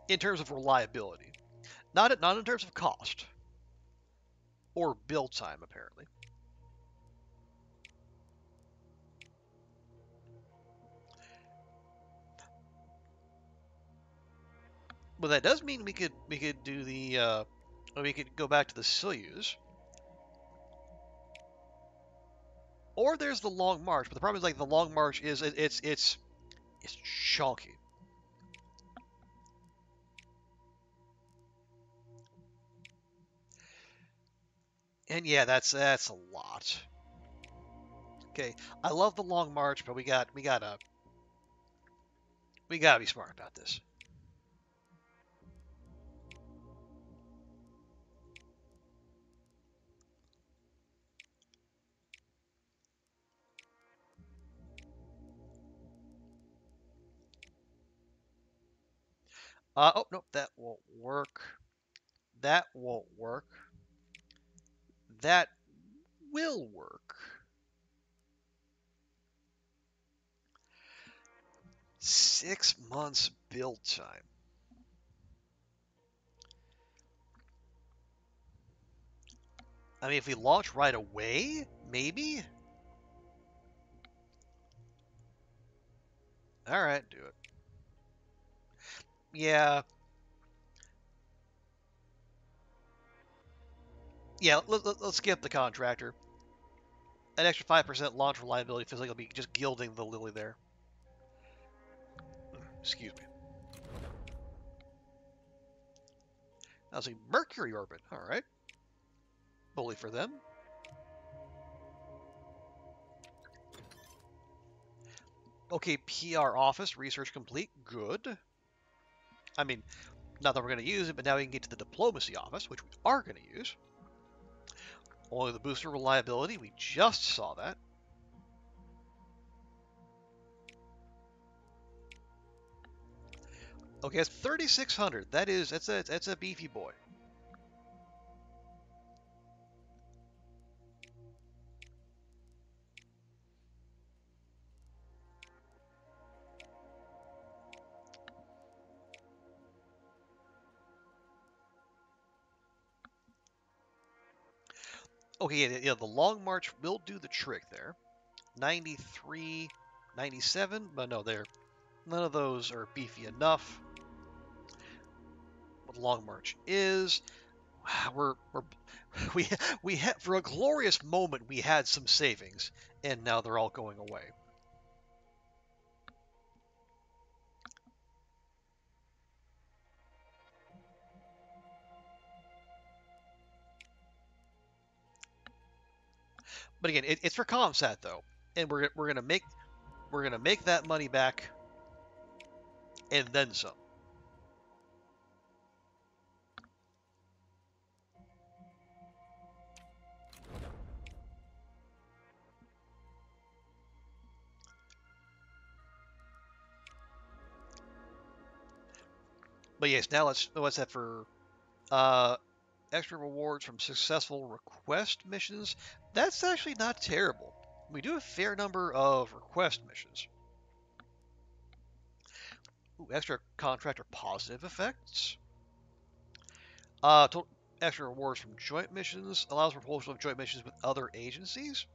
in terms of reliability, not in terms of cost or build time, apparently. But that does mean we could do the we could go back to the Soyuz. Or there's the Long March, but the problem is like the Long March is it's chunky. And yeah, that's a lot. Okay, I love the Long March, but we gotta be smart about this. Oh no, that won't work. That won't work. That will work. 6 months build time. I mean, if we launch right away, maybe. All right, do it. Yeah, yeah. Let's skip the contractor. An extra 5% launch reliability feels like it'll be just gilding the lily there. Excuse me. I was a Mercury orbit. All right. Bully for them. Okay, PR office, research complete. Good. I mean, not that we're going to use it, but now we can get to the diplomacy office, which we are going to use. Only the booster reliability. We just saw that. Okay, it's 3,600. That's a beefy boy. Okay, yeah, the Long March will do the trick there. 93, 97, but no, none of those are beefy enough. What Long March is, we're we we had for a glorious moment we had some savings, and now they're all going away. But again, it's for ComSat though, and we're gonna make that money back, and then some. But yes, now what's that for? Uh, Extra rewards from successful request missions. That's actually not terrible. We do a fair number of request missions. Ooh, extra contractor positive effects. Extra rewards from joint missions allows proposal of joint missions with other agencies.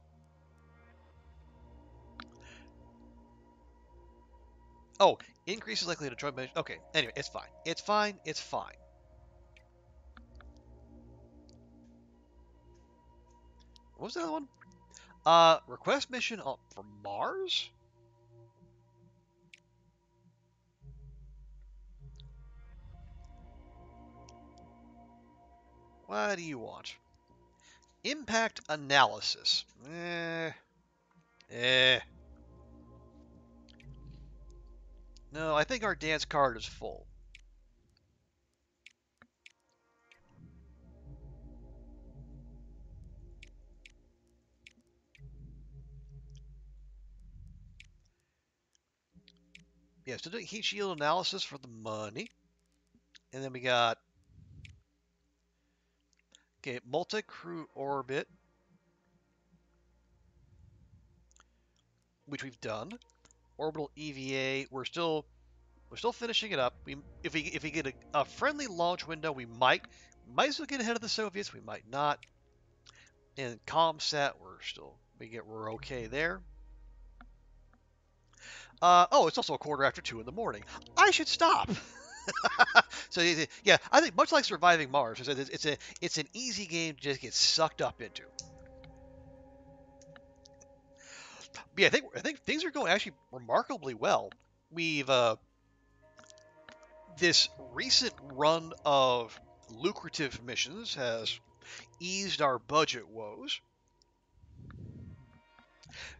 Oh, increases likelihood of joint mission. Okay, anyway, it's fine. It's fine. It's fine. What was the other one? Request mission for Mars? What do you want? Impact analysis. Eh. No, I think our dance card is full. Yeah, so doing heat shield analysis for the money. And then we got, okay, multicrew orbit, which we've done. Orbital EVA, we're still finishing it up. If we get a friendly launch window, we might still get ahead of the Soviets, we might not. And ComSat, we're okay there. Oh, it's also a quarter after 2 in the morning. I should stop. So yeah, I think much like surviving Mars, it's an easy game to just get sucked up into. yeah, I think things are going actually remarkably well. We've this recent run of lucrative missions has eased our budget woes,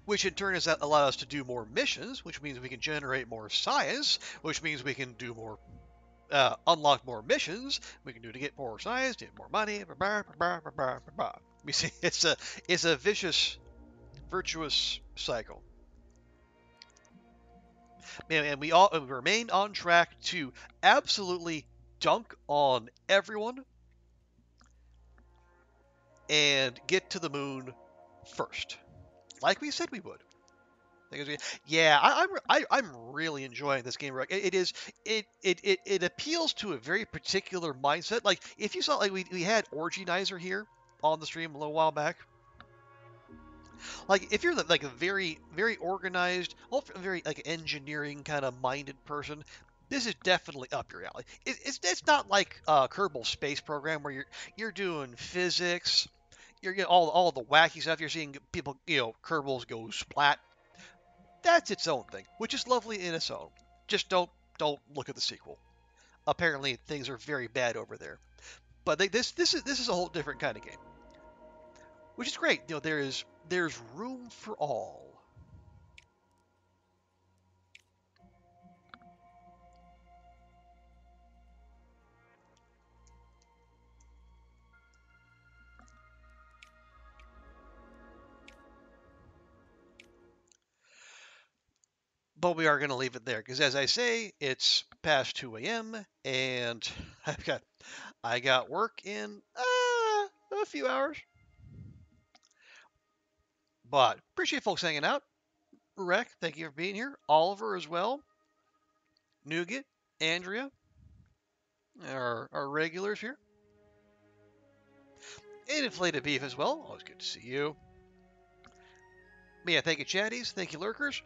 which in turn has allowed us to do more missions, which means we can generate more science, which means we can do more, unlock more missions. We can do to get more science, get more money. We see it's a vicious, virtuous cycle. And we remain on track to absolutely dunk on everyone and get to the moon first, like we said we would. Yeah, I'm really enjoying this game. It is it appeals to a very particular mindset. Like if you saw, like we had Orginizer here on the stream a little while back. Like if you're like a very organized, very like engineering kind of minded person, this is definitely up your alley. It's not like Kerbal Space Program where you're doing physics, you're getting all the wacky stuff. You're seeing people, Kerbals go splat. That's its own thing, which is lovely in its own. Just don't look at the sequel. Apparently things are very bad over there. But this is a whole different kind of game, which is great. There's room for all. But we are going to leave it there because, as I say, it's past 2 a.m. and I got work in a few hours. But appreciate folks hanging out. Rec, thank you for being here. Oliver as well. Nougat, Andrea, our regulars here. And Inflated Beef as well. Always good to see you. But yeah, thank you, chatties. Thank you, lurkers.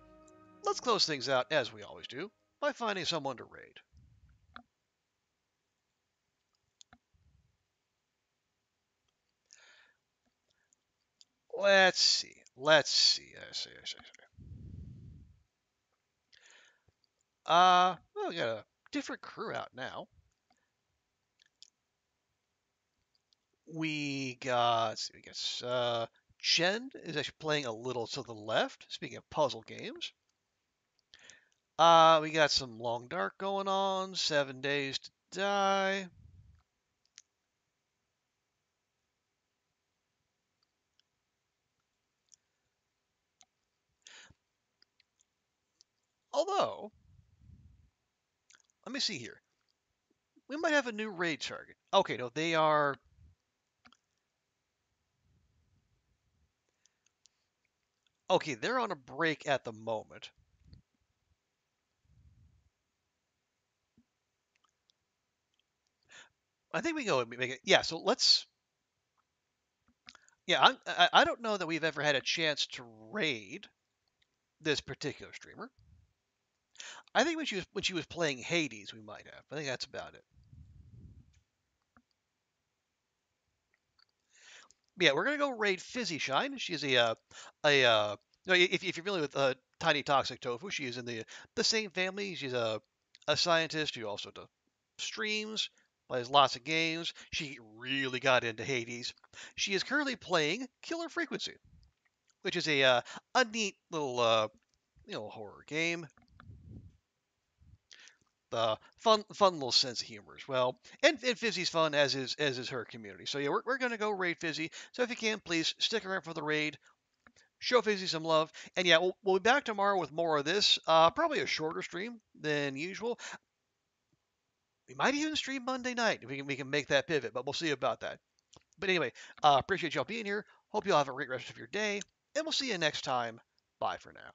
Let's close things out, as we always do, by finding someone to raid. Let's see. Well, we got a different crew out now. We got Jen is actually playing a little to the left. Speaking of puzzle games, we got some Long Dark going on. 7 Days to Die. Although, let me see here. We might have a new raid target. Okay, no, they are. Okay, they're on a break at the moment. I think we go and make it. Yeah, so let's. Yeah, I don't know that we've ever had a chance to raid this particular streamer. I think when she was playing Hades, we might have. I think that's about it. Yeah, we're gonna go raid Fizzy Shine. She's if you're familiar with Tiny Toxic Tofu, she is in the same family. She's a scientist who also does streams, plays lots of games. She really got into Hades. She is currently playing Killer Frequency, which is a neat little horror game. The fun little sense of humor as well, and Fizzy's fun as is her community. So yeah, we're gonna go raid Fizzy. So if you can, please stick around for the raid. Show Fizzy some love, and yeah, we'll be back tomorrow with more of this. Probably a shorter stream than usual. We might even stream Monday night if we can make that pivot, but we'll see about that. But anyway, appreciate y'all being here. Hope y'all have a great rest of your day, and we'll see you next time. Bye for now.